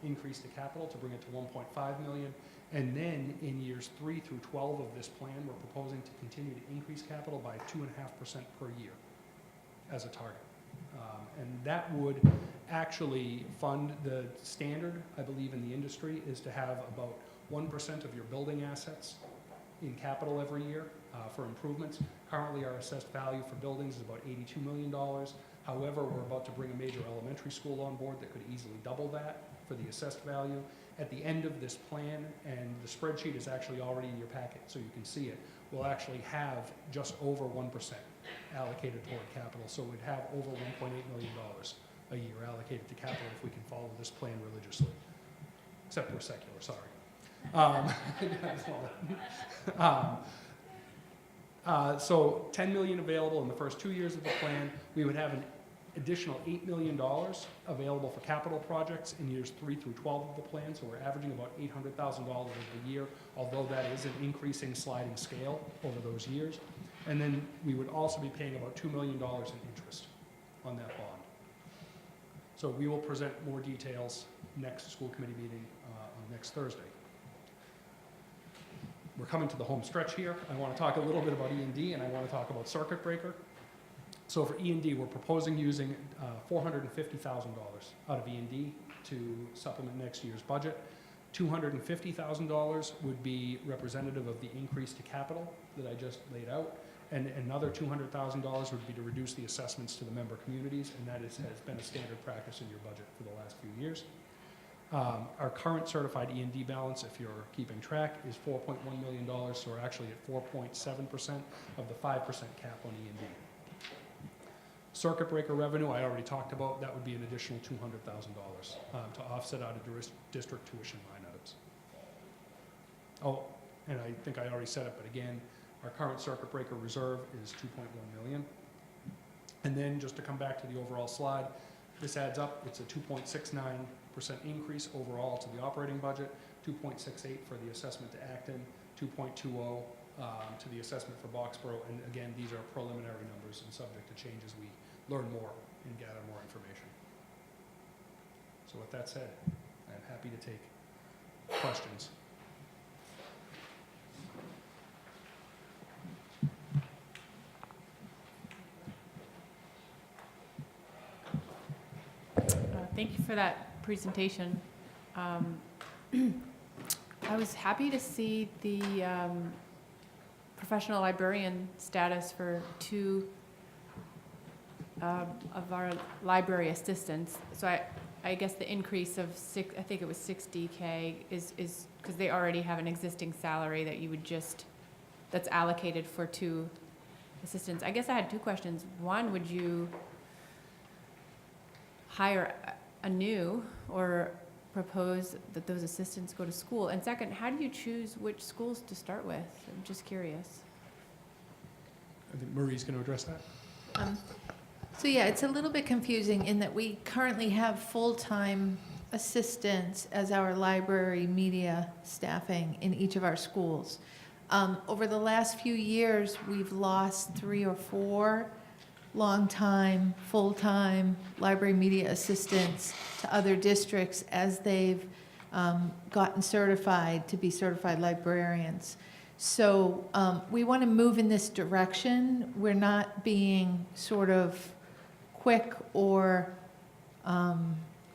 increase to capital to bring it to $1.5 million. And then in years 3 through 12 of this plan, we're proposing to continue to increase capital by 2.5% per year as a target. And that would actually fund the standard, I believe, in the industry is to have about 1% of your building assets in capital every year for improvements. Currently, our assessed value for buildings is about $82 million. However, we're about to bring a major elementary school on board that could easily double that for the assessed value. At the end of this plan, and the spreadsheet is actually already in your packet so you can see it, we'll actually have just over 1% allocated toward capital. So we'd have over $1.8 million a year allocated to capital if we can follow this plan religiously. Except we're secular, sorry. So $10 million available in the first 2 years of the plan. We would have an additional $8 million available for capital projects in years 3 through 12 of the plan. So we're averaging about $800,000 a year, although that is an increasing sliding scale over those years. And then we would also be paying about $2 million in interest on that bond. So we will present more details next school committee meeting on next Thursday. We're coming to the home stretch here. I want to talk a little bit about E&D, and I want to talk about circuit breaker. So for E&D, we're proposing using $450,000 out of E&D to supplement next year's budget. $250,000 would be representative of the increase to capital that I just laid out, and another $200,000 would be to reduce the assessments to the member communities, and that has been a standard practice in your budget for the last few years. Our current certified E&D balance, if you're keeping track, is $4.1 million, so we're actually at 4.7% of the 5% cap on E&D. Circuit breaker revenue, I already talked about, that would be an additional $200,000 to offset out of district tuition line items. Oh, and I think I already said it, but again, our current circuit breaker reserve is $2.1 million. And then just to come back to the overall slide, this adds up, it's a 2.69% increase overall to the operating budget, 2.68 for the assessment to Acton, 2.20 to the assessment for Boxborough, and again, these are preliminary numbers and subject to change as we learn more and gather more information. So with that said, I'm happy to take questions. Thank you for that presentation. I was happy to see the professional librarian status for 2 of our library assistants. So I guess the increase of I think it was $60K is because they already have an existing salary that you would that's allocated for 2 assistants. I guess I had 2 questions. One, would you hire anew or propose that those assistants go to school? And second, how do you choose which schools to start with? I'm just curious. I think Marie's going to address that. So yeah, it's a little bit confusing in that we currently have full-time assistants as our library media staffing in each of our schools. Over the last few years, we've lost 3 or 4 long-time, full-time library media assistants to other districts as they've gotten certified to be certified librarians. So we want to move in this direction. We're not being sort of quick or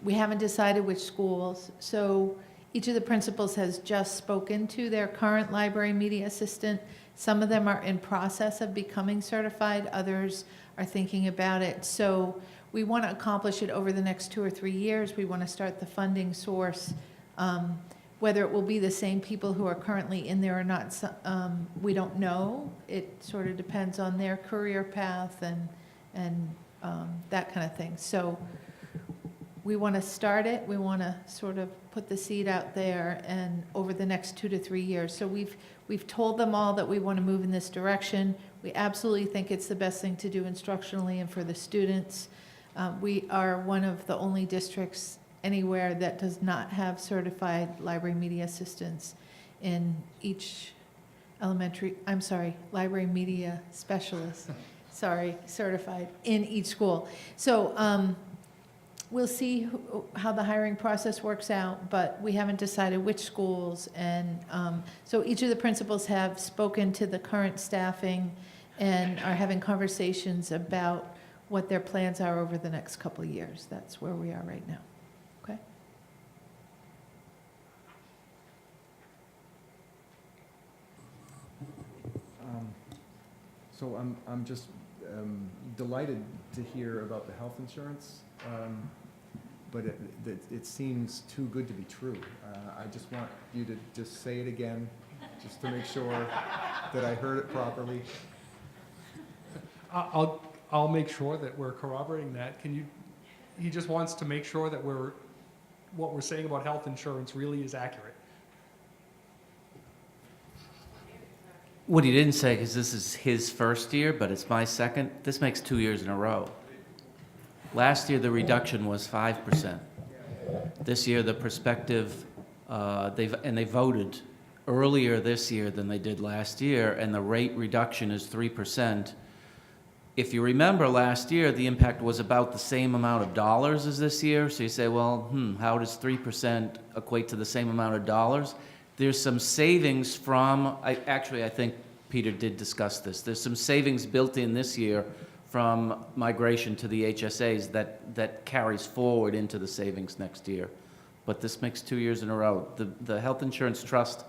we haven't decided which schools. So each of the principals has just spoken to their current library media assistant. Some of them are in process of becoming certified. Others are thinking about it. So we want to accomplish it over the next 2 or 3 years. We want to start the funding source. Whether it will be the same people who are currently in there or not, we don't know. It sort of depends on their career path and that kind of thing. So we want to start it. We want to sort of put the seed out there and over the next 2 to 3 years. So we've told them all that we want to move in this direction. We absolutely think it's the best thing to do instructionally and for the students. We are one of the only districts anywhere that does not have certified library media assistants in each library media specialist, certified in each school. So we'll see how the hiring process works out, but we haven't decided which schools. And so each of the principals have spoken to the current staffing and are having conversations about what their plans are over the next couple of years. That's where we are right now. Okay? So I'm just delighted to hear about the health insurance, but it seems too good to be true. I just want you to just say it again, just to make sure that I heard it properly. I'll make sure that we're corroborating that. He just wants to make sure that what we're saying about health insurance really is accurate. What he didn't say, because this is his first year, but it's my second, this makes 2 years in a row. Last year, the reduction was 5%. This year, the prospective, they voted earlier this year than they did last year, and the rate reduction is 3%. If you remember last year, the impact was about the same amount of dollars as this year. So you say, well, how does 3% equate to the same amount of dollars? There's some savings from, I think Peter did discuss this. There's some savings built in this year from migration to the HSAs that carries forward into the savings next year. but this makes 2 years in a row. The Health Insurance Trust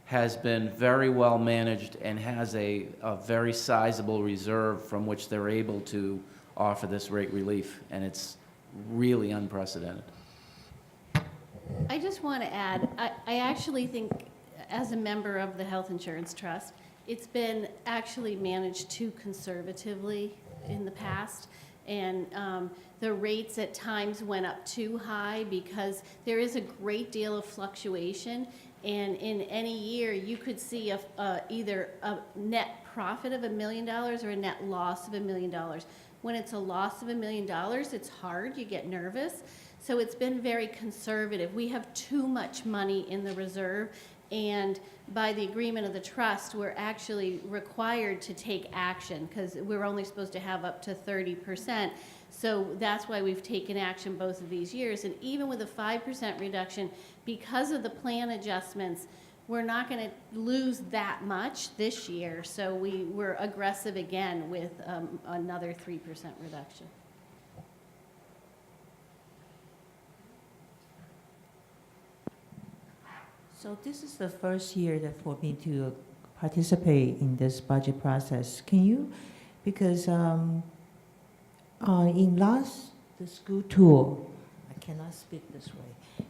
has been very well managed and has a very sizable reserve from which they're able to offer this rate relief, and it's really unprecedented. I just want to add, I actually think, as a member of the Health Insurance Trust, it's been actually managed too conservatively in the past. And the rates at times went up too high because there is a great deal of fluctuation. And in any year, you could see either a net profit of $1 million or a net loss of $1 million. When it's a loss of $1 million, it's hard, you get nervous. So it's been very conservative. We have too much money in the reserve, and by the agreement of the trust, we're actually required to take action because we're only supposed to have up to 30%. So that's why we've taken action both of these years. And even with a 5% reduction, because of the plan adjustments, we're not going to lose that much this year. So we're aggressive again with another 3% reduction. So this is the first year that for me to participate in this budget process. Can you, because in the school tour, I cannot speak this way,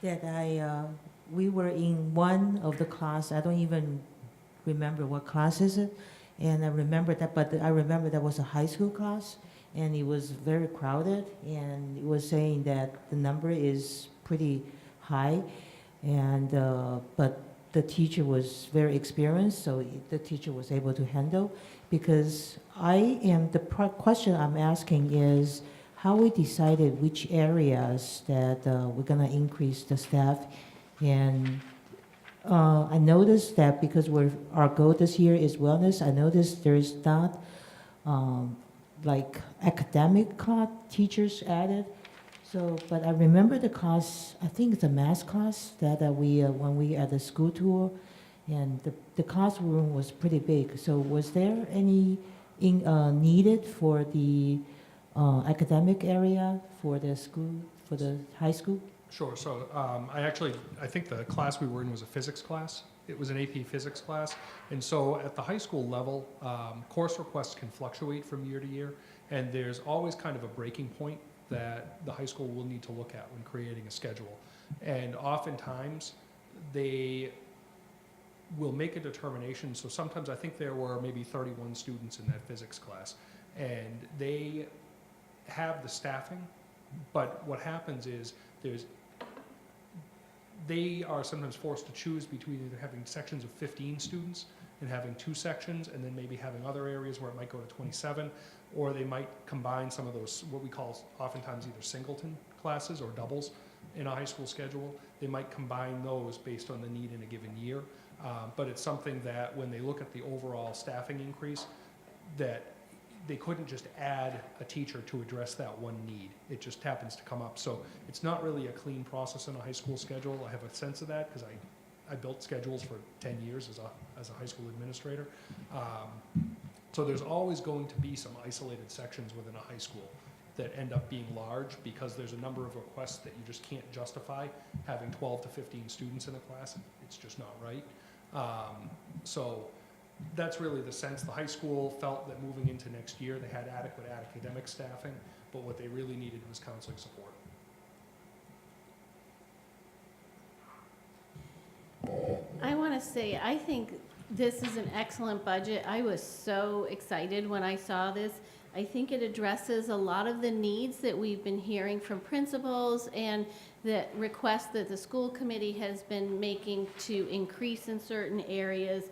that we were in one of the class, I don't even remember what class is it, and I remember that, but I remember that was a high school class, and it was very crowded, and it was saying that the number is pretty high, and but the teacher was very experienced, so the teacher was able to handle. Because the question I'm asking is how we decided which areas that we're gonna increase the staff. And I noticed that because our goal this year is wellness, I noticed there is not like academic teachers added. So, but I remember the class, I think it's a math class that when we at the school tour, and the classroom was pretty big. So was there any needed for the academic area for the school, for the high school? Sure. So I think the class we were in was a physics class. It was an AP physics class. And so at the high school level, course requests can fluctuate from year to year. And there's always kind of a breaking point that the high school will need to look at when creating a schedule. And oftentimes they will make a determination. So sometimes I think there were maybe 31 students in that physics class, and they have the staffing, but what happens is they are sometimes forced to choose between either having sections of 15 students and having 2 sections, and then maybe having other areas where it might go to 27, or they might combine some of those, what we call oftentimes either singleton classes or doubles in a high school schedule. They might combine those based on the need in a given year. But it's something that when they look at the overall staffing increase, that they couldn't just add a teacher to address that one need. It just happens to come up. So it's not really a clean process in a high school schedule. I have a sense of that because I built schedules for 10 years as a high school administrator. So there's always going to be some isolated sections within a high school that end up being large because there's a number of requests that you just can't justify having 12 to 15 students in a class. It's just not right. So that's really the sense. The high school felt that moving into next year, they had adequate academic staffing, but what they really needed was counseling support. I want to say, I think this is an excellent budget. I was so excited when I saw this. I think it addresses a lot of the needs that we've been hearing from principals and the requests that the school committee has been making to increase in certain areas.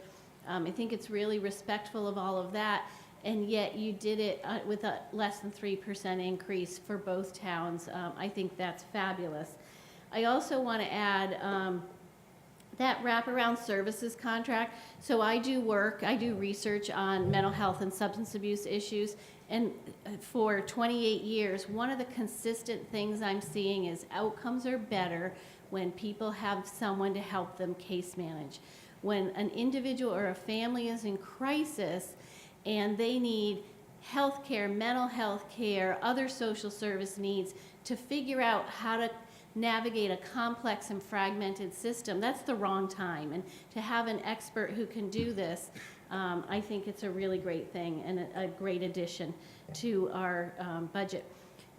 I think it's really respectful of all of that, and yet you did it with a less than 3% increase for both towns. I think that's fabulous. I also want to add that wraparound services contract. So I do research on mental health and substance abuse issues, and for 28 years, one of the consistent things I'm seeing is outcomes are better when people have someone to help them case manage. When an individual or a family is in crisis and they need health care, mental health care, other social service needs, to figure out how to navigate a complex and fragmented system, that's the wrong time. And to have an expert who can do this, I think it's a really great thing and a great addition to our budget.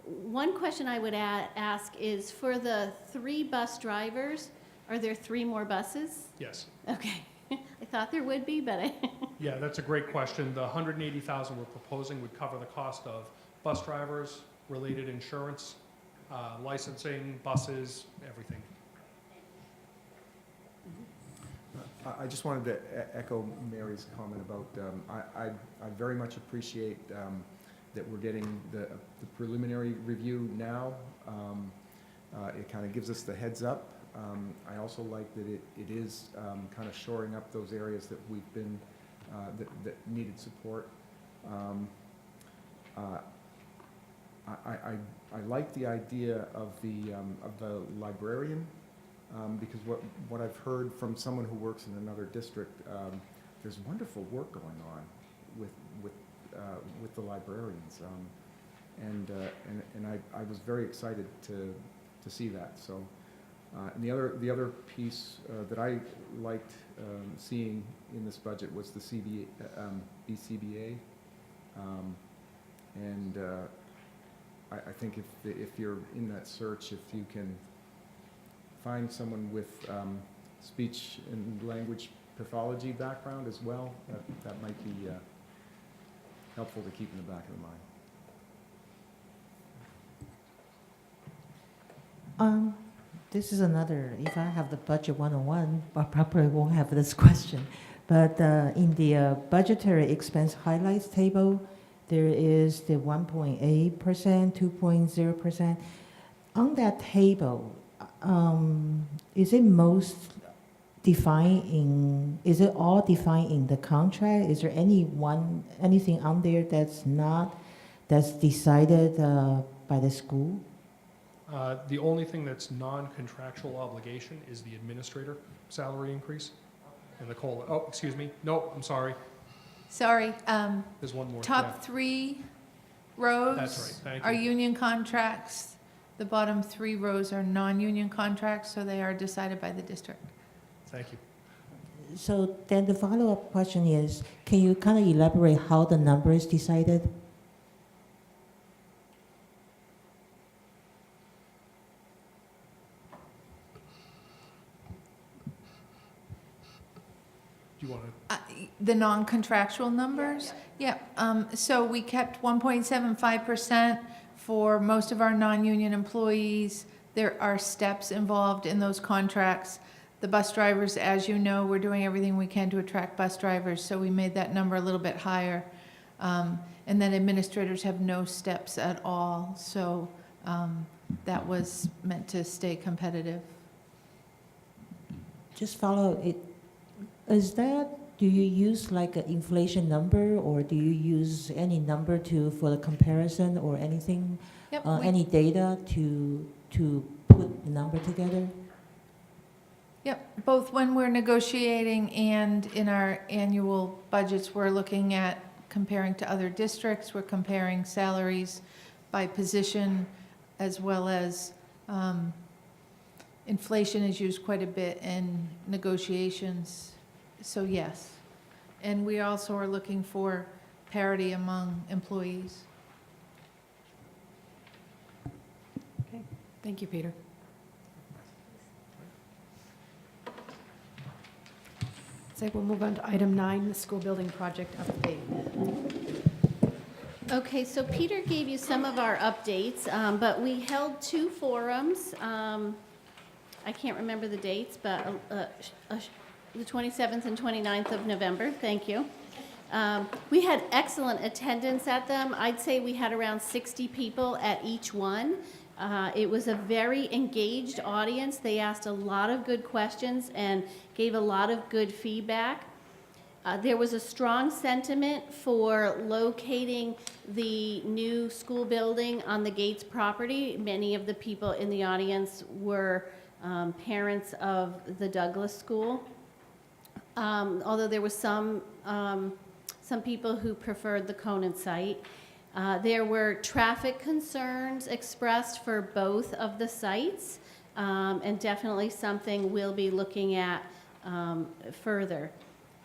One question I would ask is, for the 3 bus drivers, are there 3 more buses? Yes. Okay. I thought there would be, but Yeah, that's a great question. The $180,000 we're proposing would cover the cost of bus drivers, related insurance, licensing, buses, everything. I just wanted to echo Mary's comment about, I very much appreciate that we're getting the preliminary review now. It kind of gives us the heads up. I also like that it is kind of shoring up those areas that we've been, that needed support. I like the idea of the librarian, because what I've heard from someone who works in another district, there's wonderful work going on with the librarians, and I was very excited to see that. So, and the other piece that I liked seeing in this budget was the BCBA, and I think if you're in that search, if you can find someone with speech and language pathology background as well, that might be helpful to keep in the back of the mind. This is another, if I have the budget 101, I probably won't have this question. But in the budgetary expense highlights table, there is the 1.8%, 2.0%. On that table, is it all defined in the contract? Is there anything on there that's decided by the school? The only thing that's non-contractual obligation is the administrator salary increase and the COLA. Oh, excuse me. No, I'm sorry. Sorry. There's one more. Top 3 rows That's right. Thank are you. union contracts. The bottom 3 rows are non-union contracts, so they are decided by the district. Thank you. So then the follow-up question is, can you kind of elaborate how the number is decided? Do you want to? The non-contractual numbers? Yeah. So we kept 1.75% for most of our non-union employees. There are steps involved in those contracts. The bus drivers, as you know, we're doing everything we can to attract bus drivers, so we made that number a little bit higher. And then administrators have no steps at all, so that was meant to stay competitive. Just follow it. Do you use like an inflation number, or do you use any number for the comparison or anything? Yep, any data to put the number together? Yep, both when we're negotiating and in our annual budgets, we're looking at comparing to other districts. We're comparing salaries by position, as well as inflation is used quite a bit in negotiations. So yes, and we also are looking for parity among employees. Okay, thank you, Peter. So we'll move on to item 9, the school building project update. Okay, so Peter gave you some of our updates, but we held 2 forums. I can't remember the dates, but the 27th and 29th of November, thank you. We had excellent attendance at them. I'd say we had around 60 people at each one. It was a very engaged audience. They asked a lot of good questions and gave a lot of good feedback. There was a strong sentiment for locating the new school building on the Gates property. Many of the people in the audience were parents of the Douglas School, although there was some people who preferred the Conant site. There were traffic concerns expressed for both of the sites. and definitely something we'll be looking at further.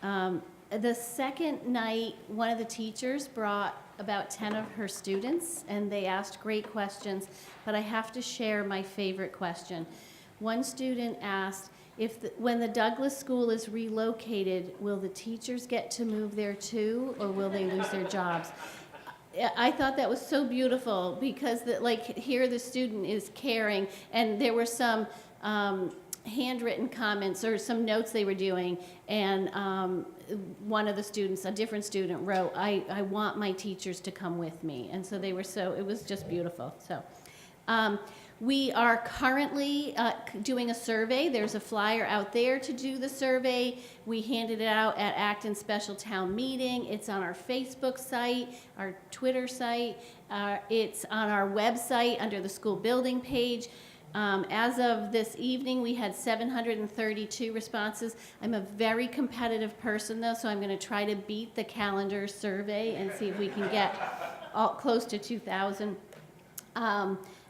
The second night, one of the teachers brought about 10 of her students, and they asked great questions, but I have to share my favorite question. One student asked, when the Douglas School is relocated, will the teachers get to move there too, or will they lose their jobs? I thought that was so beautiful because here the student is caring, and there were some handwritten comments or some notes they were doing, and one of the students, a different student, wrote, I want my teachers to come with me. And so it was just beautiful. So we are currently doing a survey. There's a flyer out there to do the survey. We handed it out at Acton Special Town Meeting. It's on our Facebook site, our Twitter site. It's on our website under the school building page. As of this evening, we had 732 responses. I'm a very competitive person, though, so I'm going to try to beat the calendar survey and see if we can get close to 2,000.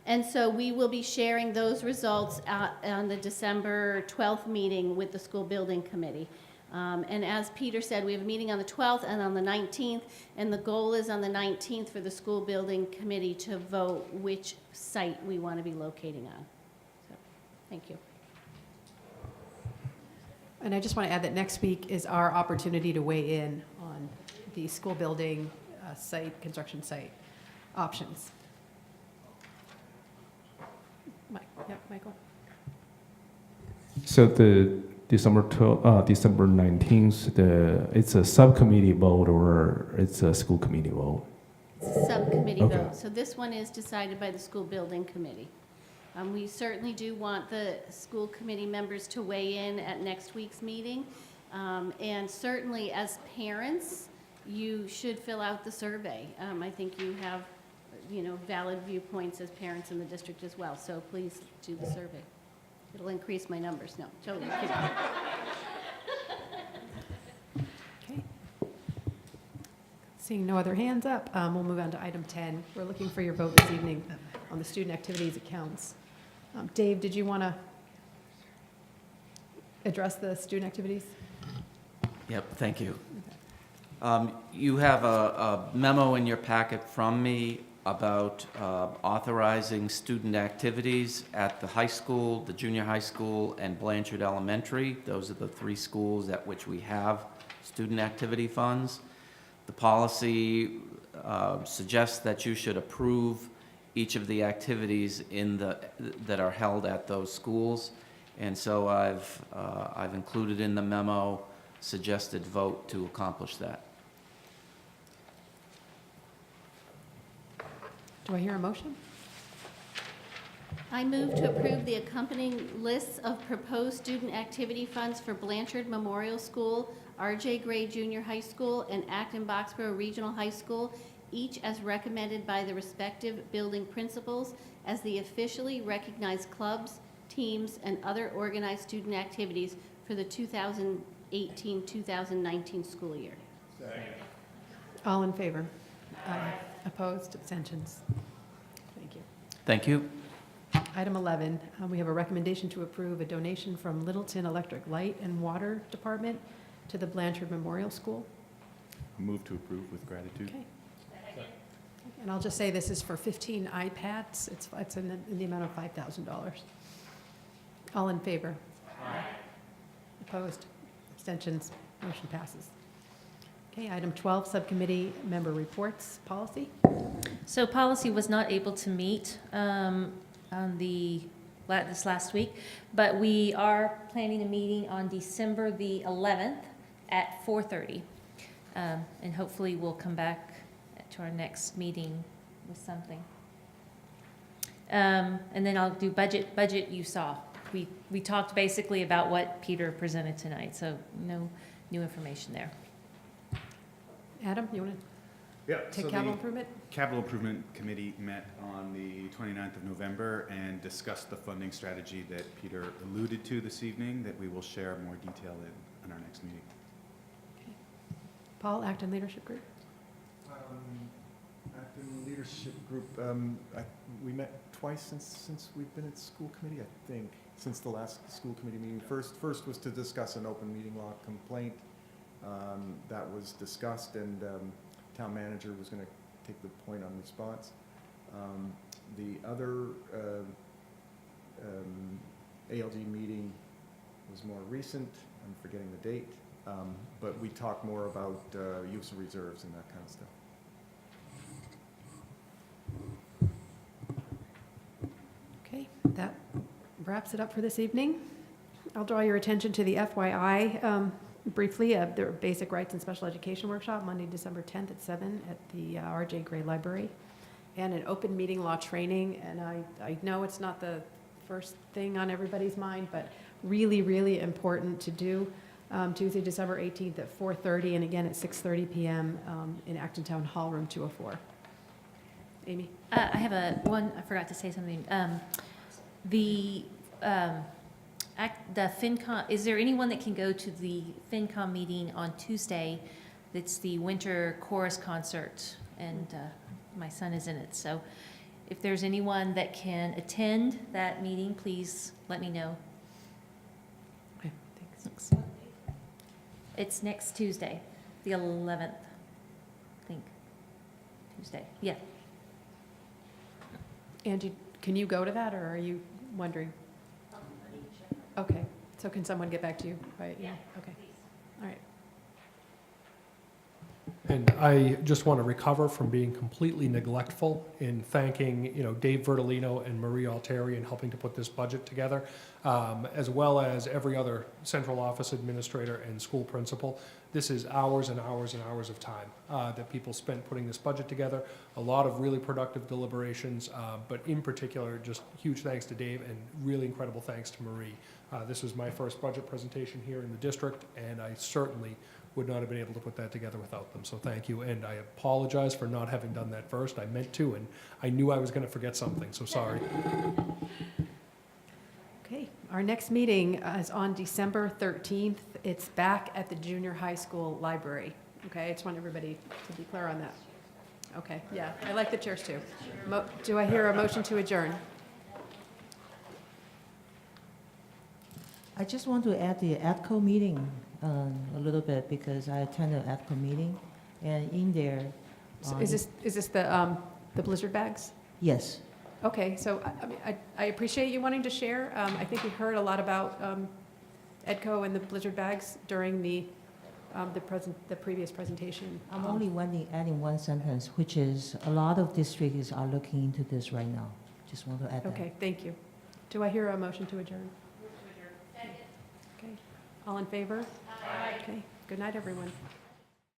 And so we will be sharing those results on the December 12th meeting with the school building committee. And as Peter said, we have a meeting on the 12th and on the 19th, and the goal is on the 19th for the school building committee to vote which site we want to be locating on. So, thank you. And I just want to add that next week is our opportunity to weigh in on the school building site, construction site options. Michael? So the December 19th, it's a subcommittee vote or it's a school committee vote? It's a subcommittee Okay. vote. So this one is decided by the school building committee. We certainly do want the school committee members to weigh in at next week's meeting. And certainly as parents, you should fill out the survey. I think you have, valid viewpoints as parents in the district as well. So please do the survey. It'll increase my numbers. No, totally kidding. Okay. Seeing no other hands up, we'll move on to item 10. We're looking for your vote this evening on the student activities accounts. Dave, did you want to address the student activities? Yep, thank you. You have a memo in your packet from me about authorizing student activities at the high school, the junior high school, and Blanchard Elementary. Those are the 3 schools at which we have student activity funds. The policy suggests that you should approve each of the activities that are held at those schools. And so I've included in the memo suggested vote to accomplish that. Do I hear a motion? I move to approve the accompanying lists of proposed student activity funds for Blanchard Memorial School, R.J. Gray Junior High School, and Acton-Boxborough Regional High School, each as recommended by the respective building principals as the officially recognized clubs, teams, and other organized student activities for the 2018-2019 school year. Second. All in favor? Aye. Opposed? Abstentions? Thank you. Thank you. Item 11, we have a recommendation to approve a donation from Littleton Electric Light and Water Department to the Blanchard Memorial School. Move to approve with gratitude. Okay. And I'll just say this is for 15 iPads. It's in the amount of $5,000. All in favor? Aye. Opposed? Abstentions? Motion passes. Okay, item 12, subcommittee member reports, policy. So policy was not able to meet on this last week, but we are planning a meeting on December the 11th at 4:30. And hopefully we'll come back to our next meeting with something. And then I'll do budget you saw. We talked basically about what Peter presented tonight, so no new information there. Adam, you want to take capital improvement? Capital Improvement Committee met on the 29th of November and discussed the funding strategy that Peter alluded to this evening that we will share more detail in our next meeting. Okay. Paul, Acton Leadership Group. Acton Leadership Group, we met twice since we've been at school committee, I think, since the last school committee meeting. First was to discuss an open meeting law complaint. That was discussed, and town manager was going to take the point on response. The other ALG meeting was more recent. I'm forgetting the date, but we talked more about use of reserves and that kind of stuff. Okay, that wraps it up for this evening. I'll draw your attention to the FYI briefly of their Basic Rights and Special Education Workshop, Monday, December 10th at 7 at the R.J. Gray Library, and an open meeting law training. And I know it's not the first thing on everybody's mind, but really, really important to do. Tuesday, December 18th at 4:30, and again at 6:30 p.m. In Acton Town Hall, room 204. Amy? I have I forgot to say something. The FinCom, is there anyone that can go to the FinCom meeting on Tuesday? It's the winter chorus concert, and my son is in it. So if there's anyone that can attend that meeting, please let me know. I think six. It's next Tuesday, the 11th, I think. Tuesday, yeah. Angie, can you go to that, or are you wondering? Okay, so can someone get back to you? Right? Yeah. Okay. All right. And I just want to recover from being completely neglectful in thanking, Dave Vertolino and Marie Altieri in helping to put this budget together, as well as every other central office administrator and school principal. This is hours and hours and hours of time that people spent putting this budget together. A lot of really productive deliberations, but in particular, just huge thanks to Dave and really incredible thanks to Marie. This was my first budget presentation here in the district, and I certainly would not have been able to put that together without them. So thank you, and I apologize for not having done that first. I meant to, and I knew I was going to forget something, so sorry. Okay, our next meeting is on December 13th. It's back at the junior high school library. Okay, I just want everybody to be clear on that. Okay, yeah, I like the chairs too. Do I hear a motion to adjourn? I just want to add the ADCO meeting a little bit, because I attended the ADCO meeting, and in there. So is this the blizzard bags? Yes. Okay, so I appreciate you wanting to share. I think we heard a lot about EDCO and the blizzard bags during the previous presentation. I'm only adding one sentence, which is a lot of districts are looking into this right now. Just want to add that. Okay, thank you. Do I hear a motion to adjourn? Okay, all in favor? Aye. Okay, good night, everyone.